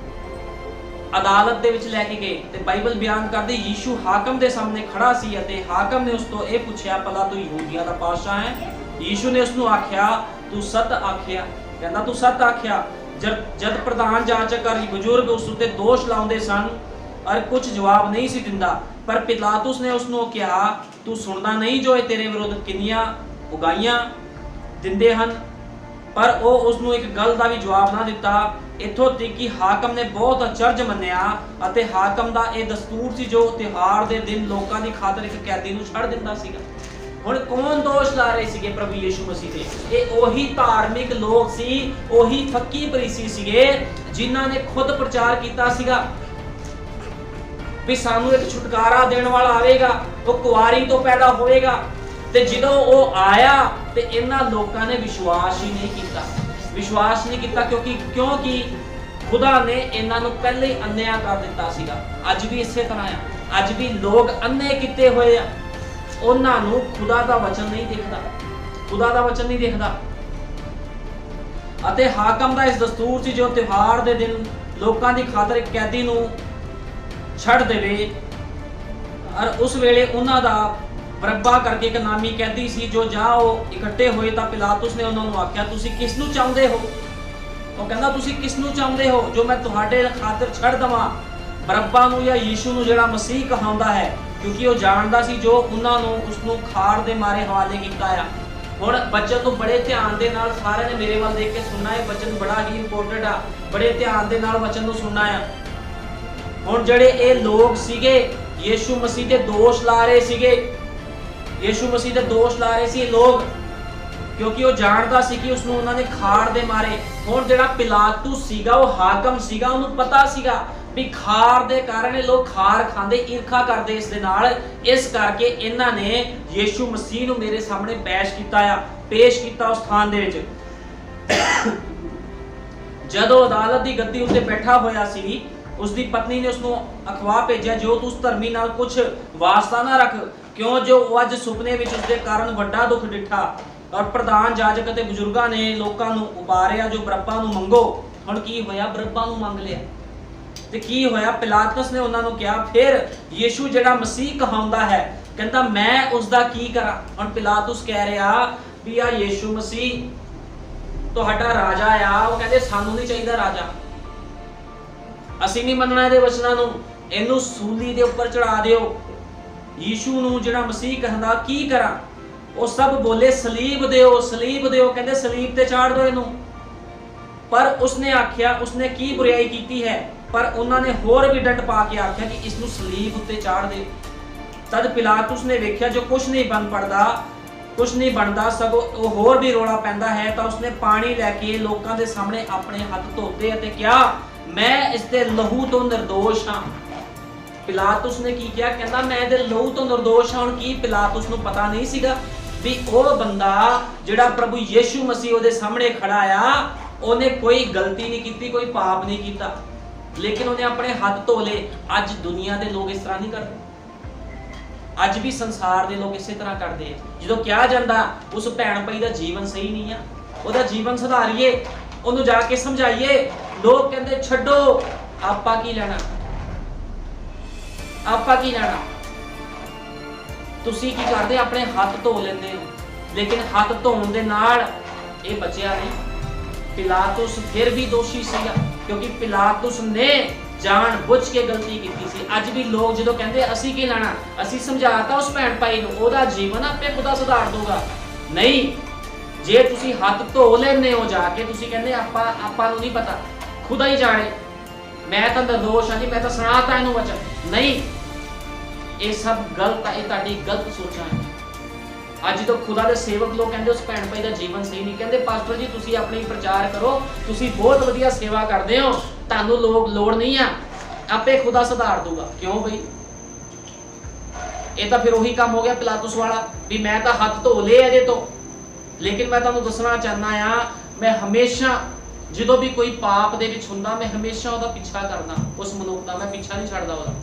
A: ਅਦਾਲਤ ਦੇ ਵਿੱਚ ਲੈ ਕੇ ਗਏ। ਤੇ ਬਾਈਬਲ ਬਿਆਨ ਕਰਦੀ ਯीशु ਹਾਕਮ ਦੇ ਸਾਹਮਣੇ ਖੜਾ ਸੀ ਅਤੇ ਹਾਕਮ ਨੇ ਉਸ ਤੋਂ ਇਹ ਪੁੱਛਿਆ, ਭਲਾ ਤੂੰ ਯਹੂਦੀਆਂ ਦਾ ਪਾਸ਼ਾ ਹੈ? ਯीशु ਨੇ ਉਸ ਨੂੰ ਆਖਿਆ, ਤੂੰ ਸੱਚ ਆਖਿਆ। ਕਹਿੰਦਾ ਤੂੰ ਸੱਚ ਆਖਿਆ। ਜਦ ਪ੍ਰਧਾਨ ਜਾਚਕ ਔਰ ਬਜ਼ੁਰਗ ਉਸ ਉੱਤੇ ਦੋਸ਼ ਲਾਉਂਦੇ ਸਨ ਔਰ ਕੁਝ ਜਵਾਬ ਨਹੀਂ ਸੀ ਦਿੰਦਾ, ਪਰ ਪਿਲਾਤੁਸ ਨੇ ਉਸ ਨੂੰ ਕਿਹਾ, ਤੂੰ ਸੁਣਦਾ ਨਹੀਂ ਜੋ ਇਹ ਤੇਰੇ ਵਿਰੁੱਧ ਕਿੰਨੀਆਂ ਉਗਾਈਆਂ ਦਿੰਦੇ ਹਨ? ਪਰ ਉਹ ਉਸ ਨੂੰ ਇੱਕ ਗੱਲ ਦਾ ਵੀ ਜਵਾਬ ਨਾ ਦਿੱਤਾ। ਇੱਥੋਂ ਤੱਕ ਕਿ ਹਾਕਮ ਨੇ ਬਹੁਤ ਅਚਰਜ ਮੰਨਿਆ ਅਤੇ ਹਾਕਮ ਦਾ ਇਹ ਦਸਤੂਰ ਸੀ ਜੋ ਤਿਉਹਾਰ ਦੇ ਦਿਨ ਲੋਕਾਂ ਦੀ ਖਾਤਰ ਇੱਕ ਕੈਦੀ ਨੂੰ ਛੱਡ ਦਿੰਦਾ ਸੀਗਾ। ਹੁਣ ਕੌਣ ਦੋਸ਼ ਲਾ ਰਹੇ ਸੀਗੇ ਪ੍ਰਭੂ ਯीशु ਮਸੀਹ ਤੇ? ਇਹ ਉਹੀ ਧਾਰਮਿਕ ਲੋਕ ਸੀ, ਉਹੀ ਫੱਕੀ ਫਰੀਸੀ ਸੀਗੇ ਜਿਨ੍ਹਾਂ ਨੇ ਖੁਦ ਪ੍ਰਚਾਰ ਕੀਤਾ ਸੀਗਾ ਵੀ ਸਾਨੂੰ ਇੱਕ ਛੁਟਕਾਰਾ ਦੇਣ ਵਾਲਾ ਆਵੇਗਾ, ਉਹ ਕੁਆਰੀ ਤੋਂ ਪੈਦਾ ਹੋਵੇਗਾ। ਤੇ ਜਦੋਂ ਉਹ ਆਇਆ ਤੇ ਇਹਨਾਂ ਲੋਕਾਂ ਨੇ ਵਿਸ਼ਵਾਸ ਹੀ ਨਹੀਂ ਕੀਤਾ, ਵਿਸ਼ਵਾਸ ਨਹੀਂ ਕੀਤਾ ਕਿਉਂਕਿ ਖੁਦਾ ਨੇ ਇਹਨਾਂ ਨੂੰ ਪਹਿਲੇ ਹੀ ਅੰਨ੍ਹਿਆ ਕਰ ਦਿੱਤਾ ਸੀਗਾ। ਅੱਜ ਵੀ ਇਸੇ ਤਰ੍ਹਾਂ ਆ, ਅੱਜ ਵੀ ਲੋਕ ਅੰਨੇ ਕੀਤੇ ਹੋਏ ਆ, ਉਹਨਾਂ ਨੂੰ ਖੁਦਾ ਦਾ ਵਚਨ ਨਹੀਂ ਦਿਖਦਾ, ਖੁਦਾ ਦਾ ਵਚਨ ਨਹੀਂ ਦਿਖਦਾ। ਅਤੇ ਹਾਕਮ ਦਾ ਇਸ ਦਸਤੂਰ ਸੀ ਜੋ ਤਿਉਹਾਰ ਦੇ ਦਿਨ ਲੋਕਾਂ ਦੀ ਖਾਤਰ ਇੱਕ ਕੈਦੀ ਨੂੰ ਛੱਡ ਦੇਵੇ। ਔਰ ਉਸ ਵੇਲੇ ਉਹਨਾਂ ਦਾ ਬਰੱਬਾ ਕਰਕੇ ਇੱਕ ਨਾਮੀ ਕੈਦੀ ਸੀ ਜੋ ਉਹ ਇਕੱਠੇ ਹੋਏ ਤਾਂ ਪਿਲਾਤੁਸ ਨੇ ਉਹਨਾਂ ਨੂੰ ਆਖਿਆ, ਤੁਸੀਂ ਕਿਸ ਨੂੰ ਚਾਹੁੰਦੇ ਹੋ? ਉਹ ਕਹਿੰਦਾ, ਤੁਸੀਂ ਕਿਸ ਨੂੰ ਚਾਹੁੰਦੇ ਹੋ ਜੋ ਮੈਂ ਤੁਹਾਡੇ ਖਾਤਰ ਛੱਡ ਦਵਾਂ, ਬਰੱਬਾ ਨੂੰ ਜਾਂ ਯीशु ਨੂੰ ਜਿਹੜਾ ਮਸੀਹ ਕਹਾਉਂਦਾ ਹੈ? ਕਿਉਂਕਿ ਉਹ ਜਾਣਦਾ ਸੀ ਜੋ ਉਹਨਾਂ ਨੂੰ ਉਸ ਨੂੰ ਖਾੜ ਦੇ ਮਾਰੇ ਹਵਾਲੇ ਕੀਤਾ ਆ। ਹੁਣ ਬਚਨ ਨੂੰ ਬੜੇ ਧਿਆਨ ਦੇ ਨਾਲ ਸਾਰਿਆਂ ਨੇ ਮੇਰੇ ਵੱਲ ਦੇਖ ਕੇ ਸੁਣਨਾ ਹੈ, ਬਚਨ ਬੜਾ ਹੀ ਇੰਪੋਰਟੈਂਟ ਆ, ਬੜੇ ਧਿਆਨ ਦੇ ਨਾਲ ਬਚਨ ਨੂੰ ਸੁਣਨਾ ਆ। ਹੁਣ ਜਿਹੜੇ ਇਹ ਲੋਕ ਸੀਗੇ ਯीशु ਮਸੀਹ ਤੇ ਦੋਸ਼ ਲਾ ਰਹੇ ਸੀਗੇ, ਯीशु ਮਸੀਹ ਤੇ ਦੋਸ਼ ਲਾ ਰਹੇ ਸੀ ਇਹ ਲੋਕ, ਕਿਉਂਕਿ ਉਹ ਜਾਣਦਾ ਸੀ ਕਿ ਉਸ ਨੂੰ ਉਹਨਾਂ ਨੇ ਖਾੜ ਦੇ ਮਾਰੇ। ਹੁਣ ਜਿਹੜਾ ਪਿਲਾਤੁਸ ਸੀਗਾ ਉਹ ਹਾਕਮ ਸੀਗਾ, ਉਹਨੂੰ ਪਤਾ ਸੀਗਾ ਵੀ ਖਾਰ ਦੇ ਕਾਰਨ ਇਹ ਲੋਕ ਖਾਰ ਖਾਂਦੇ, ਈਰਖਾ ਕਰਦੇ ਇਸ ਦੇ ਨਾਲ, ਇਸ ਕਰਕੇ ਇਹਨਾਂ ਨੇ ਯीशु ਮਸੀਹ ਨੂੰ ਮੇਰੇ ਸਾਹਮਣੇ ਪੇਸ਼ ਕੀਤਾ ਉਸ ਥਾਂ ਦੇ ਵਿੱਚ। ਜਦੋਂ ਅਦਾਲਤ ਦੀ ਗੱਦੀ ਉੱਤੇ ਬੈਠਾ ਹੋਇਆ ਸੀ, ਉਸ ਦੀ ਪਤਨੀ ਨੇ ਉਸ ਨੂੰ ਅਖਵਾ ਭੇਜਿਆ, ਜੋ ਤੂੰ ਧਰਮੀ ਨਾਲ ਕੁਝ ਵਾਸਤਾ ਨਾ ਰੱਖ, ਕਿਉਂ ਜੋ ਅੱਜ ਸੁਪਨੇ ਵਿੱਚ ਉਸ ਦੇ ਕਾਰਨ ਵੱਡਾ ਦੁੱਖ ਡਿੱਠਾ। ਔਰ ਪ੍ਰਧਾਨ ਜਾਜਕ ਅਤੇ ਬਜ਼ੁਰਗਾਂ ਨੇ ਲੋਕਾਂ ਨੂੰ ਉਬਾਰਿਆ ਜੋ ਬਰੱਬਾ ਨੂੰ ਮੰਗੋ। ਹੁਣ ਕੀ ਹੋਇਆ, ਬਰੱਬਾ ਨੂੰ ਮੰਗ ਲਿਆ ਤੇ ਕੀ ਹੋਇਆ, ਪਿਲਾਤੁਸ ਨੇ ਉਹਨਾਂ ਨੂੰ ਕਿਹਾ, ਫਿਰ ਯीशु ਜਿਹੜਾ ਮਸੀਹ ਕਹਾਉਂਦਾ ਹੈ, ਕਹਿੰਦਾ ਮੈਂ ਉਸ ਦਾ ਕੀ ਕਰਾਂ? ਹੁਣ ਪਿਲਾਤੁਸ ਕਹਿ ਰਿਹਾ ਵੀ ਆ ਯीशु ਮਸੀਹ ਤੁਹਾਡਾ ਰਾਜਾ ਆ। ਉਹ ਕਹਿੰਦੇ ਸਾਨੂੰ ਨਹੀਂ ਚਾਹੀਦਾ ਰਾਜਾ, ਅਸੀਂ ਨਹੀਂ ਮੰਨਣਾ ਇਹਦੇ ਵਚਨਾਂ ਨੂੰ, ਇਹਨੂੰ ਸੂਲੀ ਦੇ ਉੱਪਰ ਚੜਾ ਦਿਓ। ਯीशु ਨੂੰ ਜਿਹੜਾ ਮਸੀਹ ਕਹਿੰਦਾ ਕੀ ਕਰਾਂ? ਉਹ ਸਭ ਬੋਲੇ ਸਲੀਬ ਦਿਓ, ਸਲੀਬ ਦਿਓ। ਕਹਿੰਦੇ ਸਲੀਬ ਤੇ ਚਾੜ ਦਿਓ ਇਹਨੂੰ। ਪਰ ਉਸਨੇ ਆਖਿਆ, ਉਸਨੇ ਕੀ ਬੁਰਾਈ ਕੀਤੀ ਹੈ? ਪਰ ਉਹਨਾਂ ਨੇ ਹੋਰ ਵੀ ਡੰਡ ਪਾ ਕੇ ਆਖਿਆ ਕਿ ਇਸ ਨੂੰ ਸਲੀਬ ਉੱਤੇ ਚਾੜ ਦੇ। ਤਦ ਪਿਲਾਤੁਸ ਨੇ ਵੇਖਿਆ ਜੋ ਕੁਝ ਨਹੀਂ ਬਣਦਾ ਸਗੋਂ ਉਹ ਹੋਰ ਵੀ ਰੋਲਾ ਪੈਂਦਾ ਹੈ, ਤਾਂ ਉਸਨੇ ਪਾਣੀ ਲੈ ਕੇ ਲੋਕਾਂ ਦੇ ਸਾਹਮਣੇ ਆਪਣੇ ਹੱਥ ਧੋਤੇ ਅਤੇ ਕਿਹਾ, ਮੈਂ ਇਸ ਦੇ ਲਹੂ ਤੋਂ ਨਿਰਦੋਸ਼ ਹਾਂ। ਪਿਲਾਤੁਸ ਨੇ ਕੀ ਕਿਹਾ? ਕਹਿੰਦਾ ਮੈਂ ਇਹਦੇ ਲਹੂ ਤੋਂ ਨਿਰਦੋਸ਼ ਹਾਂ। ਹੁਣ ਕੀ ਪਿਲਾਤੁਸ ਨੂੰ ਪਤਾ ਨਹੀਂ ਸੀਗਾ ਵੀ ਉਹ ਬੰਦਾ ਜਿਹੜਾ ਪ੍ਰਭੂ ਯीशु ਮਸੀਹ ਉਹਦੇ ਸਾਹਮਣੇ ਖੜਾ ਆ, ਉਹਨੇ ਕੋਈ ਗਲਤੀ ਨਹੀਂ ਕੀਤੀ, ਕੋਈ ਪਾਪ ਨਹੀਂ ਕੀਤਾ, ਲੇਕਿਨ ਉਹਨੇ ਆਪਣੇ ਹੱਥ ਧੋ ਲਏ। ਅੱਜ ਦੁਨੀਆ ਦੇ ਲੋਕ ਇਸ ਤਰ੍ਹਾਂ ਨਹੀਂ ਕਰਦੇ, ਅੱਜ ਵੀ ਸੰਸਾਰ ਦੇ ਲੋਕ ਇਸੇ ਤਰ੍ਹਾਂ ਕਰਦੇ ਆ। ਜਦੋਂ ਕਿਹਾ ਜਾਂਦਾ ਉਸ ਭੈਣ ਭਾਈ ਦਾ ਜੀਵਨ ਸਹੀ ਨਹੀਂ ਆ, ਉਹਦਾ ਜੀਵਨ ਸੁਧਾਰੀਏ, ਉਹਨੂੰ ਜਾ ਕੇ ਸਮਝਾਈਏ। ਲੋਕ ਕਹਿੰਦੇ ਛੱਡੋ, ਆਪਾਂ ਕੀ ਲੈਣਾ, ਆਪਾਂ ਕੀ ਲੈਣਾ। ਤੁਸੀਂ ਕੀ ਕਰਦੇ, ਆਪਣੇ ਹੱਥ ਧੋ ਲੈਂਦੇ ਹੋ, ਲੇਕਿਨ ਹੱਥ ਧੋਣ ਦੇ ਨਾਲ ਇਹ ਬਚਿਆ ਨਹੀਂ। ਪਿਲਾਤੁਸ ਫਿਰ ਵੀ ਦੋਸ਼ੀ ਸੀਗਾ, ਕਿਉਂਕਿ ਪਿਲਾਤੁਸ ਨੇ ਜਾਣ ਬੁੱਝ ਕੇ ਗਲਤੀ ਕੀਤੀ ਸੀ। ਅੱਜ ਵੀ ਲੋਕ ਜਦੋਂ ਕਹਿੰਦੇ ਅਸੀਂ ਕੀ ਲੈਣਾ, ਅਸੀਂ ਸਮਝਾਤਾ ਉਸ ਭੈਣ ਭਾਈ ਨੂੰ, ਉਹਦਾ ਜੀਵਨ ਆਪੇ ਖੁਦਾ ਸੁਧਾਰ ਦੂਗਾ। ਨਹੀਂ, ਜੇ ਤੁਸੀਂ ਹੱਥ ਧੋ ਲੈਂਦੇ ਹੋ ਜਾ ਕੇ, ਤੁਸੀਂ ਕਹਿੰਦੇ ਆਪਾਂ ਨੂੰ ਨਹੀਂ ਪਤਾ, ਖੁਦਾ ਹੀ ਜਾਣੇ, ਮੈਂ ਤਾਂ ਨਿਰਦੋਸ਼ ਹਾਂ ਜੀ, ਮੈਂ ਤਾਂ ਸੁਣਾਤਾ ਇਹਨੂੰ ਵਚਨ। ਨਹੀਂ, ਇਹ ਸਭ ਗਲਤ ਹੈ, ਇਹ ਤੁਹਾਡੀ ਗਲਤ ਸੋਚਾਂ ਹੈ। ਅੱਜ ਜਦੋਂ ਖੁਦਾ ਦੇ ਸੇਵਕ ਲੋਕ ਕਹਿੰਦੇ ਉਸ ਭੈਣ ਭਾਈ ਦਾ ਜੀਵਨ ਸਹੀ ਨਹੀਂ, ਕਹਿੰਦੇ ਪਾਸਟਰ ਜੀ ਤੁਸੀਂ ਆਪਣੀ ਪ੍ਰਚਾਰ ਕਰੋ, ਤੁਸੀਂ ਬਹੁਤ ਵਧੀਆ ਸੇਵਾ ਕਰਦੇ ਹੋ, ਤੁਹਾਨੂੰ ਲੋੜ ਨਹੀਂ ਆ, ਆਪੇ ਖੁਦਾ ਸੁਧਾਰ ਦੂਗਾ। ਕਿਉਂ ਬਈ? ਇਹ ਤਾਂ ਫਿਰ ਉਹੀ ਕੰਮ ਹੋ ਗਿਆ ਪਿਲਾਤੁਸ ਵਾਲਾ, ਵੀ ਮੈਂ ਤਾਂ ਹੱਥ ਧੋ ਲਏ ਅਜੇ ਤੋਂ। ਲੇਕਿਨ ਮੈਂ ਤੁਹਾਨੂੰ ਦੱਸਣਾ ਚਾਹੁੰਦਾ ਆ, ਮੈਂ ਹਮੇਸ਼ਾ ਜਦੋਂ ਵੀ ਕੋਈ ਪਾਪ ਦੇ ਵਿੱਚ ਹੁੰਦਾ, ਮੈਂ ਹਮੇਸ਼ਾ ਉਹਦਾ ਪਿੱਛਾ ਕਰਦਾ, ਉਸ ਮਨੁੱਖ ਦਾ ਮੈਂ ਪਿੱਛਾ ਨਹੀਂ ਛੱਡਦਾ ਉਹਦਾ।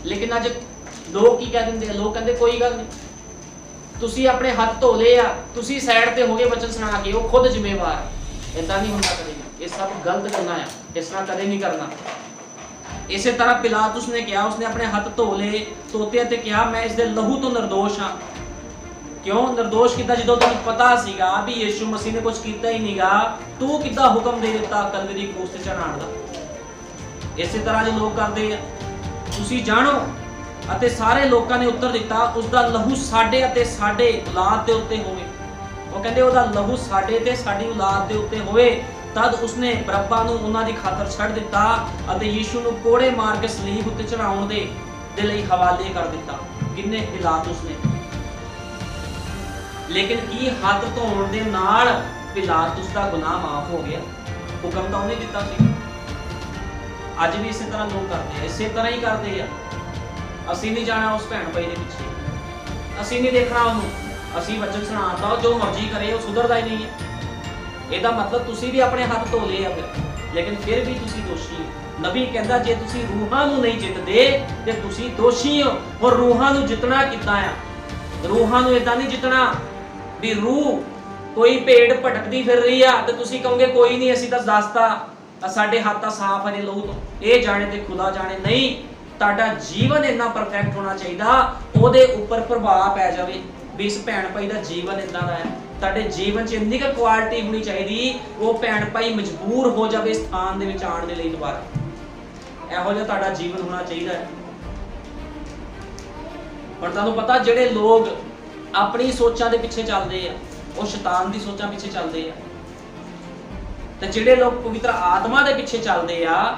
A: ਲੇਕਿਨ ਅੱਜ ਲੋਕ ਕੀ ਕਹਿ ਦਿੰਦੇ ਆ, ਲੋਕ ਕਹਿੰਦੇ ਕੋਈ ਗੱਲ ਨਹੀਂ, ਤੁਸੀਂ ਆਪਣੇ ਹੱਥ ਧੋ ਲਏ ਆ, ਤੁਸੀਂ ਸਾਈਡ ਤੇ ਹੋ ਗਏ ਵਚਨ ਸੁਣਾ ਕੇ, ਉਹ ਖੁਦ ਜ਼ਿੰਮੇਵਾਰ। ਏਦਾਂ ਨਹੀਂ ਹੁੰਦਾ ਕਦੇ, ਇਹ ਸਭ ਗਲਤ ਕਰਨਾ ਆ, ਇਸ ਤਰ੍ਹਾਂ ਕਦੇ ਨਹੀਂ ਕਰਨਾ। ਇਸੇ ਤਰ੍ਹਾਂ ਪਿਲਾਤੁਸ ਨੇ ਕਿਹਾ, ਉਸਨੇ ਆਪਣੇ ਹੱਥ ਧੋ ਲਏ, ਧੋਤੇ ਅਤੇ ਕਿਹਾ ਮੈਂ ਇਸ ਦੇ ਲਹੂ ਤੋਂ ਨਿਰਦੋਸ਼ ਹਾਂ। ਕਿਉਂ ਨਿਰਦੋਸ਼ ਕੀਤਾ? ਜਦੋਂ ਤੁਹਾਨੂੰ ਪਤਾ ਸੀਗਾ ਵੀ ਯਿਸੂ ਮਸੀਹ ਨੇ ਕੁਝ ਕੀਤਾ ਹੀ ਨਹੀਂਗਾ, ਤੂੰ ਕਿੱਦਾਂ ਹੁਕਮ ਦੇ ਦਿੱਤਾ ਕਲਵਰੀ ਕਰੂਸ ਤੇ ਚੜਾਉਣ ਦਾ? ਇਸੇ ਤਰ੍ਹਾਂ ਜੋ ਲੋਕ ਕਰਦੇ ਆ, ਤੁਸੀਂ ਜਾਣੋ। ਅਤੇ ਸਾਰੇ ਲੋਕਾਂ ਨੇ ਉੱਤਰ ਦਿੱਤਾ, ਉਸ ਦਾ ਲਹੂ ਸਾਡੇ ਅਤੇ ਸਾਡੇ ਔਲਾਦ ਦੇ ਉੱਤੇ ਹੋਵੇ। ਉਹ ਕਹਿੰਦੇ ਉਹਦਾ ਲਹੂ ਸਾਡੇ ਤੇ ਸਾਡੀ ਔਲਾਦ ਦੇ ਉੱਤੇ ਹੋਵੇ। ਤਦ ਉਸਨੇ ਬਰੱਬਾ ਨੂੰ ਉਹਨਾਂ ਦੀ ਖਾਤਰ ਛੱਡ ਦਿੱਤਾ ਅਤੇ ਯੀਸ਼ੂ ਨੂੰ ਕੋੜੇ ਮਾਰ ਕੇ ਸਲੀਬ ਉੱਤੇ ਚੜਾਉਣ ਦੇ ਲਈ ਹਵਾਲੇ ਕਰ ਦਿੱਤਾ। ਕਿੰਨੇ? ਪਿਲਾਤੁਸ ਨੇ। ਲੇਕਿਨ ਕੀ ਹੱਥ ਧੋਣ ਦੇ ਨਾਲ ਪਿਲਾਤੁਸ ਦਾ ਗੁਨਾਹ ਮਾਫ ਹੋ ਗਿਆ? ਹੁਕਮ ਤਾਂ ਉਹਨੇ ਦਿੱਤਾ ਸੀ। ਅੱਜ ਵੀ ਇਸੇ ਤਰ੍ਹਾਂ ਲੋਕ ਕਰਦੇ ਆ, ਇਸੇ ਤਰ੍ਹਾਂ ਹੀ ਕਰਦੇ ਆ। ਅਸੀਂ ਨਹੀਂ ਜਾਣਾ ਉਸ ਭੈਣ ਭਾਈ ਦੇ ਪਿੱਛੇ, ਅਸੀਂ ਨਹੀਂ ਦੇਖਣਾ ਉਹਨੂੰ, ਅਸੀਂ ਵਚਨ ਸੁਣਾਤਾ, ਜੋ ਮਰਜ਼ੀ ਕਰੇ, ਉਹ ਸੁਧਰਦਾ ਹੀ ਨਹੀਂ ਹੈ। ਇਹਦਾ ਮਤਲਬ ਤੁਸੀਂ ਵੀ ਆਪਣੇ ਹੱਥ ਧੋ ਲਏ ਆ ਫਿਰ, ਲੇਕਿਨ ਫਿਰ ਵੀ ਤੁਸੀਂ ਦੋਸ਼ੀ ਹੋ। ਨਬੀ ਕਹਿੰਦਾ ਜੇ ਤੁਸੀਂ ਰੂਹਾਂ ਨੂੰ ਨਹੀਂ ਜਿੱਤਦੇ ਤੇ ਤੁਸੀਂ ਦੋਸ਼ੀ ਹੋ। ਔਰ ਰੂਹਾਂ ਨੂੰ ਜਿੱਤਣਾ ਕਿੱਦਾਂ ਆ? ਰੂਹਾਂ ਨੂੰ ਇਦਾਂ ਨਹੀਂ ਜਿੱਤਣਾ ਵੀ ਰੂਹ ਕੋਈ ਭੇਡ ਭਟਕਦੀ ਫਿਰ ਰਹੀ ਆ ਤੇ ਤੁਸੀਂ ਕਹੋਗੇ ਕੋਈ ਨਹੀਂ, ਅਸੀਂ ਤਾਂ ਦੱਸਤਾ, ਸਾਡੇ ਹੱਥ ਤਾਂ ਸਾਫ਼ ਨੇ ਲਹੂ ਤੋਂ, ਇਹ ਜਾਣੇ ਤੇ ਖੁਦਾ ਜਾਣੇ। ਨਹੀਂ, ਤੁਹਾਡਾ ਜੀਵਨ ਇੰਨਾ ਪਰਫੈਕਟ ਹੋਣਾ ਚਾਹੀਦਾ, ਉਹਦੇ ਉੱਪਰ ਪ੍ਰਭਾਵ ਪੈ ਜਾਵੇ ਵੀ ਇਸ ਭੈਣ ਭਾਈ ਦਾ ਜੀਵਨ ਇਦਾਂ ਦਾ ਹੈ। ਤੁਹਾਡੇ ਜੀਵਨ 'ਚ ਇੰਨੀ ਕੁ ਕੁਆਲਿਟੀ ਹੋਣੀ ਚਾਹੀਦੀ, ਉਹ ਭੈਣ ਭਾਈ ਮਜਬੂਰ ਹੋ ਜਾਵੇ ਇਸ ਸਥਾਨ ਦੇ ਵਿੱਚ ਆਉਣ ਦੇ ਲਈ ਦੁਬਾਰਾ। ਇਹੋ ਜਿਹਾ ਤੁਹਾਡਾ ਜੀਵਨ ਹੋਣਾ ਚਾਹੀਦਾ ਹੈ। ਪਰ ਤੁਹਾਨੂੰ ਪਤਾ, ਜਿਹੜੇ ਲੋਕ ਆਪਣੀ ਸੋਚਾਂ ਦੇ ਪਿੱਛੇ ਚੱਲਦੇ ਆ, ਉਹ ਸ਼ੈਤਾਨ ਦੀ ਸੋਚਾਂ ਪਿੱਛੇ ਚੱਲਦੇ ਆ, ਤੇ ਜਿਹੜੇ ਲੋਕ ਪਵਿੱਤਰ ਆਤਮਾ ਦੇ ਪਿੱਛੇ ਚੱਲਦੇ ਆ,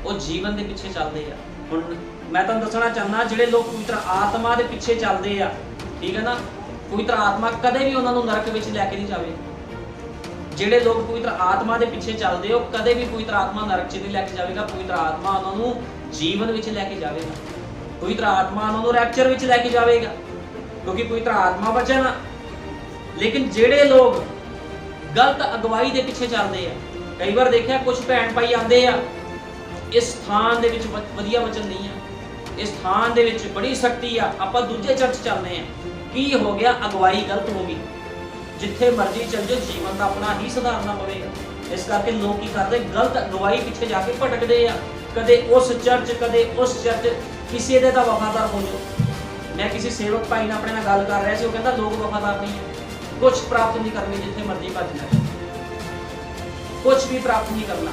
A: ਉਹ ਜੀਵਨ ਦੇ ਪਿੱਛੇ ਚੱਲਦੇ ਆ। ਹੁਣ ਮੈਂ ਤੁਹਾਨੂੰ ਦੱਸਣਾ ਚਾਹੁੰਦਾ, ਜਿਹੜੇ ਲੋਕ ਪਵਿੱਤਰ ਆਤਮਾ ਦੇ ਪਿੱਛੇ ਚੱਲਦੇ ਆ, ਠੀਕ ਹੈ ਨਾ, ਪਵਿੱਤਰ ਆਤਮਾ ਕਦੇ ਵੀ ਉਹਨਾਂ ਨੂੰ ਨਰਕ ਵਿੱਚ ਲੈ ਕੇ ਨਹੀਂ ਜਾਵੇ। ਜਿਹੜੇ ਲੋਕ ਪਵਿੱਤਰ ਆਤਮਾ ਦੇ ਪਿੱਛੇ ਚੱਲਦੇ, ਉਹ ਕਦੇ ਵੀ ਪਵਿੱਤਰ ਆਤਮਾ ਨਰਕ 'ਚ ਨਹੀਂ ਲੈ ਕੇ ਜਾਵੇਗਾ। ਪਵਿੱਤਰ ਆਤਮਾ ਉਹਨਾਂ ਨੂੰ ਜੀਵਨ ਵਿੱਚ ਲੈ ਕੇ ਜਾਵੇਗਾ। ਪਵਿੱਤਰ ਆਤਮਾ ਉਹਨਾਂ ਨੂੰ ਰੈਪਚਰ ਵਿੱਚ ਲੈ ਕੇ ਜਾਵੇਗਾ, ਕਿਉਂਕਿ ਪਵਿੱਤਰ ਆਤਮਾ ਵਚਨ ਆ। ਲੇਕਿਨ ਜਿਹੜੇ ਲੋਕ ਗਲਤ ਅਗਵਾਈ ਦੇ ਪਿੱਛੇ ਚੱਲਦੇ ਆ, ਕਈ ਵਾਰ ਦੇਖਿਆ ਕੁਝ ਭੈਣ ਭਾਈ ਆਉਂਦੇ ਆ, ਇਸ ਸਥਾਨ ਦੇ ਵਿੱਚ ਵਧੀਆ ਵਚਨ ਨਹੀਂ ਆ, ਇਸ ਸਥਾਨ ਦੇ ਵਿੱਚ ਬੜੀ ਸ਼ਕਤੀ ਆ, ਆਪਾਂ ਦੂਜੇ ਚਰਚ ਚੱਲਦੇ ਆ। ਕੀ ਹੋ ਗਿਆ? ਅਗਵਾਈ ਗਲਤ ਹੋ ਗਈ। ਜਿੱਥੇ ਮਰਜ਼ੀ ਚੱਲ ਜਾਓ, ਜੀਵਨ ਤਾਂ ਆਪਣਾ ਹੀ ਸੁਧਾਰਨਾ ਪਵੇਗਾ। ਇਸ ਕਰਕੇ ਲੋਕ ਕੀ ਕਰਦੇ? ਗਲਤ ਅਗਵਾਈ ਪਿੱਛੇ ਜਾ ਕੇ ਭਟਕਦੇ ਆ, ਕਦੇ ਉਸ ਚਰਚ, ਕਦੇ ਉਸ ਚਰਚ। ਕਿਸੇ ਦੇ ਤਾਂ ਵਫਾਦਾਰ ਹੋ ਜਾਓ। ਮੈਂ ਕਿਸੇ ਸੇਵਕ ਭਾਈ ਨਾਲ ਆਪਣੇ ਨਾਲ ਗੱਲ ਕਰ ਰਿਹਾ ਸੀ, ਉਹ ਕਹਿੰਦਾ ਲੋਕ ਵਫਾਦਾਰ ਨਹੀਂ ਹੈ, ਕੁਝ ਪ੍ਰਾਪਤ ਨਹੀਂ ਕਰਨੀ, ਜਿੱਥੇ ਮਰਜ਼ੀ ਭੱਜਣਾ, ਕੁਝ ਵੀ ਪ੍ਰਾਪਤ ਨਹੀਂ ਕਰਨਾ,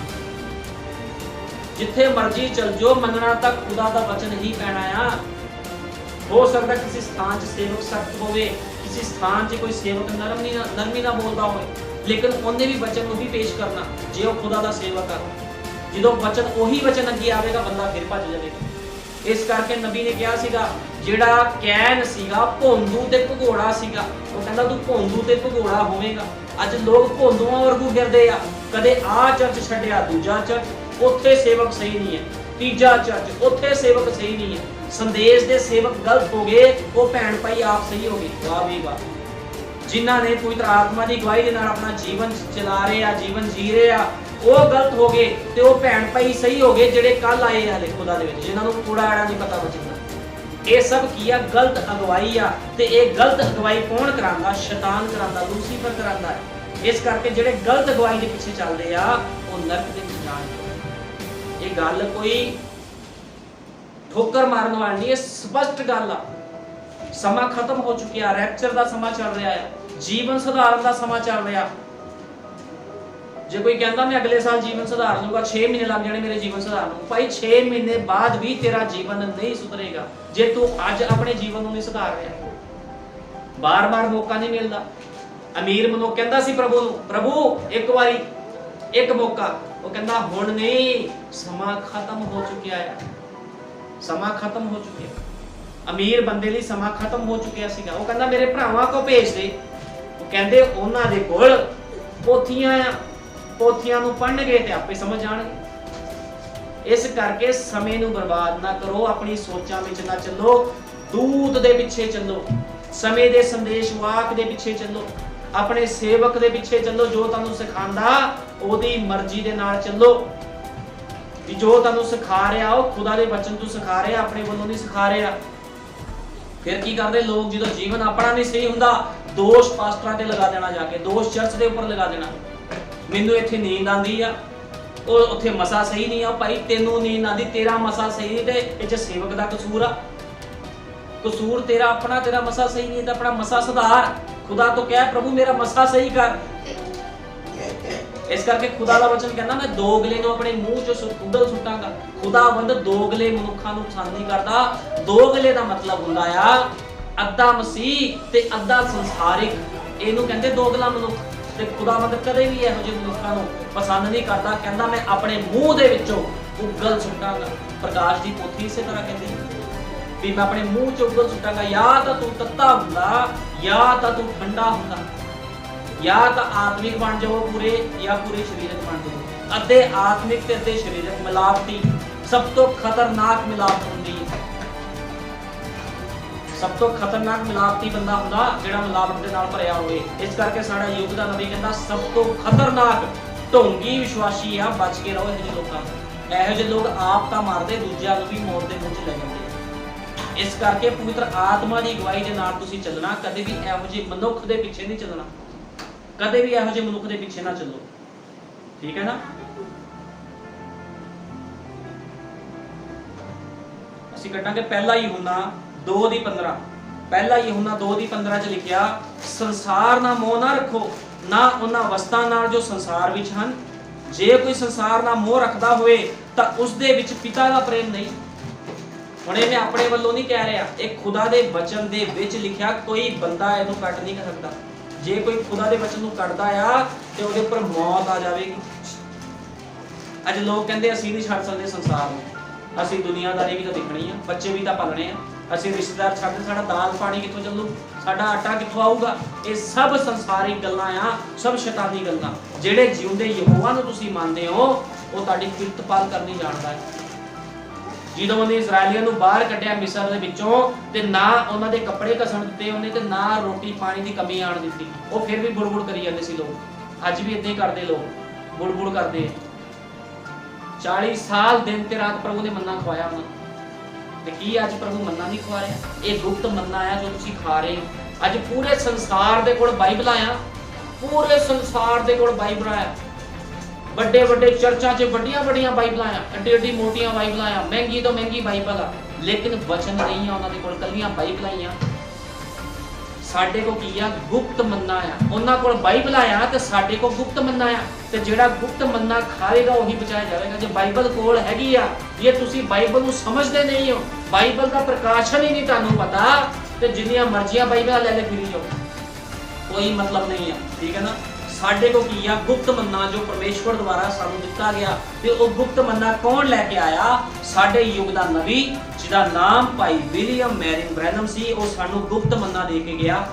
A: ਜਿੱਥੇ ਮਰਜ਼ੀ ਚਲ ਜਾਓ, ਮੰਨਣਾ ਤਾਂ ਖੁਦਾ ਦਾ ਵਚਨ ਹੀ ਪੈਣਾ ਆ। ਹੋ ਸਕਦਾ ਕਿਸੇ ਸਥਾਨ 'ਚ ਸੇਵਕ ਸਖਤ ਹੋਵੇ, ਕਿਸੇ ਸਥਾਨ 'ਚ ਕੋਈ ਸੇਵਕ ਨਰਮੀ ਨਾਲ ਬੋਲਦਾ ਹੋਵੇ, ਲੇਕਿਨ ਉਹਨੇ ਵੀ ਵਚਨ ਨੂੰ ਹੀ ਪੇਸ਼ ਕਰਨਾ ਜੇ ਉਹ ਖੁਦਾ ਦਾ ਸੇਵਕ ਆ। ਜਦੋਂ ਵਚਨ ਉਹੀ ਵਚਨ ਅੱਗੇ ਆਵੇਗਾ, ਬੰਦਾ ਫਿਰ ਭੱਜ ਜਾਵੇਗਾ। ਇਸ ਕਰਕੇ ਨਬੀ ਨੇ ਕਿਹਾ ਸੀਗਾ, ਜਿਹੜਾ ਕੈਨ ਸੀਗਾ ਭੋਂਦੂ ਤੇ ਭਗੋੜਾ ਸੀਗਾ, ਉਹ ਕਹਿੰਦਾ ਤੂੰ ਭੋਂਦੂ ਤੇ ਭਗੋੜਾ ਹੋਵੇਗਾ। ਅੱਜ ਲੋਕ ਭੋਂਦੂਆਂ ਵਰਗੂ ਫਿਰਦੇ ਆ, ਕਦੇ ਆਹ ਚਰਚ ਛੱਡਿਆ ਦੂਜਾ ਚਰਚ, ਉੱਥੇ ਸੇਵਕ ਸਹੀ ਨਹੀਂ ਹੈ, ਤੀਜਾ ਚਰਚ, ਉੱਥੇ ਸੇਵਕ ਸਹੀ ਨਹੀਂ ਹੈ। ਸੰਦੇਸ਼ ਦੇ ਸੇਵਕ ਗਲਤ ਹੋ ਗਏ, ਉਹ ਭੈਣ ਭਾਈ ਆਪ ਸਹੀ ਹੋ ਗਏ। ਵਾਹ ਵੀ ਵਾਹ, ਜਿਨ੍ਹਾਂ ਨੇ ਪਵਿੱਤਰ ਆਤਮਾ ਦੀ ਅਗਵਾਈ ਦੇ ਨਾਲ ਆਪਣਾ ਜੀਵਨ ਚਲਾ ਰਹੇ ਆ, ਜੀਵਨ ਜੀ ਰਹੇ ਆ, ਉਹ ਗਲਤ ਹੋ ਗਏ ਤੇ ਉਹ ਭੈਣ ਭਾਈ ਸਹੀ ਹੋ ਗਏ, ਜਿਹੜੇ ਕੱਲ ਆਏ ਹਲੇ ਖੁਦਾ ਦੇ ਵਿੱਚ, ਜਿਨ੍ਹਾਂ ਨੂੰ ਕੂੜਾ ਆੜਾ ਨਹੀਂ ਪਤਾ ਬਚਦਾ। ਇਹ ਸਭ ਕੀ ਆ? ਗਲਤ ਅਗਵਾਈ ਆ। ਤੇ ਇਹ ਗਲਤ ਅਗਵਾਈ ਕੌਣ ਕਰਾਂਦਾ? ਸ਼ੈਤਾਨ ਕਰਾਂਦਾ, ਲੂਸੀਫਰ ਕਰਾਂਦਾ ਹੈ। ਇਸ ਕਰਕੇ ਜਿਹੜੇ ਗਲਤ ਅਗਵਾਈ ਦੇ ਪਿੱਛੇ ਚੱਲਦੇ ਆ ਉਹ ਨਰਕ ਦੇ ਵਿੱਚ ਜਾਣਗੇ। ਇਹ ਗੱਲ ਕੋਈ ਠੋਕਰ ਮਾਰਨ ਵਾਲੀ ਨਹੀਂ, ਇਹ ਸਪਸ਼ਟ ਗੱਲ ਆ। ਸਮਾਂ ਖਤਮ ਹੋ ਚੁੱਕਿਆ, ਰੈਪਚਰ ਦਾ ਸਮਾਂ ਚੱਲ ਰਿਹਾ ਹੈ, ਜੀਵਨ ਸੁਧਾਰਨ ਦਾ ਸਮਾਂ ਚੱਲ ਰਿਹਾ। ਜੇ ਕੋਈ ਕਹਿੰਦਾ ਮੈਂ ਅਗਲੇ ਸਾਲ ਜੀਵਨ ਸੁਧਾਰ ਲੂੰਗਾ, 6 ਮਹੀਨੇ ਲੱਗ ਜਾਣੇ ਮੇਰੇ ਜੀਵਨ ਸੁਧਾਰਨ ਨੂੰ, ਭਾਈ 6 ਮਹੀਨੇ ਬਾਅਦ ਵੀ ਤੇਰਾ ਜੀਵਨ ਨਹੀਂ ਸੁਧਰੇਗਾ ਜੇ ਤੂੰ ਅੱਜ ਆਪਣੇ ਜੀਵਨ ਨੂੰ ਨਹੀਂ ਸੁਧਾਰ ਰਿਹਾ। ਬਾਰ-ਬਾਰ ਮੌਕਾ ਨਹੀਂ ਮਿਲਦਾ। ਅਮੀਰ ਮਨੁੱਖ ਕਹਿੰਦਾ ਸੀ ਪ੍ਰਭੂ ਨੂੰ, ਪ੍ਰਭੂ ਇੱਕ ਵਾਰੀ ਇੱਕ ਮੌਕਾ। ਉਹ ਕਹਿੰਦਾ ਹੁਣ ਨਹੀਂ, ਸਮਾਂ ਖਤਮ ਹੋ ਚੁੱਕਿਆ ਹੈ, ਸਮਾਂ ਖਤਮ ਹੋ ਚੁੱਕਿਆ। ਅਮੀਰ ਬੰਦੇ ਲਈ ਸਮਾਂ ਖਤਮ ਹੋ ਚੁੱਕਿਆ ਸੀਗਾ। ਉਹ ਕਹਿੰਦਾ ਮੇਰੇ ਭਰਾਵਾਂ ਕੋ ਭੇਜ ਦੇ। ਉਹ ਕਹਿੰਦੇ ਉਹਨਾਂ ਦੇ ਕੋਲ ਪੋਥੀਆਂ ਆ, ਪੋਥੀਆਂ ਨੂੰ ਪੜ੍ਹਨਗੇ ਤੇ ਆਪੇ ਸਮਝ ਜਾਣਗੇ। ਇਸ ਕਰਕੇ ਸਮੇਂ ਨੂੰ ਬਰਬਾਦ ਨਾ ਕਰੋ, ਆਪਣੀ ਸੋਚਾਂ ਵਿੱਚ ਨਾ ਚੱਲੋ, ਦੂਤ ਦੇ ਪਿੱਛੇ ਚੱਲੋ, ਸਮੇਂ ਦੇ ਸੰਦੇਸ਼ ਵਾਕ ਦੇ ਪਿੱਛੇ ਚੱਲੋ, ਆਪਣੇ ਸੇਵਕ ਦੇ ਪਿੱਛੇ ਚੱਲੋ ਜੋ ਤੁਹਾਨੂੰ ਸਿਖਾਉਂਦਾ ਉਹਦੀ ਮਰਜ਼ੀ ਦੇ ਨਾਲ ਚੱਲੋ। ਕਿ ਜੋ ਤੁਹਾਨੂੰ ਸਿਖਾ ਰਿਹਾ ਉਹ ਖੁਦਾ ਦੇ ਬਚਨ ਤੋਂ ਸਿਖਾ ਰਿਹਾ, ਆਪਣੇ ਵੱਲੋਂ ਨਹੀਂ ਸਿਖਾ ਰਿਹਾ। ਫਿਰ ਕੀ ਕਰਦੇ ਲੋਕ? ਜਦੋਂ ਜੀਵਨ ਆਪਣਾ ਨਹੀਂ ਸਹੀ ਹੁੰਦਾ, ਦੋਸ਼ ਪਾਸਟਰਾਂ ਤੇ ਲਗਾ ਦੇਣਾ, ਜਾ ਕੇ ਦੋਸ਼ ਚਰਚ ਦੇ ਉੱਪਰ ਲਗਾ ਦੇਣਾ। ਮੈਨੂੰ ਇੱਥੇ ਨੀਂਦ ਆਂਦੀ ਆ, ਉਹ ਉੱਥੇ ਮਸਾ ਸਹੀ ਨਹੀਂ ਆ। ਭਾਈ ਤੈਨੂੰ ਨੀਂਦ ਆਂਦੀ, ਤੇਰਾ ਮਸਾ ਸਹੀ ਨਹੀਂ ਤੇ ਇਹ 'ਚ ਸੇਵਕ ਦਾ ਕਸੂਰ ਆ। ਕਸੂਰ ਤੇਰਾ ਆਪਣਾ, ਤੇਰਾ ਮਸਾ ਸਹੀ ਨਹੀਂ ਤਾਂ ਆਪਣਾ ਮਸਾ ਸੁਧਾਰ। ਖੁਦਾ ਤੋਂ ਕਹਿ ਪ੍ਰਭੂ ਮੇਰਾ ਮਸਾ ਸਹੀ ਕਰ। ਇਸ ਕਰਕੇ ਖੁਦਾ ਦਾ ਵਚਨ ਕਹਿੰਦਾ ਮੈਂ ਦੋਗਲੇ ਨੂੰ ਆਪਣੇ ਮੂੰਹ 'ਚੋਂ ਉਗਲ ਸੁੱਟਾਂਗਾ। ਖੁਦਾਵੰਦ ਦੋਗਲੇ ਮਨੁੱਖਾਂ ਨੂੰ ਪਸੰਦ ਨਹੀਂ ਕਰਦਾ। ਦੋਗਲੇ ਦਾ ਮਤਲਬ ਹੁੰਦਾ ਆ ਅੱਧਾ ਮਸੀਹ ਤੇ ਅੱਧਾ ਸੰਸਾਰਿਕ, ਇਹਨੂੰ ਕਹਿੰਦੇ ਦੋਗਲਾ ਮਨੁੱਖ। ਤੇ ਖੁਦਾਵੰਦ ਕਦੇ ਵੀ ਇਹੋ ਜਿਹੇ ਮਨੁੱਖਾਂ ਨੂੰ ਪਸੰਦ ਨਹੀਂ ਕਰਦਾ। ਕਹਿੰਦਾ ਮੈਂ ਆਪਣੇ ਮੂੰਹ ਦੇ ਵਿੱਚੋਂ ਉਗਲ ਸੁੱਟਾਂਗਾ। ਪ੍ਰਕਾਸ਼ ਦੀ ਪੋਥੀ ਇਸੇ ਤਰ੍ਹਾਂ ਕਹਿੰਦੀ ਵੀ ਮੈਂ ਆਪਣੇ ਮੂੰਹ 'ਚ ਉਗਲ ਸੁੱਟਾਂਗਾ। ਜਾਂ ਤਾਂ ਤੂੰ ਤੱਤਾ ਹੁੰਦਾ, ਜਾਂ ਤਾਂ ਤੂੰ ਠੰਡਾ ਹੁੰਦਾ, ਜਾਂ ਤਾਂ ਆਤਮਿਕ ਬਣ ਜਾਓ ਪੂਰੇ, ਜਾਂ ਪੂਰੇ ਸਰੀਰਕ ਬਣ ਜਾਓ। ਅੱਧੇ ਆਤਮਿਕ ਤੇ ਅੱਧੇ ਸਰੀਰਕ ਮਿਲਾਵਟੀ ਸਭ ਤੋਂ ਖਤਰਨਾਕ ਮਿਲਾਵਟ ਹੁੰਦੀ ਹੈ। ਸਭ ਤੋਂ ਖਤਰਨਾਕ ਮਿਲਾਵਟੀ ਬੰਦਾ ਹੁੰਦਾ ਜਿਹੜਾ ਮਿਲਾਵਟ ਦੇ ਨਾਲ ਭਰਿਆ ਹੋਵੇ। ਇਸ ਕਰਕੇ ਸਾਡਾ ਯੁੱਗ ਦਾ ਨਬੀ ਕਹਿੰਦਾ ਸਭ ਤੋਂ ਖਤਰਨਾਕ ਢੋਂਗੀ ਵਿਸ਼ਵਾਸੀ ਆ, ਬਚ ਕੇ ਰਹੋ ਇਹੋ ਜਿਹੇ ਲੋਕਾਂ ਤੋਂ। ਇਹੋ ਜਿਹੇ ਲੋਕ ਆਪ ਤਾਂ ਮਾਰਦੇ, ਦੂਜਿਆਂ ਨੂੰ ਵੀ ਮੌਤ ਦੇ ਮੂੰਹ 'ਚ ਲੈ ਜਾਂਦੇ। ਇਸ ਕਰਕੇ ਪਵਿੱਤਰ ਆਤਮਾ ਦੀ ਅਗਵਾਈ ਦੇ ਨਾਲ ਤੁਸੀਂ ਚੱਲਣਾ। ਕਦੇ ਵੀ ਇਹੋ ਜਿਹੇ ਮਨੁੱਖ ਦੇ ਪਿੱਛੇ ਨਹੀਂ ਚੱਲਣਾ, ਕਦੇ ਵੀ ਇਹੋ ਜਿਹੇ ਮਨੁੱਖ ਦੇ ਪਿੱਛੇ ਨਾ ਚੱਲੋ, ਠੀਕ ਹੈ ਨਾ। ਅਸੀਂ ਕੱਢਾਂਗੇ ਪਹਿਲਾ ਯਹੂਨਾ 2:15। ਪਹਿਲਾ ਯਹੂਨਾ 2:15 ਚ ਲਿਖਿਆ ਸੰਸਾਰ ਨਾਲ ਮੋਹ ਨਾ ਰੱਖੋ, ਨਾ ਉਹਨਾਂ ਵਸਤਾਂ ਨਾਲ ਜੋ ਸੰਸਾਰ ਵਿੱਚ ਹਨ। ਜੇ ਕੋਈ ਸੰਸਾਰ ਨਾਲ ਮੋਹ ਰੱਖਦਾ ਹੋਵੇ ਤਾਂ ਉਸ ਦੇ ਵਿੱਚ ਪਿਤਾ ਦਾ ਪ੍ਰੇਮ ਨਹੀਂ। ਹੁਣ ਇਹ ਮੈਂ ਆਪਣੇ ਵੱਲੋਂ ਨਹੀਂ ਕਹਿ ਰਿਹਾ, ਇਹ ਖੁਦਾ ਦੇ ਵਚਨ ਦੇ ਵਿੱਚ ਲਿਖਿਆ। ਕੋਈ ਬੰਦਾ ਇਹਨੂੰ ਕੱਟ ਨਹੀਂ ਸਕਦਾ। ਜੇ ਕੋਈ ਖੁਦਾ ਦੇ ਵਚਨ ਨੂੰ ਕੱਟਦਾ ਆ ਤੇ ਉਹਦੇ ਉੱਪਰ ਮੌਤ ਆ ਜਾਵੇਗੀ। ਅੱਜ ਲੋਕ ਕਹਿੰਦੇ ਅਸੀਂ ਨਹੀਂ ਛੱਡ ਸਕਦੇ ਸੰਸਾਰ ਨੂੰ, ਅਸੀਂ ਦੁਨੀਆਦਾਰੀ ਵੀ ਤਾਂ ਦੇਖਣੀ ਆ, ਬੱਚੇ ਵੀ ਤਾਂ ਪਾਲਣੇ ਆ, ਅਸੀਂ ਰਿਸ਼ਤੇਦਾਰ ਛੱਡ, ਸਾਡਾ ਦਾਲ ਪਾਣੀ ਕਿੱਥੋਂ ਚੱਲੂ, ਸਾਡਾ ਆਟਾ ਕਿੱਥੋਂ ਆਊਗਾ। ਇਹ ਸਭ ਸੰਸਾਰਿਕ ਗੱਲਾਂ ਆ, ਸਭ ਸ਼ੈਤਾਨੀ ਗੱਲਾਂ। ਜਿਹੜੇ ਜਿਉਂਦੇ ਯਹੋਵਾ ਨੂੰ ਤੁਸੀਂ ਮੰਨਦੇ ਹੋ ਉਹ ਤੁਹਾਡੀ ਕਿਰਤਪਾਲ ਕਰਨੀ ਜਾਣਦਾ ਹੈ। ਜਦੋਂ ਉਹਨੇ ਇਸਰਾਇਲੀਆਂ ਨੂੰ ਬਾਹਰ ਕੱਢਿਆ ਮਿਸਰ ਦੇ ਵਿੱਚੋਂ ਤੇ ਨਾ ਉਹਨਾਂ ਦੇ ਕੱਪੜੇ ਘਸਣ ਦਿੱਤੇ ਉਹਨੇ ਤੇ ਨਾ ਰੋਟੀ ਪਾਣੀ ਦੀ ਕਮੀ ਆਣ ਦਿੱਤੀ, ਉਹ ਫਿਰ ਵੀ ਬੁੜਬੁੜ ਕਰੀ ਜਾਂਦੇ ਸੀ ਲੋਕ। ਅੱਜ ਵੀ ਇਦਾਂ ਹੀ ਕਰਦੇ ਲੋਕ, ਬੁੜਬੁੜ ਕਰਦੇ। 40 ਸਾਲ ਦਿਨ ਤੇ ਰਾਤ ਪ੍ਰਭੂ ਨੇ ਮੰਨਾ ਖਵਾਇਆ ਉਹਨਾਂ ਨੂੰ। ਤੇ ਕੀ ਅੱਜ ਪ੍ਰਭੂ ਮੰਨਾ ਨਹੀਂ ਖਵਾ ਰਿਹਾ? ਇਹ ਗੁਪਤ ਮੰਨਾ ਆ ਜੋ ਤੁਸੀਂ ਖਾ ਰਹੇ ਹੋ। ਅੱਜ ਪੂਰੇ ਸੰਸਾਰ ਦੇ ਕੋਲ ਬਾਈਬਲਾਂ ਆ, ਪੂਰੇ ਸੰਸਾਰ ਦੇ ਕੋਲ ਬਾਈਬਲਾਂ ਆ। ਵੱਡੇ ਵੱਡੇ ਚਰਚਾਂ 'ਚ ਵੱਡੀਆਂ ਵੱਡੀਆਂ ਬਾਈਬਲਾਂ ਆ, ਐਡੀ ਐਡੀ ਮੋਟੀਆਂ ਬਾਈਬਲਾਂ ਆ, ਮਹਿੰਗੀ ਤੋਂ ਮਹਿੰਗੀ ਬਾਈਬਲ ਆ, ਲੇਕਿਨ ਵਚਨ ਨਹੀਂ ਆ ਉਹਨਾਂ ਦੇ ਕੋਲ, ਕੱਲੀਆਂ ਬਾਈਬਲਾਂ ਹੀ ਆ। ਸਾਡੇ ਕੋਲ ਕੀ ਆ? ਗੁਪਤ ਮੰਨਾ ਆ। ਉਹਨਾਂ ਕੋਲ ਬਾਈਬਲਾਂ ਆ ਤੇ ਸਾਡੇ ਕੋਲ ਗੁਪਤ ਮੰਨਾ ਆ। ਤੇ ਜਿਹੜਾ ਗੁਪਤ ਮੰਨਾ ਖਾਏਗਾ ਉਹੀ ਬਚਾਇਆ ਜਾਵੇਗਾ। ਜੇ ਬਾਈਬਲ ਕੋਲ ਹੈਗੀ ਆ, ਜੇ ਤੁਸੀਂ ਬਾਈਬਲ ਨੂੰ ਸਮਝਦੇ ਨਹੀਂ ਹੋ, ਬਾਈਬਲ ਦਾ ਪ੍ਰਕਾਸ਼ਨ ਹੀ ਨਹੀਂ ਤੁਹਾਨੂੰ ਪਤਾ, ਤੇ ਜਿੰਨੀਆਂ ਮਰਜ਼ੀਆਂ ਬਾਈਬਲਾਂ ਲੈ ਫਿਰੀ ਜਾਓ, ਕੋਈ ਮਤਲਬ ਨਹੀਂ ਆ, ਠੀਕ ਹੈ ਨਾ। ਸਾਡੇ ਕੋਲ ਕੀ ਆ? ਗੁਪਤ ਮੰਨਾ ਜੋ ਪਰਮੇਸ਼ਵਰ ਦੁਆਰਾ ਸਾਨੂੰ ਦਿੱਤਾ ਗਿਆ। ਤੇ ਉਹ ਗੁਪਤ ਮੰਨਾ ਕੌਣ ਲੈ ਕੇ ਆਇਆ? ਸਾਡੇ ਯੁੱਗ ਦਾ ਨਬੀ ਜਿਹਦਾ ਨਾਮ ਭਾਈ ਵਿਲੀਅਮ ਮੈਰਿਨ ਬ੍ਰੈਨਮ ਸੀ। ਉਹ ਸਾਨੂੰ ਗੁਪਤ ਮੰਨਾ ਦੇ ਕੇ ਗਿਆ।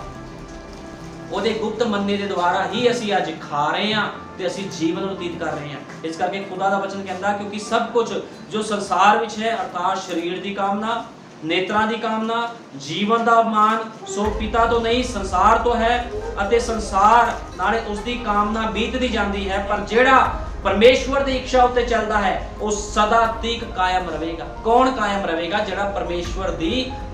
A: ਉਹਦੇ ਗੁਪਤ ਮੰਨੇ ਦੇ ਦੁਆਰਾ ਹੀ ਅਸੀਂ ਅੱਜ ਖਾ ਰਹੇ ਹਾਂ ਤੇ ਅਸੀਂ ਜੀਵਨ ਬਤੀਤ ਕਰ ਰਹੇ ਹਾਂ। ਇਸ ਕਰਕੇ ਖੁਦਾ ਦਾ ਵਚਨ ਕਹਿੰਦਾ ਕਿਉਂਕਿ ਸਭ ਕੁਝ ਜੋ ਸੰਸਾਰ ਵਿੱਚ ਹੈ, ਅਰਥਾਤ ਸਰੀਰ ਦੀ ਕਾਮਨਾ, ਨੇਤਰਾਂ ਦੀ ਕਾਮਨਾ, ਜੀਵਨ ਦਾ ਮਾਨ, ਸੋ ਪਿਤਾ ਤੋਂ ਨਹੀਂ ਸੰਸਾਰ ਤੋਂ ਹੈ ਅਤੇ ਸੰਸਾਰ ਨਾਲੇ ਉਸ ਦੀ ਕਾਮਨਾ ਬੀਤਦੀ ਜਾਂਦੀ ਹੈ। ਪਰ ਜਿਹੜਾ परमेश्वर की इच्छा उत्ते चलता है वो सदा तक कायम रहेगा। कौन कायम रहेगा? जिहड़ा परमेश्वर की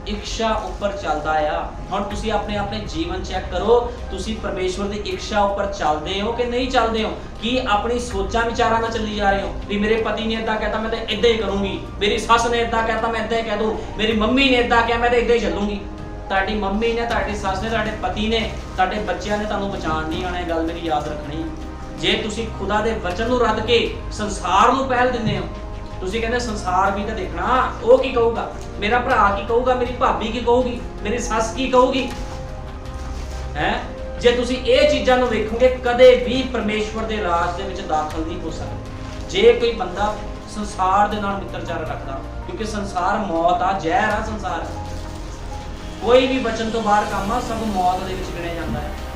A: इच्छा उपर चलता है। हुण तुसीं अपने अपने जीवन चेक करो, तुसीं परमेश्वर की इच्छा उपर चलते हो कि नहीं चलते हो? कि अपनी सोचा विचारा ना चली जा रहे हो भी मेरे पति ने इदा कहता मैं तो इदा ही करूँगी, मेरी सस ने इदा कहता मैं इदा ही कह दूँ, मेरी मम्मी ने इदा कहा मैं तो इदा ही चलूँगी। तुहाडी मम्मी ने, तुहाडी सस ने, तुहाडे पति ने, तुहाडे बच्चों ने तुहानूं बचाण नहीं आना। गल मेरी याद रखनी, जे तुसीं खुदा दे वचन नूं रद्द के संसार नूं पहल दिंदे हो, तुसीं कहंदे संसार भी तो देखना, वो की कहूगा, मेरा भरा की कहूगा, मेरी भाभी की कहूगी, मेरी सस की कहूगी है। जे तुसीं ये चीज़ां नूं वेखोगे कदे भी परमेश्वर दे राज दे विच दाखल नहीं हो सकदे। जे कोई बंदा संसार दे नाल मित्रचार रखदा, क्योंकि संसार मौत आ, जहर आ संसार। कोई भी वचन तो बाहर काम आ सब मौत दे विच गिणिया जांदा है।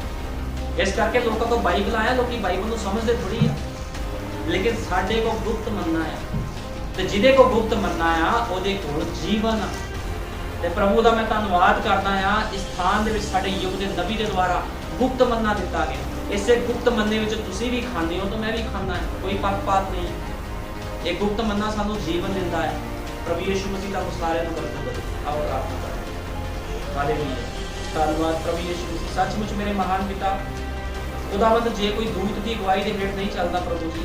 A: इस करके लोगों को बाइबल आया, लोग बाइबल को समझते थोड़ी है, लेकिन साडे को गुप्त मनना है, तो जिदे को गुप्त मनना आ उहदे कोल जीवन आ। ते प्रभु दा मैं धन्नवाद करदा आ, इस स्थान दे विच साडे युग दे नबी दे द्वारा गुप्त मन्ना दिता गया। इसे गुप्त मन्ने विच तुसीं भी खांदे हो तो मैं भी खाना है, कोई पक्षपात नहीं। ये गुप्त मन्ना सानू जीवन दिंदा है। प्रभु यीशु मसीह दा सारिआं नूं बरकत दे। आओ प्रार्थना करिए। हालेलुया, धन्नवाद प्रभु यीशु मसीह। सचमुच मेरे महान पिता खुदावंद, जे कोई दूत की अगुवाई के हेठ नहीं चलता प्रभु जी,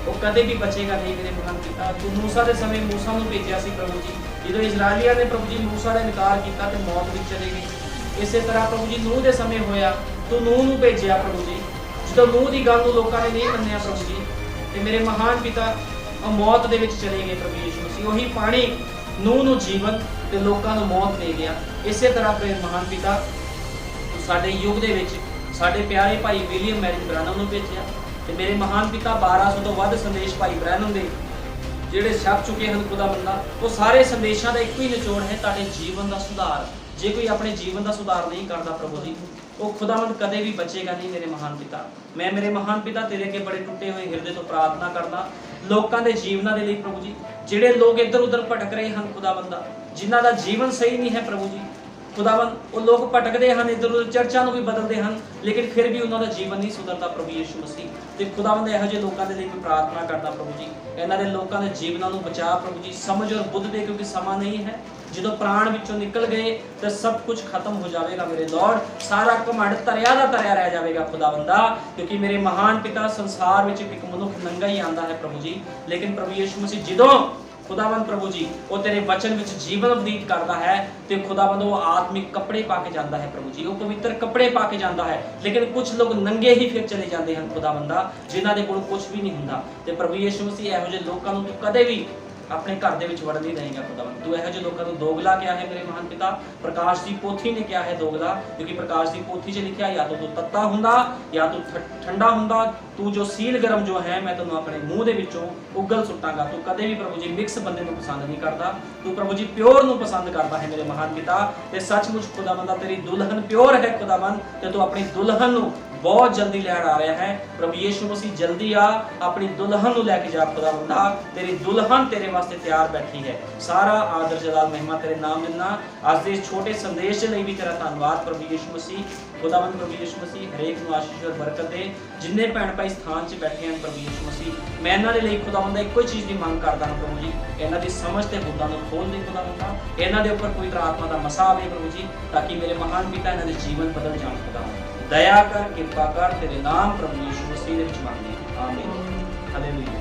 A: वो कदे भी बचेगा नहीं। मेरे महान पिता, तू मूसा के समय मूसा नूं भेजिया सी प्रभु जी, जो इजरायलियां ने प्रभु जी मूसा का इनकार किया तो मौत भी चले गई। इस तरह प्रभु जी नूह के समय होया, तू नूह नूं भेजिया प्रभु जी, जो नूह की गल लोगों ने नहीं मन्निया प्रभु जी, तो मेरे महान पिता मौत दे विच चले गए प्रभु यीशु मसीह। वही पानी नूह नूं जीवन ते लोकां नूं मौत ले गया। इस तरह मेरे महान पिता साडे युग दे विच साडे प्यारे भाई विलियम मैरिज ब्रैनम नूं भेजिया, ते मेरे महान पिता 1200 तो वध संदेश भाई ब्रैनम दे ਜਿਹੜੇ ਛਪ ਚੁੱਕੇ ਹਨ ਖੁਦਾਵੰਦਾ, ਉਹ ਸਾਰੇ ਸੰਦੇਸ਼ਾਂ ਦਾ ਇੱਕੋ ਹੀ ਨਿਚੋੜ ਹੈ ਤੁਹਾਡੇ ਜੀਵਨ ਦਾ ਸੁਧਾਰ। ਜੇ ਕੋਈ ਆਪਣੇ ਜੀਵਨ ਦਾ ਸੁਧਾਰ ਨਹੀਂ ਕਰਦਾ ਪ੍ਰਭੂ ਜੀ, ਉਹ ਖੁਦਾਵੰਦ ਕਦੇ ਵੀ ਬਚੇਗਾ ਨਹੀਂ। ਮੇਰੇ ਮਹਾਨ ਪਿਤਾ, ਮੈਂ ਮੇਰੇ ਮਹਾਨ ਪਿਤਾ ਤੇਰੇ ਅੱਗੇ ਬੜੇ ਟੁੱਟੇ ਹੋਏ ਹਿਰਦੇ ਤੋਂ ਪ੍ਰਾਰਥਨਾ ਕਰਦਾ ਲੋਕਾਂ ਦੇ ਜੀਵਨਾਂ ਦੇ ਲਈ ਪ੍ਰਭੂ ਜੀ, ਜਿਹੜੇ ਲੋਕ ਇੱਧਰ ਉੱਧਰ ਭਟਕ ਰਹੇ ਹਨ ਖੁਦਾਵੰਦਾ, ਜਿਨ੍ਹਾਂ ਦਾ ਜੀਵਨ ਸਹੀ ਨਹੀਂ ਹੈ ਪ੍ਰਭੂ ਜੀ। खुदावन वो लोग भटकते हैं, इधर उधर चर्चा भी बदलते हैं, लेकिन फिर भी उन्होंने जीवन नहीं सुधरता प्रभु यीशु मसीह। तो खुदावंद इहो ਜਿਹੇ लोगों के लिए मैं प्रार्थना करता प्रभु जी, इन्हों के लोगों के जीवनों को बचा प्रभु जी, समझ और बुद्ध दे, क्योंकि समा नहीं है जो प्राण विचों निकल गए तो सब कुछ खत्म हो जाएगा मेरे लॉर्ड, सारा घमंड तरिया का तरिया रह जाएगा खुदावंदा। क्योंकि मेरे महान पिता संसार में एक मनुख नंगा ही आता है प्रभु जी, लेकिन प्रभु यीशु मसीह जदों खुदावंद प्रभु जी वो तेरे वचन विच जीवन व्यतीत करता है, तो खुदावंद वो आत्मिक कपड़े पा के जाता है प्रभु जी, वो पवित्र कपड़े पा के जाता है। लेकिन कुछ लोग नंगे ही फिर चले जाते हैं खुदावंदा, जिन्हां दे कोल कुछ भी नहीं हुंदा। ते प्रभु यीशु मसीह इहो ਜਿਹੇ लोकां नूं तू कदे भी अपने घर दे विच वड़ नहीं देगा खुदावंद। तू इहो ਜਿਹੇ लोकां नूं दोगला क्या है मेरे महान पिता। प्रकाश की पोथी ने क्या है दोगला, क्योंकि प्रकाश की पोथी च लिखा या तो तू तत्ता हुंदा या तू ठंडा हुंदा, तू जो सील गरम जो है मैं तेनों अपने मुंह दे विचों उगल सुटांगा। तू कदे भी प्रभु जी मिक्स बंदे नूं पसंद नहीं करता, तू प्रभु जी प्योर नूं पसंद करता है मेरे महान पिता। ते सचमुच खुदावंदा तेरी दुल्हन प्योर है खुदावंद, ते तू अपनी दुल्हन नूं बहुत जल्दी लैण आ रहा है प्रभु यीशु मसीह। जल्दी आ अपनी दुल्हन नूं लैके जा खुदावंदा, तेरी दुल्हन तेरे वास्ते तैयार बैठी है। सारा आदर जलाल महिमा तेरे नाम मिलना। अज दे छोटे संदेश लई भी तेरा धन्नवाद प्रभु यीशु मसीह। खुदावंद प्रभु यीशु मसीह हरेक नूं आशीष और बरकत दे, जिन्ने भैण भाई स्थान 'च बैठे हैं प्रभु यीशु मसीह। मैं इन्हां दे लई खुदावंदा इक्को चीज़ की मंग करदा हां प्रभु जी, इन्हां दी समझ ते बुद्धां नूं खोल दे खुदावंदा, इन्हां दे उपर पवित्र आत्मा दा मसा आवे प्रभु जी, ताकि मेरे महान पिता इन्हां दे जीवन बदल जाण खुदावंद। दया कर, कृपा कर, तेरे नाम प्रभु यीशु मसीह दे विच मंगदे, आमीन, हालेलुया।